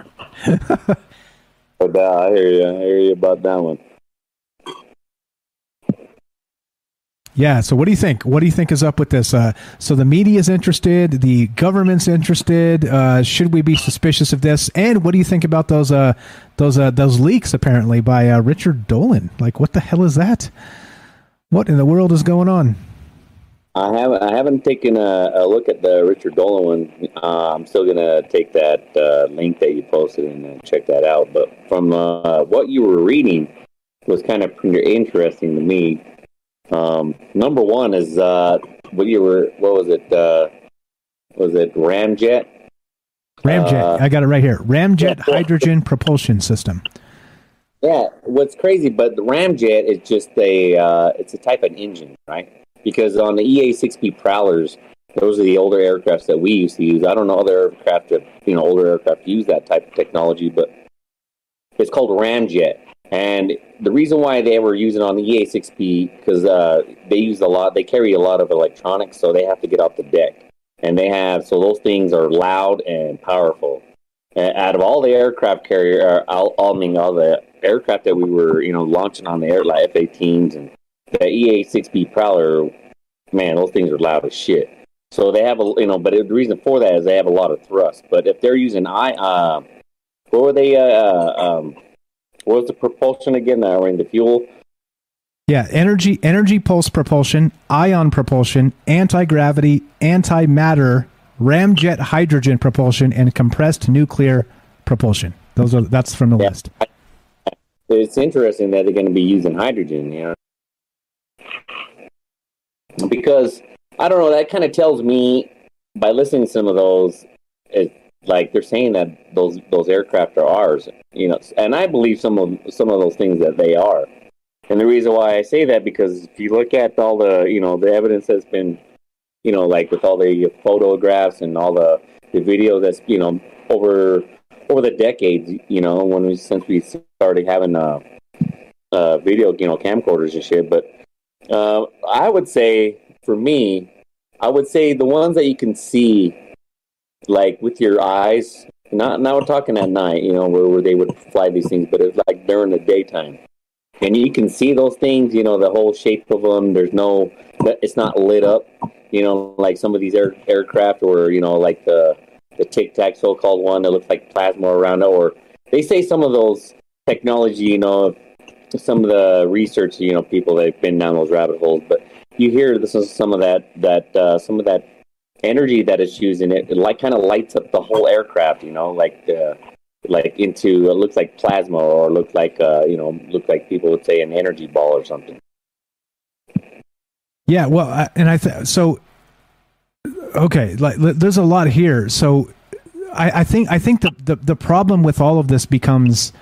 I hear you about that one. Yeah, so what do you think? What do you think is up with this? So the media is interested, the government's interested. Should we be suspicious of this? And what do you think about those leaks apparently by Richard Dolan? Like, what the hell is that? What in the world is going on? I haven't taken a look at the Richard Dolan one. I'm still gonna take that link that you posted and check that out. But from what you were reading was kind of interesting to me. Number one is what was it? Was it Ramjet? Ramjet. I got it right here. Ramjet hydrogen propulsion system. Yeah, what's crazy, but the Ramjet is just it's a type of engine, right? Because on the EA-6B Prowlers, those are the older aircrafts that we used to use. I don't know other aircraft older aircraft use that type of technology, but it's called Ramjet. And the reason why they were using on the EA-6B, because they carry a lot of electronics, so they have to get off the deck. And so those things are loud and powerful. Out of all the aircraft carrier, all the aircraft that we were, launching on the air, like F-18s and the EA-6B Prowler, man, those things are loud as shit. So they have but the reason for that is they have a lot of thrust. But if they're using what were they? What was the propulsion again? The fuel. Yeah, energy pulse propulsion, ion propulsion, anti-gravity, antimatter, ramjet hydrogen propulsion, and compressed nuclear propulsion. That's from the list. It's interesting that they're going to be using hydrogen, because I don't know. That kind of tells me by listening to some of those, it's like they're saying that those aircraft are ours, and I believe some of those things that they are. And the reason why I say that, because if you look at all the the evidence that's been like with all the photographs and all the videos that's over the decades, since we started having video camcorders and shit. But I would say, for me, the ones that you can see like with your eyes, Now we're talking at night, where they would fly these things, but it's like during the daytime. And you can see those things, the whole shape of them. It's not lit up, like some of these aircraft, or, like the Tic Tac so-called one that looks like plasma around it. Or they say some of those technology, some of the research, people that have been down those rabbit holes. But you hear some of that energy that is used in it. It kind of lights up the whole aircraft, like into, it looks like plasma, or look like people would say an energy ball or something. Yeah, well, okay, there's a lot here. So I think the problem with all of this becomes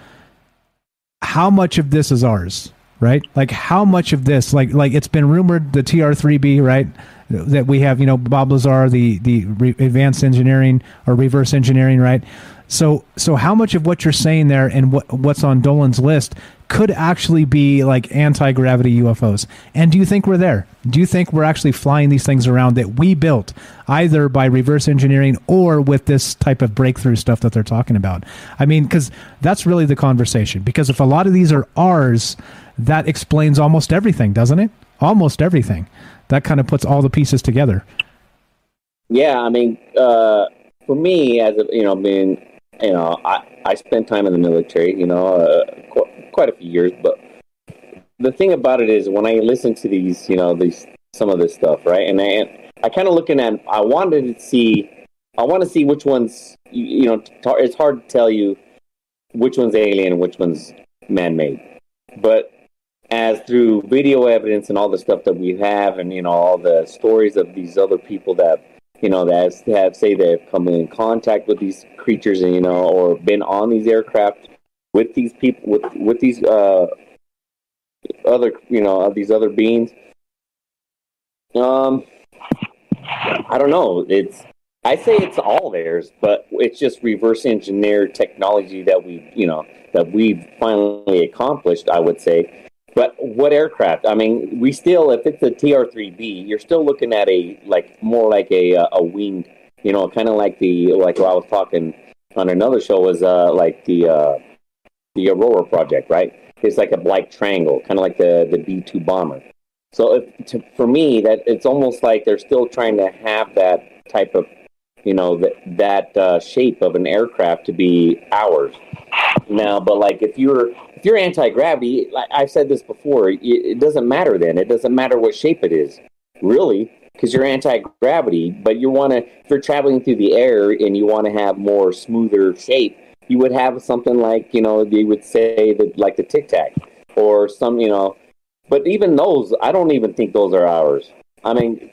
how much of this is ours, right? Like how much of this, like it's been rumored the TR-3B, right? That we have, Bob Lazar, the advanced engineering or reverse engineering, right? So how much of what you're saying there and what's on Dolan's list could actually be like anti-gravity UFOs? And do you think we're there? Do you think we're actually flying these things around that we built either by reverse engineering or with this type of breakthrough stuff that they're talking about? I mean, because that's really the conversation. Because if a lot of these are ours, that explains almost everything, doesn't it? Almost everything. That kind of puts all the pieces together. Yeah, I mean, for me, as being, I spent time in the military, quite a few years. But the thing about it is, when I listen to these, some of this stuff, right? And I kind of looking at, I want to see which ones, it's hard to tell you which one's alien and which one's man-made. But as through video evidence and all the stuff that we have, and all the stories of these other people that that say they've come in contact with these creatures, and or been on these aircraft with these people, with these other these other beings. I don't know. I say it's all theirs, but it's just reverse engineered technology that we've finally accomplished, I would say. But what aircraft? I mean, we still, if it's a TR-3B, you're still looking at more like a winged, kind of like what I was talking on another show was like the Aurora project, right? It's like a black triangle, kind of like the B-2 bomber. So for me, that it's almost like they're still trying to have that type of, that shape of an aircraft to be ours. Now, but like if you're anti-gravity, like I've said this before, it doesn't matter then. It doesn't matter what shape it is, really, because you're anti-gravity. But if you're traveling through the air and you want to have more smoother shape, you would have something like, they would say that like the Tic Tac or some, but even those, I don't even think those are ours. I mean,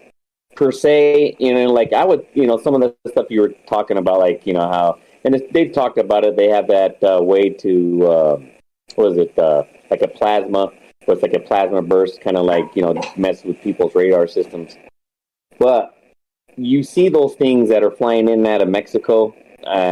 per se, like I would, some of the stuff you were talking about, like, how, and they've talked about it. They have that way to, like a plasma, where it's like a plasma burst, kind of like, mess with people's radar systems. But you see those things that are flying in and out of Mexico,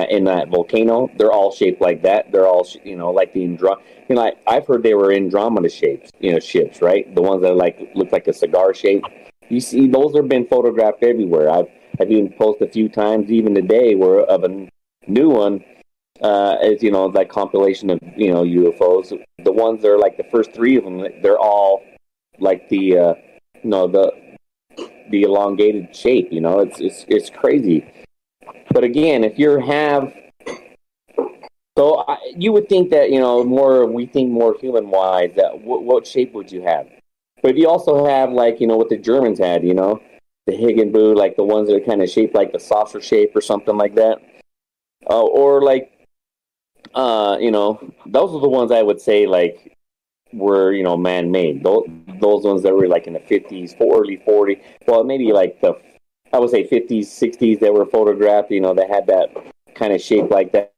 in that volcano, they're all shaped like that. They're all, like the I've heard they were Andromeda shapes, ships, right? The ones that look like a cigar shape. You see, those have been photographed everywhere. I've even posted a few times, even today, where of a new one, is that compilation of UFOs. The ones that are like the first three of them, they're all like the elongated shape. It's crazy. But again, if you have, you would think that we think more human wise. That what shape would you have? But you also have like what the Germans had. The Higginboo, like the ones that are kind of shaped like the saucer shape or something like that. Or like, those are the ones I would say like were man-made. Those ones that were like in the 50s, early 40s. Well, maybe like I would say 50s, 60s that were photographed. That had that kind of shape like that.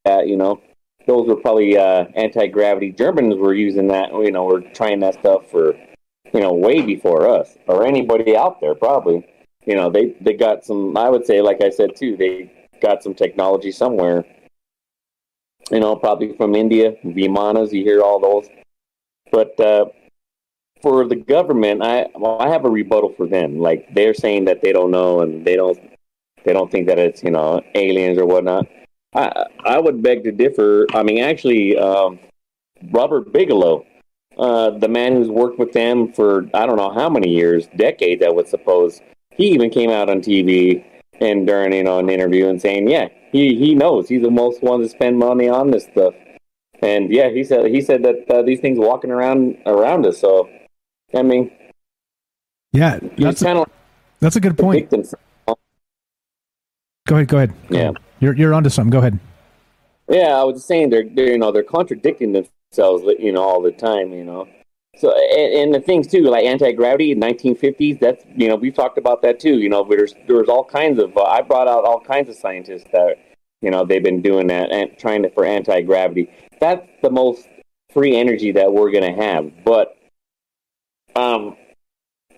Those were probably anti-gravity. Germans were using that. Were trying that stuff for way before us or anybody out there. Probably. They got some. I would say, like I said too, they got some technology somewhere. Probably from India, Vimanas, you hear all those. But for the government, I have a rebuttal for them. Like they're saying that they don't know and they don't think that it's aliens or whatnot. I would beg to differ. I mean, actually, Robert Bigelow, the man who's worked with them for I don't know how many years, decades, I would suppose, he even came out on TV and during an interview and saying, yeah, he knows he's the most one to spend money on this stuff. And yeah, he said that these things walking around us. So, I mean, yeah, that's a good point. Go ahead. Yeah, you're onto something. Go ahead. Yeah, I was just saying they're contradicting themselves, all the time, So and the things too, like anti-gravity in 1950s. That's we've talked about that too. There's all kinds of. I brought out all kinds of scientists that they've been doing that and trying for anti-gravity. That's the most free energy that we're gonna have. But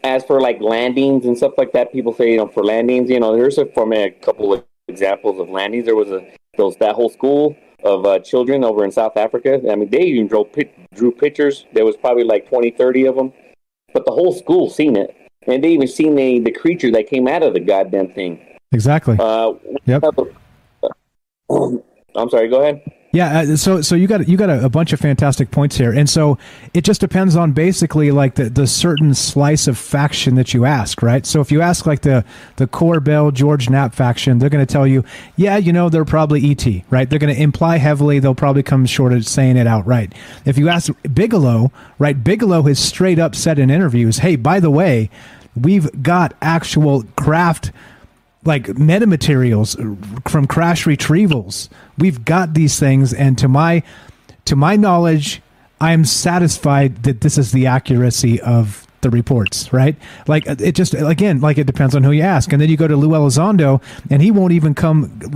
as for like landings and stuff like that, people say for landings, here's a couple of examples of landings. There was that whole school of children over in South Africa. I mean, they even drew pictures. There was probably like 20, 30 of them. But the whole school seen it. And they even seen the creature that came out of the goddamn thing. Exactly. Yep. I'm sorry, go ahead. Yeah, so you got a bunch of fantastic points here, and so it just depends on basically like the certain slice of faction that you ask, right? So if you ask like the Corbell George Knapp faction, they're going to tell you, yeah, they're probably ET, right? They're going to imply heavily. They'll probably come short of saying it outright. If you ask Bigelow, right? Bigelow has straight up said in interviews, hey, by the way, we've got actual craft like metamaterials from crash retrievals. We've got these things, and to my knowledge, I am satisfied that this is the accuracy of the reports, right? Like it just, again, like it depends on who you ask. And then you go to Lou Elizondo and he won't even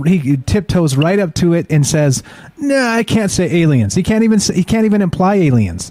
he tiptoes right up to it and says, no, I can't say aliens. He can't even imply aliens.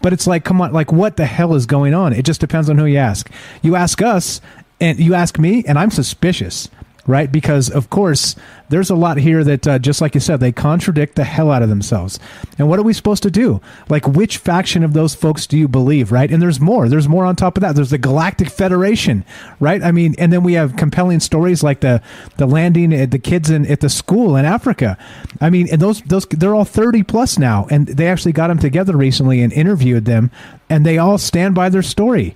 But it's like, come on, like what the hell is going on? It just depends on who you ask. You ask us, and you ask me, and I'm suspicious, right? Because, of course, there's a lot here that, just like you said, they contradict the hell out of themselves. And what are we supposed to do? Like, which faction of those folks do you believe, right? And there's more. There's more on top of that. There's the Galactic Federation, right? I mean, and then we have compelling stories like the landing at the kids at the school in Africa. I mean, and those they're all 30 plus now, and they actually got them together recently and interviewed them, and they all stand by their story.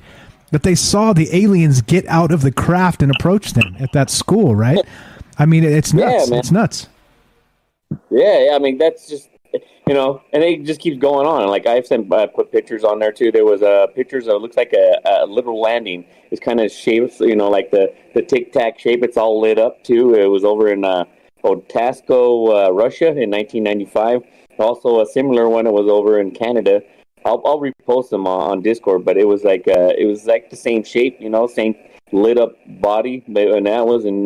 That they saw the aliens get out of the craft and approach them at that school, right? I mean, it's nuts. Yeah, it's nuts. Yeah, I mean, that's just, and it just keeps going on. Like I put pictures on there too. There was pictures of, it looks like a literal landing. It's kind of shaped, like the Tic Tac shape. It's all lit up too. It was over in Otasko, Russia in 1995. Also a similar one. It was over in Canada. I'll repost them on Discord, but it was like the same shape, same lit up body, and that was in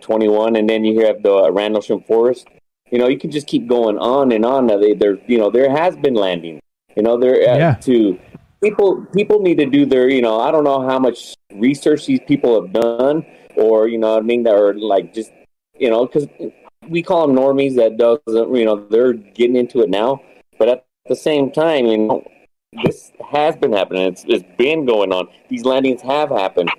21, and then you have the Randlesham Forest. You can just keep going on and on. There has been landing. To people need to do their. I don't know how much research these people have done, or that are like just because we call them normies that doesn't they're getting into it now, but at the same time, this has been happening. It's been going on. These landings have happened.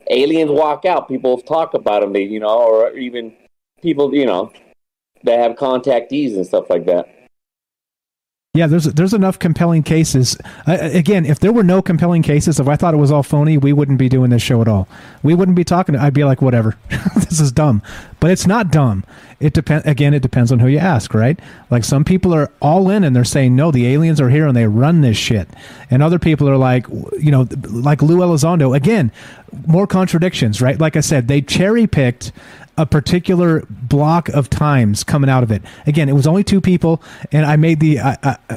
Aliens walk out. People talk about them. They, or even people, that have contactees and stuff like that. Yeah, there's enough compelling cases. Again, if there were no compelling cases, if I thought it was all phony, we wouldn't be doing this show at all. We wouldn't be talking. I'd be like, whatever, this is dumb. But it's not dumb. It depends on who you ask, right? Like some people are all in and they're saying, no, the aliens are here and they run this shit. And other people are like, like Lou Elizondo. Again, more contradictions, right? Like I said, they cherry picked a particular block of times coming out of it. Again, it was only two people, and I made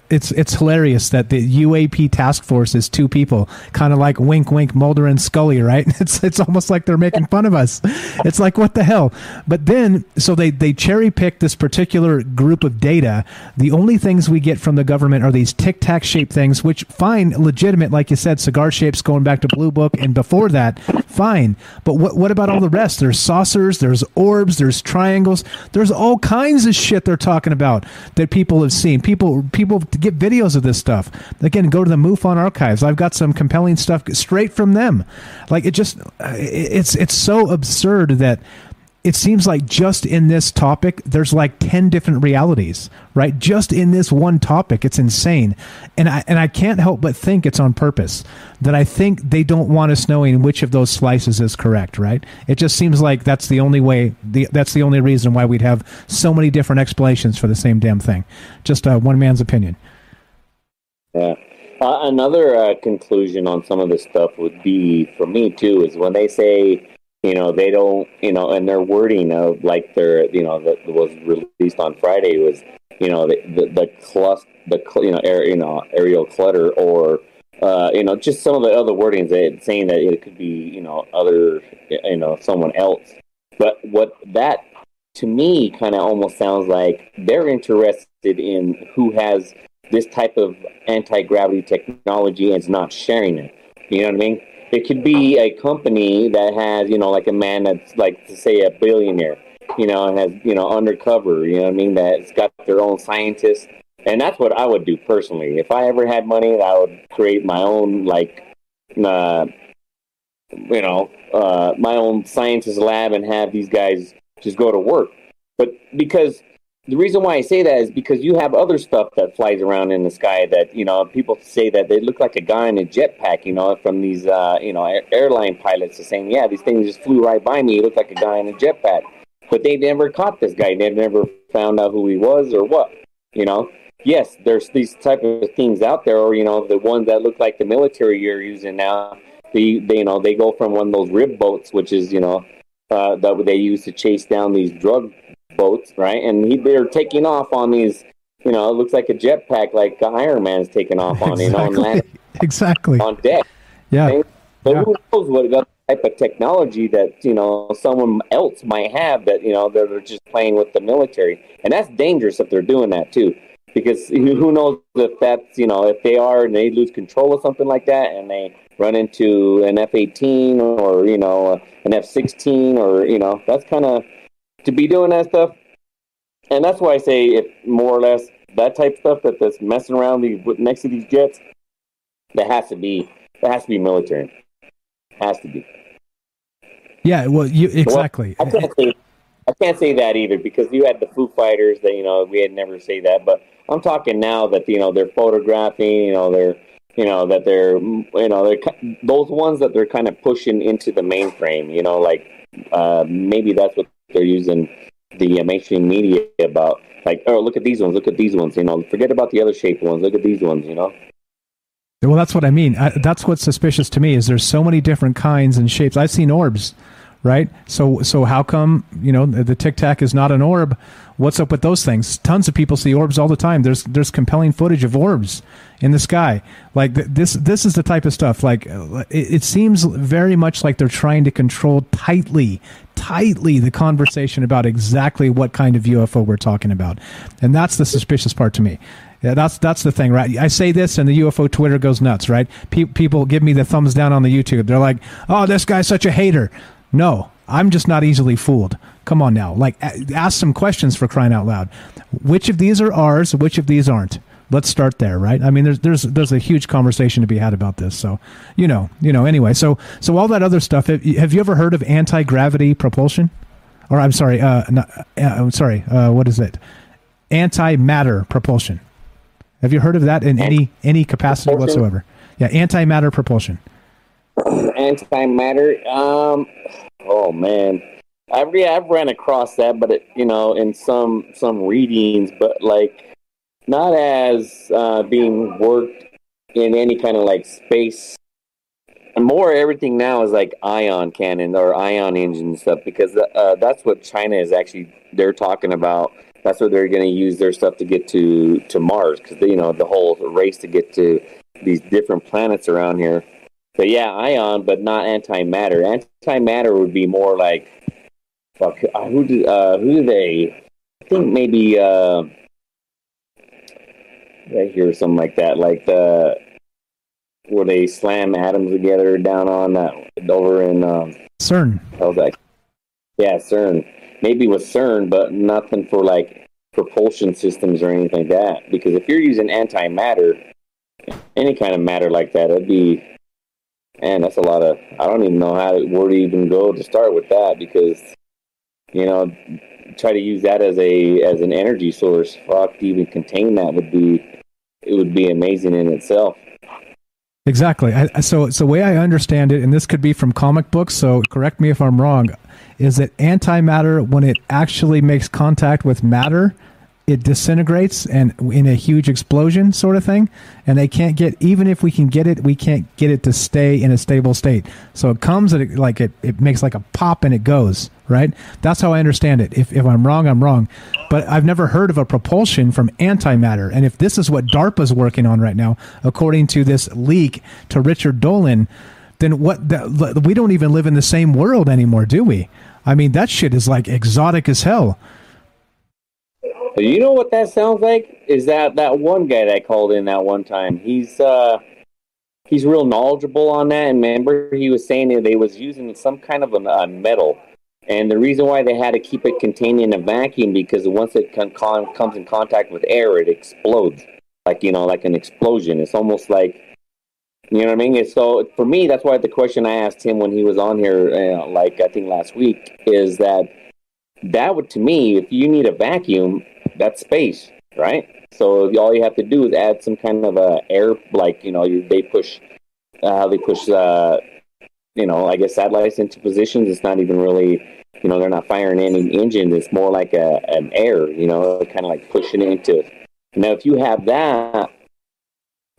it's hilarious that the UAP task force is two people, kind of like wink, wink, Mulder and Scully, right? It's almost like they're making fun of us. It's like, what the hell? But then, so they cherry pick this particular group of data. The only things we get from the government are these tic-tac shaped things, which fine, legitimate, like you said, cigar shapes going back to Blue Book, and before that, fine. But what about all the rest? There's saucers, there's orbs, there's triangles, there's all kinds of shit they're talking about that people have seen. People get videos of this stuff. Again, go to the MUFON archives. I've got some compelling stuff straight from them. Like it's so absurd that it seems like just in this topic, there's like 10 different realities, right? Just in this one topic, it's insane. And I can't help but think it's on purpose, that I think they don't want us knowing which of those slices is correct, right? It just seems like that's the only way, that's the only reason why we'd have so many different explanations for the same damn thing. Just one man's opinion. Yeah. Another conclusion on some of this stuff would be, for me too, is when they say, they don't, and their wording of like their, that was released on Friday was, aerial clutter, or, just some of the other wordings saying that it could be, other, someone else. But what that, to me, kind of almost sounds like they're interested in who has this type of anti-gravity technology and is not sharing it. You know what I mean? It could be a company that has, like a man that's like, to say, a billionaire, and has, undercover, you know what I mean, that's got their own scientists. And that's what I would do personally. If I ever had money, I would create my own, my own scientist lab and have these guys just go to work. But because the reason why I say that is because you have other stuff that flies around in the sky that, people say that they look like a guy in a jetpack, from these, airline pilots are saying, yeah, these things just flew right by me. It looked like a guy in a jetpack. But they never caught this guy. They've never found out who he was or what, Yes, there's these type of things out there, or, the ones that look like the military you're using now. They go from one of those rib boats, which is, that they use to chase down these drug boats, right? And they're taking off on these, it looks like a jetpack, like Iron Man's taking off on, and landing exactly on deck. Yeah. Right? So who knows what type of technology that, someone else might have that, they're just playing with the military. And that's dangerous if they're doing that too. Because who knows if that's, if they are and they lose control of something like that and they run into an F-18 or, an F-16 or, that's kind of, to be doing that stuff. And that's why I say, if more or less that type of stuff that's messing around next to these jets, that has to be military. Has to be. Yeah, well, exactly. Well, I can't say that either, because you had the Foo Fighters that, we had never say that, but I'm talking now that, they're photographing, they're those ones that they're kind of pushing into the mainframe, maybe that's what they're using the mainstream media about, like, oh, look at these ones, forget about the other shaped ones, look at these ones, Well, that's what I mean. That's what's suspicious to me, is there's so many different kinds and shapes. I've seen orbs, right? So how come, the Tic Tac is not an orb? What's up with those things? Tons of people see orbs all the time. There's compelling footage of orbs in the sky. Like this is the type of stuff. Like it seems very much like they're trying to control tightly the conversation about exactly what kind of UFO we're talking about. And that's the suspicious part to me. Yeah, that's the thing, right? I say this and the UFO Twitter goes nuts, right? People give me the thumbs down on the YouTube. They're like, oh, this guy's such a hater. No, I'm just not easily fooled. Come on now. Like, ask some questions, for crying out loud. Which of these are ours? Which of these aren't? Let's start there, right? I mean, there's a huge conversation to be had about this. So, anyway. So all that other stuff. Have you ever heard of anti-gravity propulsion? Or what is it? Antimatter propulsion. Have you heard of that in any capacity whatsoever? Yeah, antimatter propulsion. Antimatter. Oh man, I've ran across that, but in some readings, but like not as being worked in any kind of like space. And more, everything now is like ion cannon or ion engine stuff, because that's what China is actually. They're talking about. That's what they're going to use their stuff to get to Mars, because the whole race to get to these different planets around here. But yeah, ion, but not antimatter. Antimatter would be more like, who do they? I think maybe I hear something like that, like where they slam atoms together down on over in CERN. How's that? Yeah, CERN. Maybe with CERN, but nothing for like propulsion systems or anything like that. Because if you're using antimatter, any kind of matter like that, it'd be, man, that's a lot of. I don't even know where to even go to start with that, because try to use that as an energy source. Fuck, to even contain that would be amazing in itself. Exactly. So the way I understand it, and this could be from comic books, so correct me if I'm wrong, is that antimatter, when it actually makes contact with matter, it disintegrates and in a huge explosion sort of thing, and they can't get, even if we can get it, we can't get it to stay in a stable state. So it comes and it makes like a pop and it goes, right? That's how I understand it. If I'm wrong, I'm wrong. But I've never heard of a propulsion from antimatter. And if this is what DARPA's working on right now, according to this leak to Richard Dolan, then we don't even live in the same world anymore, do we? I mean, that shit is like exotic as hell. You know what that sounds like? Is that one guy that called in that one time? He's real knowledgeable on that. And remember, he was saying that they was using some kind of a metal, and the reason why they had to keep it contained in a vacuum, because once it comes in contact with air, it explodes like an explosion. It's almost like, you know what I mean? And so for me, that's why the question I asked him when he was on here, I think last week, is that would, to me, if you need a vacuum, that's space, right? So all you have to do is add some kind of air, like, they push, I guess satellites into positions. It's not even really, they're not firing any engines. It's more like an air, kind of like pushing it into. Now, if you have that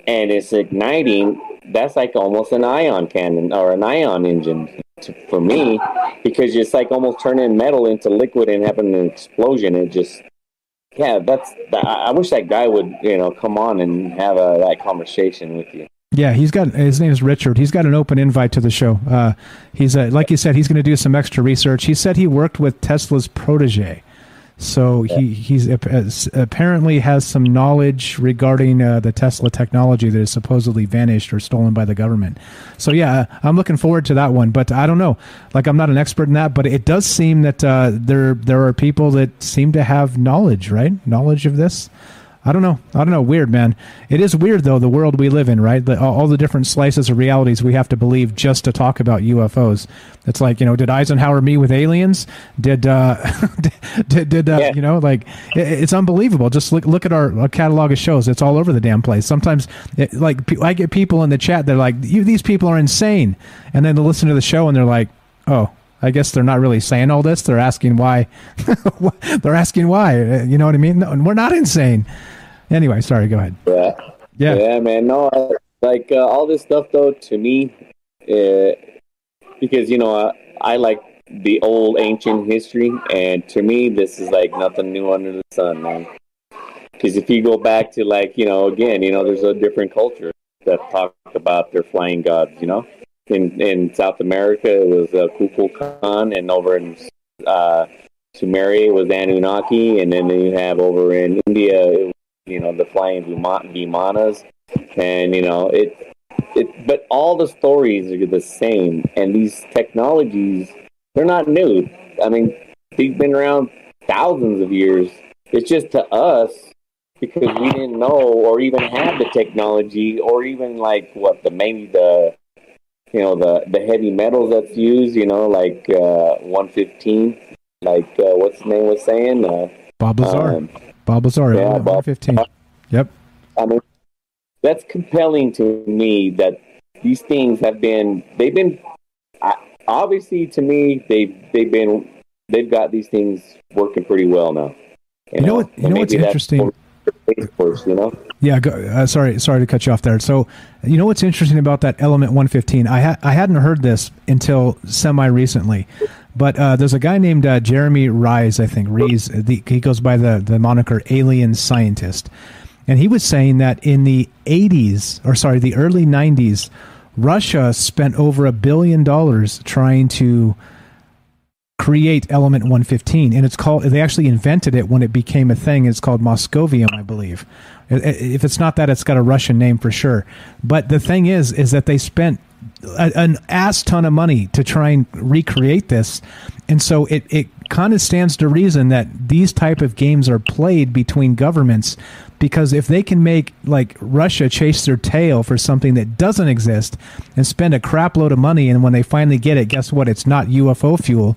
and it's igniting, that's like almost an ion cannon or an ion engine for me, because it's like almost turning metal into liquid and having an explosion. It just, yeah, I wish that guy would, come on and have that conversation with you. Yeah, his name is Richard. He's got an open invite to the show. He's like you said, he's going to do some extra research. He said he worked with Tesla's protege. So he's apparently has some knowledge regarding the Tesla technology that is supposedly vanished or stolen by the government. So yeah, I'm looking forward to that one. But I don't know, like, I'm not an expert in that, but it does seem that there are people that seem to have knowledge, right? Knowledge of this. I don't know. Weird, man. It is weird, though, the world we live in, right? All the different slices of realities we have to believe just to talk about UFOs. It's like, did Eisenhower meet with aliens? It's unbelievable. Just look at our catalog of shows. It's all over the damn place. Sometimes, I get people in the chat, they're like, these people are insane. And then they listen to the show and they're like, oh, I guess they're not really saying all this. They're asking why. They're asking why. You know what I mean? No, we're not insane. Anyway, sorry. Go ahead. Yeah, man. No, all this stuff, though, to me, because I like the old ancient history, and to me, this is like nothing new under the sun, man. Because if you go back to there's a different culture that talk about their flying gods. In South America, it was Kukulkan, and over in Sumeria, it was Anunnaki, and then you have over in India, the flying Vimanas, and but all the stories are the same, and these technologies, they're not new. I mean, they've been around thousands of years. It's just to us, because we didn't know or even have the technology, or even the heavy metals that's used, like 115, what's his name was saying? Bob Lazar. Bob Lazar, yeah, 115. Yep. I mean, that's compelling to me that these things they've been, obviously to me, they've got these things working pretty well now. You know what's interesting? Yeah, sorry to cut you off there. So, what's interesting about that element 115? I hadn't heard this until semi-recently, but there's a guy named Jeremy Rees, I think. Rees, he goes by the moniker Alien Scientist. And he was saying that in the the early 90s, Russia spent over $1 billion trying to create element 115, and they actually invented it when it became a thing. It's called Moscovium, I believe. If it's not that, it's got a Russian name for sure. But the thing is that they spent an ass ton of money to try and recreate this, and so it kind of stands to reason that these type of games are played between governments, because if they can make Russia chase their tail for something that doesn't exist and spend a crap load of money, and when they finally get it, guess what? It's not UFO fuel.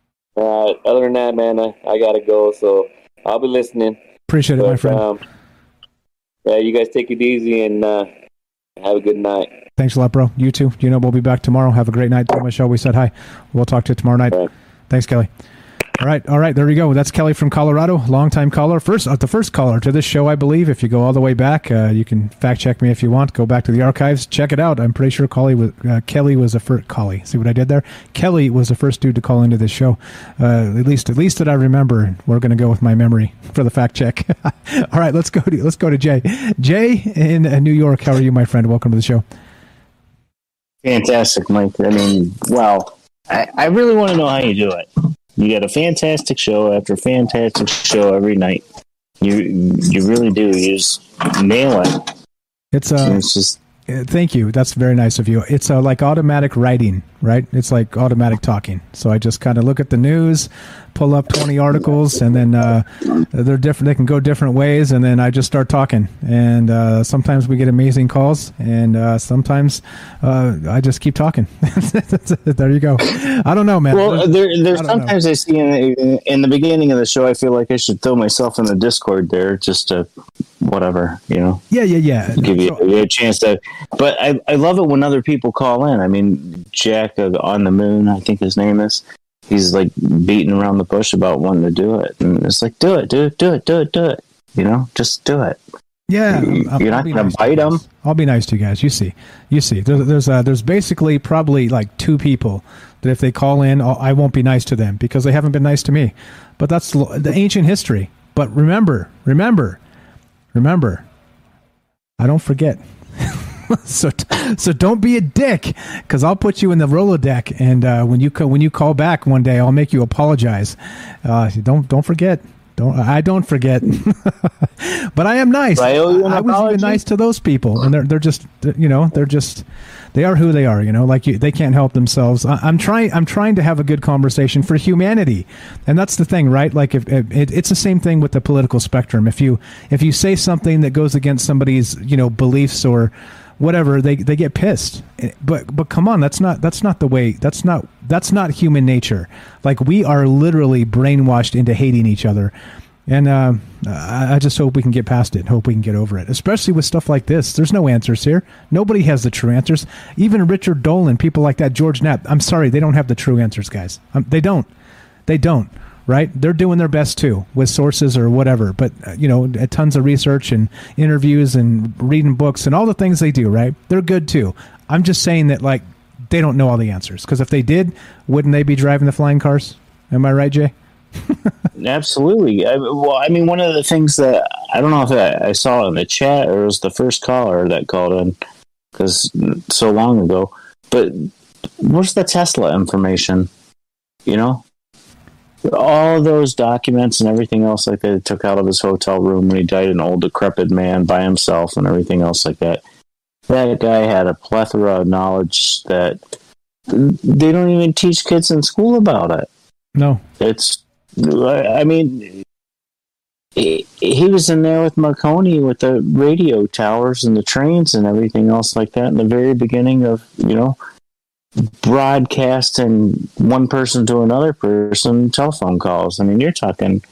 But other than that, man, I gotta go. So I'll be listening. Appreciate it, my friend. Yeah, you guys take it easy and have a good night. Thanks a lot, bro. You too. You know, we'll be back tomorrow. Have a great night. Tell Michelle we said hi. We'll talk to you tomorrow night. Thanks, Kelly. All right. There we go. That's Kelly from Colorado, longtime caller. The first caller to this show, I believe. If you go all the way back, you can fact check me if you want. Go back to the archives, check it out. I'm pretty sure Kelly was the first. See what I did there? Kelly was the first dude to call into this show. At least that I remember. We're going to go with my memory for the fact check. All right, let's go to Jay. Jay in New York. How are you, my friend? Welcome to the show. Fantastic, Mike. I mean, wow. I really want to know how you do it. You got a fantastic show after fantastic show every night. You really do. You just nail it. It's just. Thank you. That's very nice of you. It's like automatic writing, right? It's like automatic talking. So I just kind of look at the news, pull up 20 articles, and then they're different. They can go different ways, and then I just start talking. And sometimes we get amazing calls, and sometimes I just keep talking. There you go. I don't know, man. Well, there's sometimes I see in the beginning of the show, I feel like I should throw myself in the Discord there just to whatever, you know. Yeah. Give you a chance to. But I love it when other people call in. I mean, Jack on the Moon, I think his name is. He's like beating around the bush about wanting to do it, and it's like, do it. You know, just do it. Yeah, you're not going to bite them. I'll be nice to you guys. You see. There's basically probably like 2 people that if they call in, I won't be nice to them because they haven't been nice to me. But that's the ancient history. But remember, I don't forget. So don't be a dick, because I'll put you in the Rolodeck, and when you call back one day, I'll make you apologize. Don't forget. I don't forget. But I am nice. I was even nice to those people, and they're just they are who they are. You know, like they can't help themselves. I'm trying to have a good conversation for humanity, and that's the thing, right? Like if it's the same thing with the political spectrum. If you say something that goes against somebody's beliefs or whatever, they get pissed. But come on, that's not the way. That's not human nature. Like, we are literally brainwashed into hating each other. And I just hope we can get past it. Hope we can get over it, especially with stuff like this. There's no answers here. Nobody has the true answers. Even Richard Dolan, people like that, George Knapp. I'm sorry, they don't have the true answers, guys. They don't. Right? They're doing their best too with sources or whatever, but tons of research and interviews and reading books and all the things they do, right? They're good too. I'm just saying that, like, they don't know all the answers, because if they did, wouldn't they be driving the flying cars? Am I right, Jay? Absolutely. I mean, one of the things that I don't know if I saw in the chat or it was the first caller that called in, because so long ago, but where's the Tesla information? All those documents and everything else like that he took out of his hotel room when he died, an old decrepit man by himself and everything else like that. That guy had a plethora of knowledge that they don't even teach kids in school about it. No. I mean, he was in there with Marconi with the radio towers and the trains and everything else like that in the very beginning of, broadcasting one person to another person telephone calls. I mean, you're talking,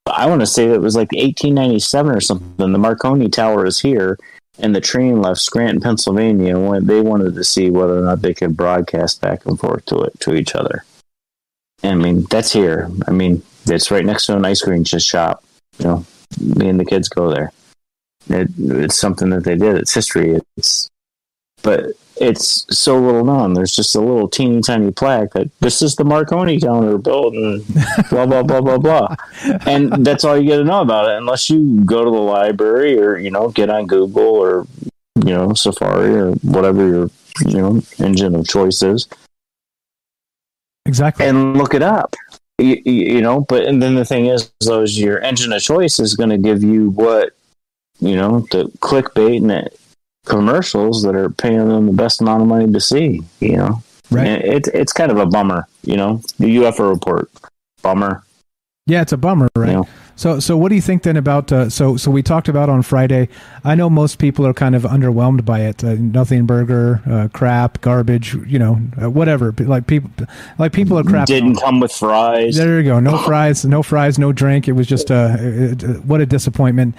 I want to say that it was like 1897 or something. The Marconi Tower is here, and the train left Scranton, Pennsylvania, when they wanted to see whether or not they could broadcast back and forth to each other. I mean, that's here. I mean, it's right next to an ice cream shop. Me and the kids go there. It's something that they did. It's history. But it's so little known. There's just a little teeny tiny plaque that this is the Marconi Tower built and blah, blah, blah, blah, blah. And that's all you get to know about it, unless you go to the library or, get on Google or, Safari or whatever your, engine of choice is. Exactly. And look it up, and then the thing is your engine of choice is going to give you what, the clickbait and the commercials that are paying them the best amount of money to see, Right. And it's kind of a bummer, the UFO report. Bummer. Yeah, it's a bummer, right? So what do you think then about so we talked about on Friday? I know most people are kind of underwhelmed by it. Nothing burger, crap, garbage, whatever. Like people are crap. Didn't come with fries. There you go. No fries, no drink. It was just what a disappointment.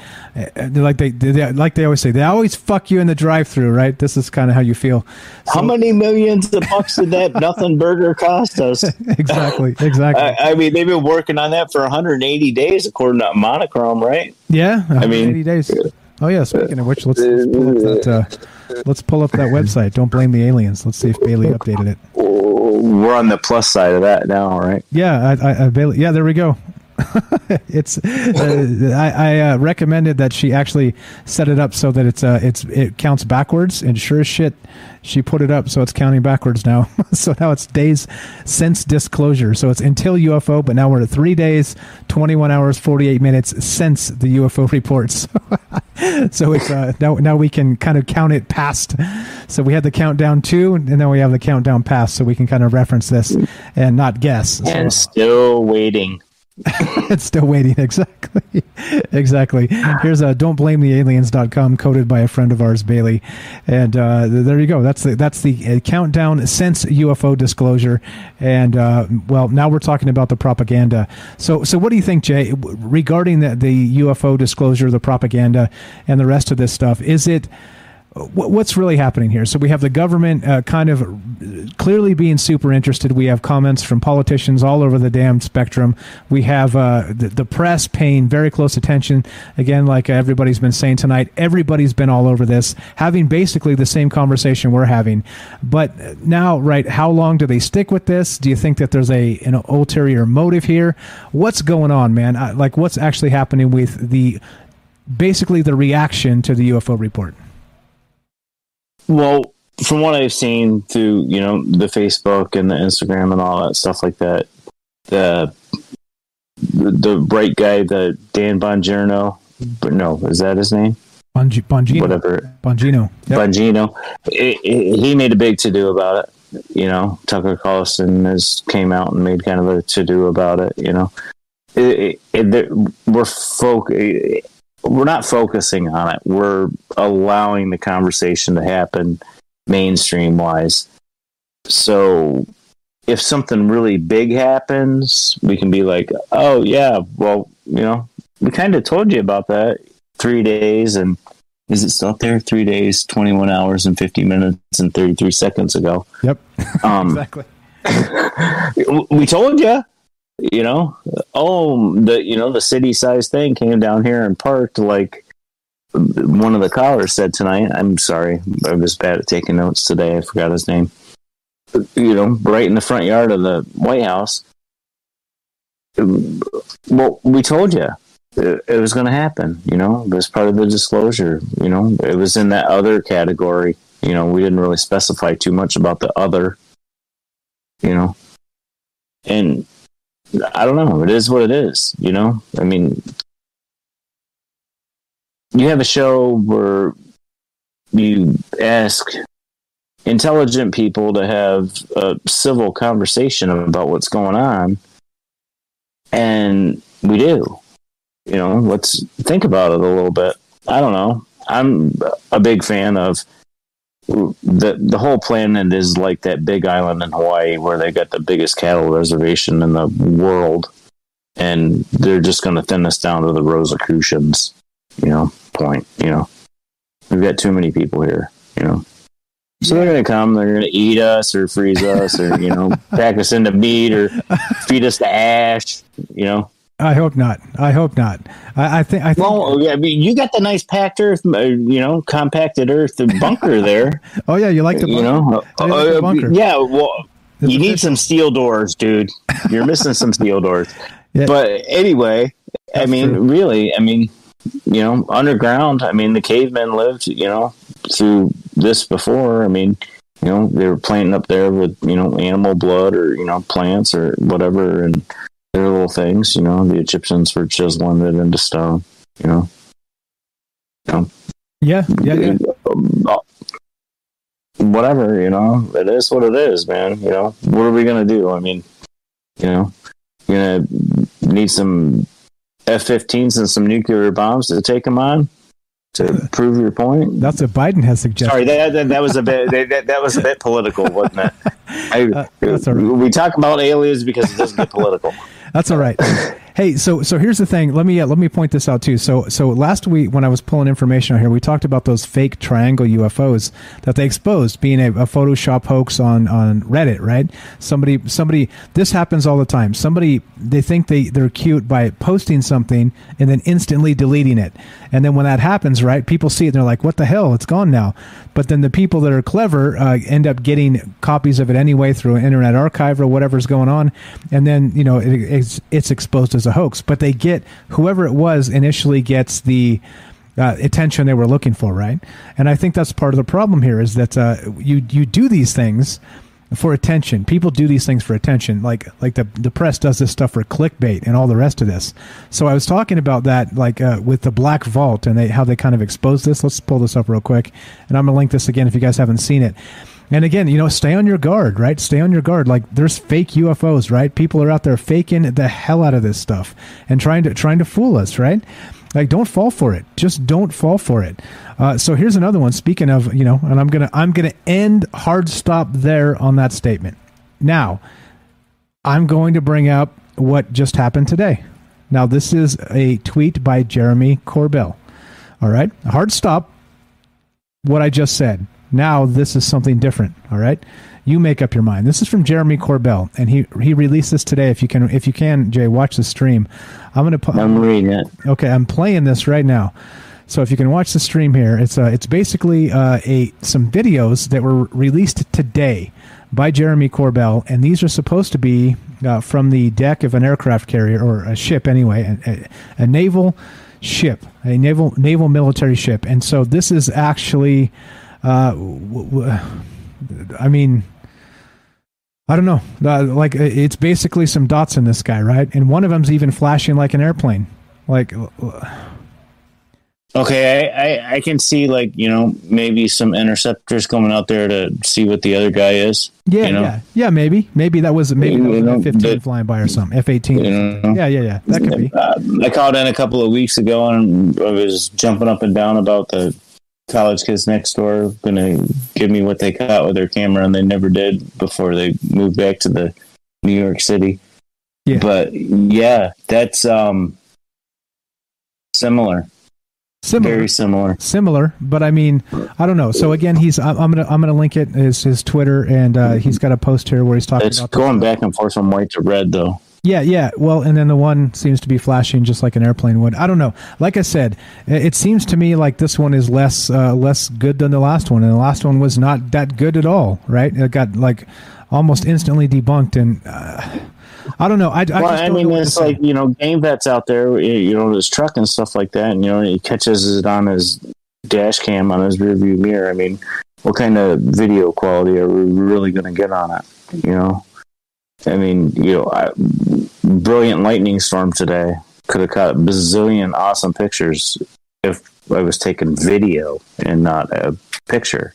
Like they always say, they always fuck you in the drive-through, right? This is kind of how you feel. How many millions of bucks did that nothing burger cost us? Exactly. I mean, they've been working on that for 180 days, according to Monochrome, right? Yeah, 180 days. Oh yeah. Speaking of which, let's pull up that website. Don't blame the aliens. Let's see if Bailey updated it. We're on the plus side of that now, right? Yeah, Bailey. Yeah, there we go. It's I recommended that she actually set it up so that it counts backwards, and sure as shit she put it up so it's counting backwards now. So now it's days since disclosure, so it's until UFO, but now we're at 3 days 21 hours 48 minutes since the UFO reports. So it's now we can kind of count it past. So we had the countdown to, and then we have the countdown past, so we can kind of reference this and not guess. And still waiting. It's still waiting. Exactly. Here's don'tblamethealiens.com, coded by a friend of ours, Bailey, and there you go. That's the countdown since UFO disclosure, and well, now we're talking about the propaganda. So what do you think, Jay, regarding the UFO disclosure, the propaganda, and the rest of this stuff? Is it what's really happening here? So we have the government kind of clearly being super interested. We have comments from politicians all over the damn spectrum. We have the press paying very close attention. Again, like everybody's been saying tonight, everybody's been all over this, having basically the same conversation we're having. But now, right, how long do they stick with this? Do you think that there's an ulterior motive here? What's going on, man? Like, what's actually happening with basically the reaction to the UFO report? Well, from what I've seen through, the Facebook and the Instagram and all that stuff like that, the bright guy, the Dan Bongino, but no, is that his name? Bongino. Whatever. Bongino. Yep. Bongino. He made a big to-do about it. Tucker Carlson came out and made kind of a to-do about it, we're not focusing on it. We're allowing the conversation to happen mainstream wise. So if something really big happens, we can be like, oh yeah, well, we kind of told you about that 3 days. And is it still up there? 3 days, 21 hours and 50 minutes and 33 seconds ago. Yep. Exactly. We told you. The city-sized thing came down here and parked, like one of the callers said tonight. I'm sorry, I was bad at taking notes today. I forgot his name. Right in the front yard of the White House. Well, we told you it was going to happen. It was part of the disclosure. It was in that other category. We didn't really specify too much about the other. And I don't know. It is what it is, I mean, you have a show where you ask intelligent people to have a civil conversation about what's going on, and we do. Let's think about it a little bit. I don't know. I'm a big fan of the whole planet is like that big island in Hawaii where they got the biggest cattle reservation in the world, and they're just going to thin us down to the Rosicrucians, point. We've got too many people here, So they're going to come, they're going to eat us or freeze us or, pack us into meat or feed us to ash, I hope not. I think. Well, I mean, you got the nice packed earth, compacted earth bunker there. Oh yeah, you like the bunker. The bunker. Yeah, well, you need some steel doors, dude. You're missing some steel doors. Yeah. But anyway, really, underground. The cavemen lived, through this before. They were planting up there with, animal blood or, plants or whatever, and their little things, the Egyptians were chiseling it into stone, Yeah. Whatever, it is what it is, man. What are we going to do? You're going to need some F-15s and some nuclear bombs to take them on to prove your point. That's what Biden has suggested. Sorry, that was a bit that was a bit political, wasn't it? That's all right. We talk about aliens because it doesn't get political. That's all right. Hey, so here's the thing. Let me point this out too. So last week when I was pulling information out here, we talked about those fake triangle UFOs that they exposed being a Photoshop hoax on Reddit, right? Somebody. This happens all the time. They think they're cute by posting something and then instantly deleting it, and then when that happens, right? People see it and they're like, "What the hell? It's gone now." But then the people that are clever end up getting copies of it anyway through an Internet Archive or whatever's going on, and then it's exposed as a hoax. But they get whoever it was initially gets the attention they were looking for, right? And I think that's part of the problem here is that you do these things for attention. People do these things for attention, like the press does this stuff for clickbait and all the rest of this. So I was talking about that, with the Black Vault and how they kind of exposed this. Let's pull this up real quick, and I'm gonna link this again if you guys haven't seen it. And again, stay on your guard, right? Stay on your guard. Like, there's fake UFOs, right? People are out there faking the hell out of this stuff and trying to fool us, right? Like, don't fall for it. Just don't fall for it. So here's another one. Speaking of, and I'm gonna end hard stop there on that statement. Now, I'm going to bring up what just happened today. Now, this is a tweet by Jeremy Corbell. All right, hard stop. What I just said. Now this is something different. All right, you make up your mind. This is from Jeremy Corbell, and he released this today. If you can, Jay, watch the stream. I'm reading it. Okay, I'm playing this right now. So if you can watch the stream here, it's basically some videos that were released today by Jeremy Corbell, and these are supposed to be from the deck of an aircraft carrier or a ship anyway, a naval ship, a naval military ship, and so this is actually. I mean, I don't know. It's basically some dots in the sky, right? And one of them's even flashing like an airplane. Okay, I can see maybe some interceptors coming out there to see what the other guy is. Yeah, maybe that was an F-15 flying by or something. F-18. Yeah. That could be. I called in a couple of weeks ago and I was jumping up and down about the college kids next door going to give me what they caught with their camera, and they never did before they moved back to the New York City. Yeah. But yeah, that's similar. Very similar. But I mean, I don't know. So again, I'm gonna link it his Twitter, and he's got a post here where he's talking about going back and forth from white to red though. Yeah. Well, and then the one seems to be flashing just like an airplane would. I don't know. Like I said, it seems to me like this one is less good than the last one, and the last one was not that good at all, right? It got almost instantly debunked, and I don't know. I mean, it's like game vets out there, his truck and stuff like that, and he catches it on his dash cam on his rearview mirror. I mean, what kind of video quality are we really going to get on it? I mean, brilliant lightning storm today could have caught a bazillion awesome pictures if I was taking video and not a picture.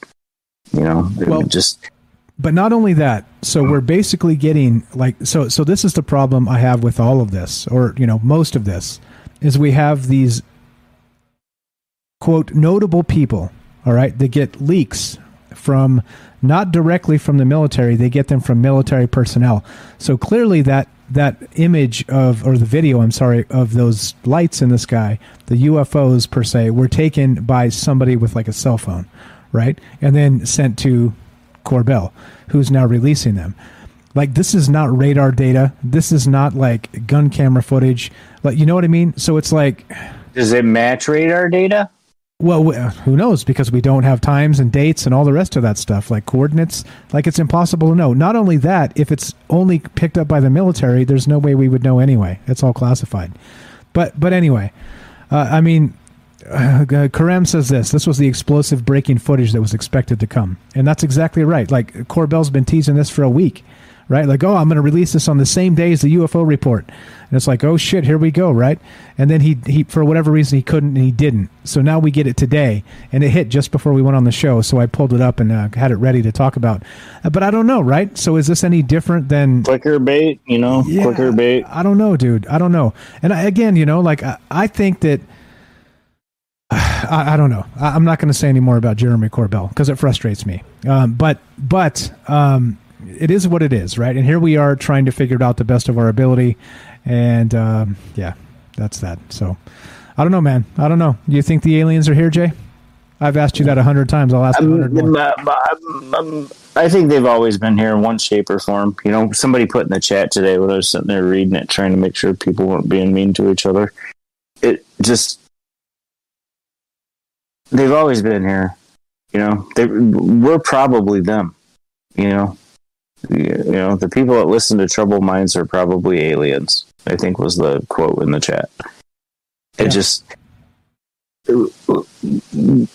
But not only that, so we're basically getting so this is the problem I have with all of this, or most of this, is we have these quote notable people, all right, they get leaks from not directly from the military, they get them from military personnel. So clearly that image the video, of those lights in the sky, the UFOs per se, were taken by somebody with a cell phone, right? And then sent to Corbell, who's now releasing them. This is not radar data. This is not gun camera footage. You know what I mean? So it's does it match radar data? Well, who knows? Because we don't have times and dates and all the rest of that stuff, like coordinates. It's impossible to know. Not only that, if it's only picked up by the military, there's no way we would know anyway. It's all classified. But anyway, I mean, Karem says this was the explosive breaking footage that was expected to come. And that's exactly right. Corbell's been teasing this for a week, right? Like, oh, I'm going to release this on the same day as the UFO report. And it's like, oh shit, here we go, right? And then he for whatever reason he couldn't and he didn't. So now we get it today, and it hit just before we went on the show. So I pulled it up and had it ready to talk about. But I don't know, right? So is this any different than clicker bait? Clicker bait. I don't know, dude. I don't know. And again, like I think that I don't know. I'm not going to say any more about Jeremy Corbell because it frustrates me. But it is what it is, right? And here we are trying to figure it out the best of our ability. And yeah, that's that. So I don't know, man. I don't know. Do you think the aliens are here, Jay? I've asked you that 100 times. I'll ask 100 more. I think they've always been here in one shape or form. Somebody put in the chat today when I was sitting there reading it, trying to make sure people weren't being mean to each other. They've always been here. We're probably them. The people that listen to Troubled Minds are probably aliens, I think was the quote in the chat.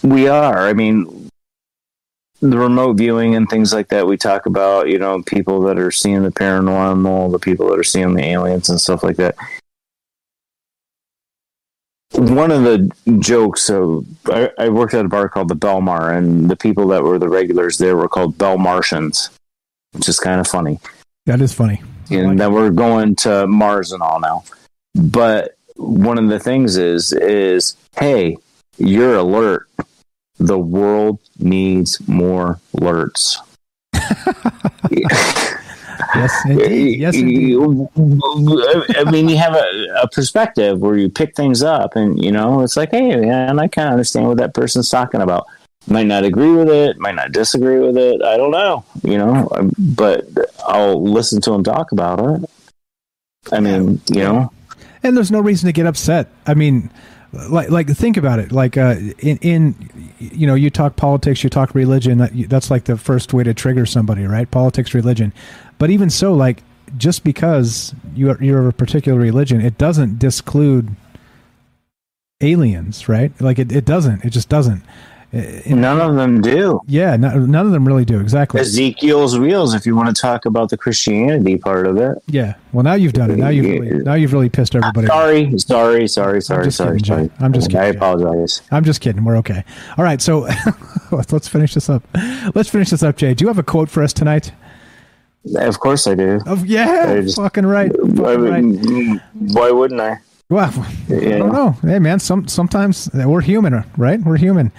We are. I mean, the remote viewing and things like that we talk about, people that are seeing the paranormal, the people that are seeing the aliens and stuff like that. One of the jokes, I worked at a bar called the Belmar, and the people that were the regulars there were called Bell Martians, which is kind of funny. That is funny. And that we're going to Mars and all now. But one of the things is, hey, you're alert. The world needs more alerts. Yes, indeed. Yes, indeed. I mean, you have a perspective where you pick things up, and it's like, hey, man, I kind of understand what that person's talking about. Might not agree with it, might not disagree with it. I don't know, but I'll listen to them talk about it. I mean, and there's no reason to get upset. I mean, like think about it. Like you talk politics, you talk religion. That's like the first way to trigger somebody, right? Politics, religion. But even so, like just because you're of a particular religion, it doesn't disclude aliens, right? Like it doesn't. It just doesn't. None of them do. Yeah, none of them really do. Exactly. Ezekiel's wheels, if you want to talk about the Christianity part of it. Yeah. Well, now you've done it. Now you've really pissed everybody. Sorry. I'm just kidding. I apologize. I'm just kidding. We're okay. All right. So let's finish this up. Jay. Do you have a quote for us tonight? Of course I do. Oh, yeah. Fucking right. Why wouldn't I? Well, I don't know. Hey, man, sometimes we're human, right? We're human.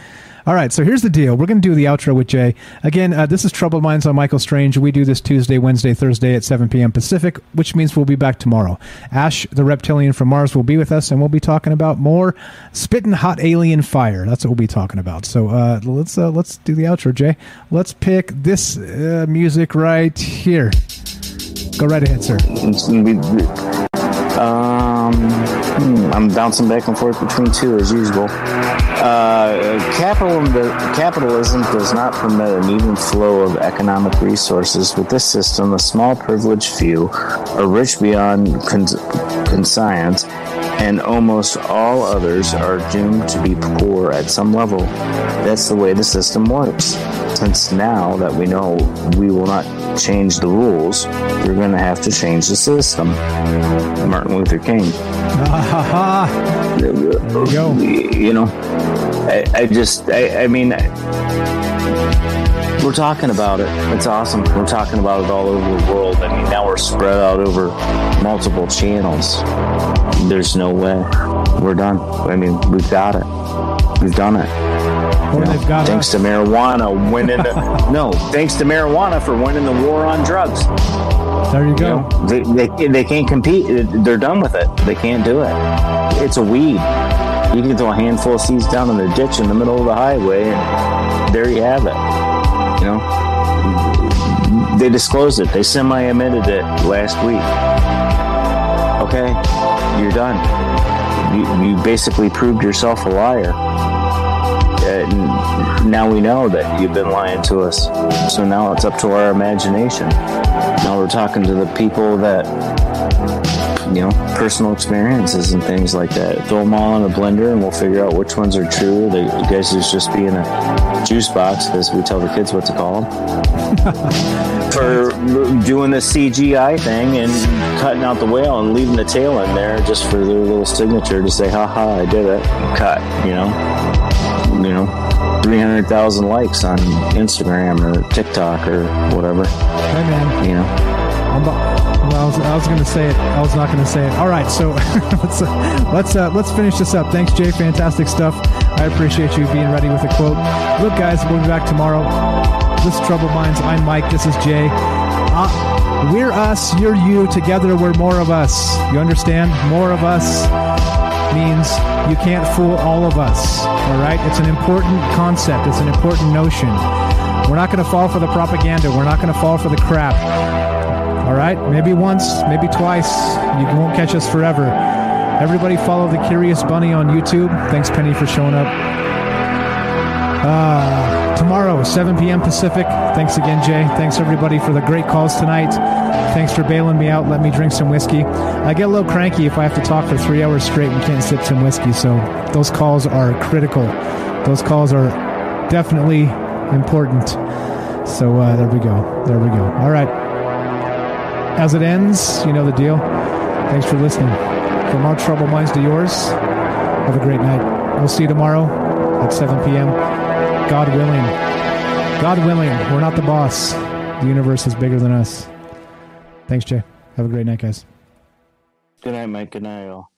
All right, so here's the deal. We're going to do the outro with Jay. Again, this is Troubled Minds on Michael Strange. We do this Tuesday, Wednesday, Thursday at 7 p.m. Pacific, which means we'll be back tomorrow. Ash, the reptilian from Mars, will be with us, and we'll be talking about more spitting hot alien fire. That's what we'll be talking about. So let's do the outro, Jay. Let's pick this music right here. Go right ahead, sir. I'm bouncing back and forth between two as usual. Capitalism does not permit an even flow of economic resources. With this system, a small privileged few are rich beyond conscience, and almost all others are doomed to be poor at some level. That's the way the system works. Since now that we know we will not change the rules, we're going to have to change the system. Martin Luther King. There you go. I mean, we're talking about it. It's awesome. We're talking about it all over the world. I mean, now we're spread out over multiple channels. There's no way. We're done. I mean, we've got it. We've done it. Thanks to marijuana winning. Thanks to marijuana for winning the war on drugs. There you go. They can't compete. They're done with it. They can't do it. It's a weed. You can throw a handful of seeds down in the ditch in the middle of the highway, and there you have it. They disclosed it. They semi-admitted it last week. Okay, you're done. You basically proved yourself a liar. Now we know that you've been lying to us. So now it's up to our imagination. Now we're talking to the people that personal experiences and things like that. Throw them all in a blender and we'll figure out which ones are true. The guys who's just be in a juice box, as we tell the kids what to call them. For doing the CGI thing and cutting out the whale and leaving the tail in there just for their little signature to say, haha, I did it. Cut, 300,000 likes on Instagram or TikTok or whatever. Hey, man. I was going to say it. I was not going to say it. All right, so let's finish this up. Thanks, Jay. Fantastic stuff. I appreciate you being ready with a quote. Look, guys, we'll be back tomorrow. This is Troubled Minds. I'm Mike. This is Jay. We're us. You're you. Together, we're more of us. You understand? More of us means you can't fool all of us. All right? It's an important concept. It's an important notion. We're not going to fall for the propaganda. We're not going to fall for the crap. All right? Maybe once, maybe twice. You won't catch us forever. Everybody follow the Curious Bunny on YouTube. Thanks, Penny, for showing up. Tomorrow, 7 p.m. Pacific. Thanks again, Jay. Thanks, everybody, for the great calls tonight. Thanks for bailing me out. Let me drink some whiskey. I get a little cranky if I have to talk for 3 hours straight and can't sip some whiskey, so those calls are critical. Those calls are definitely important. So there we go. There we go. All right. As it ends, you know the deal. Thanks for listening. From our troubled minds to yours, have a great night. We'll see you tomorrow at 7 p.m. God willing. God willing. We're not the boss. The universe is bigger than us. Thanks, Jay. Have a great night, guys. Good night, Mike. Good night, all.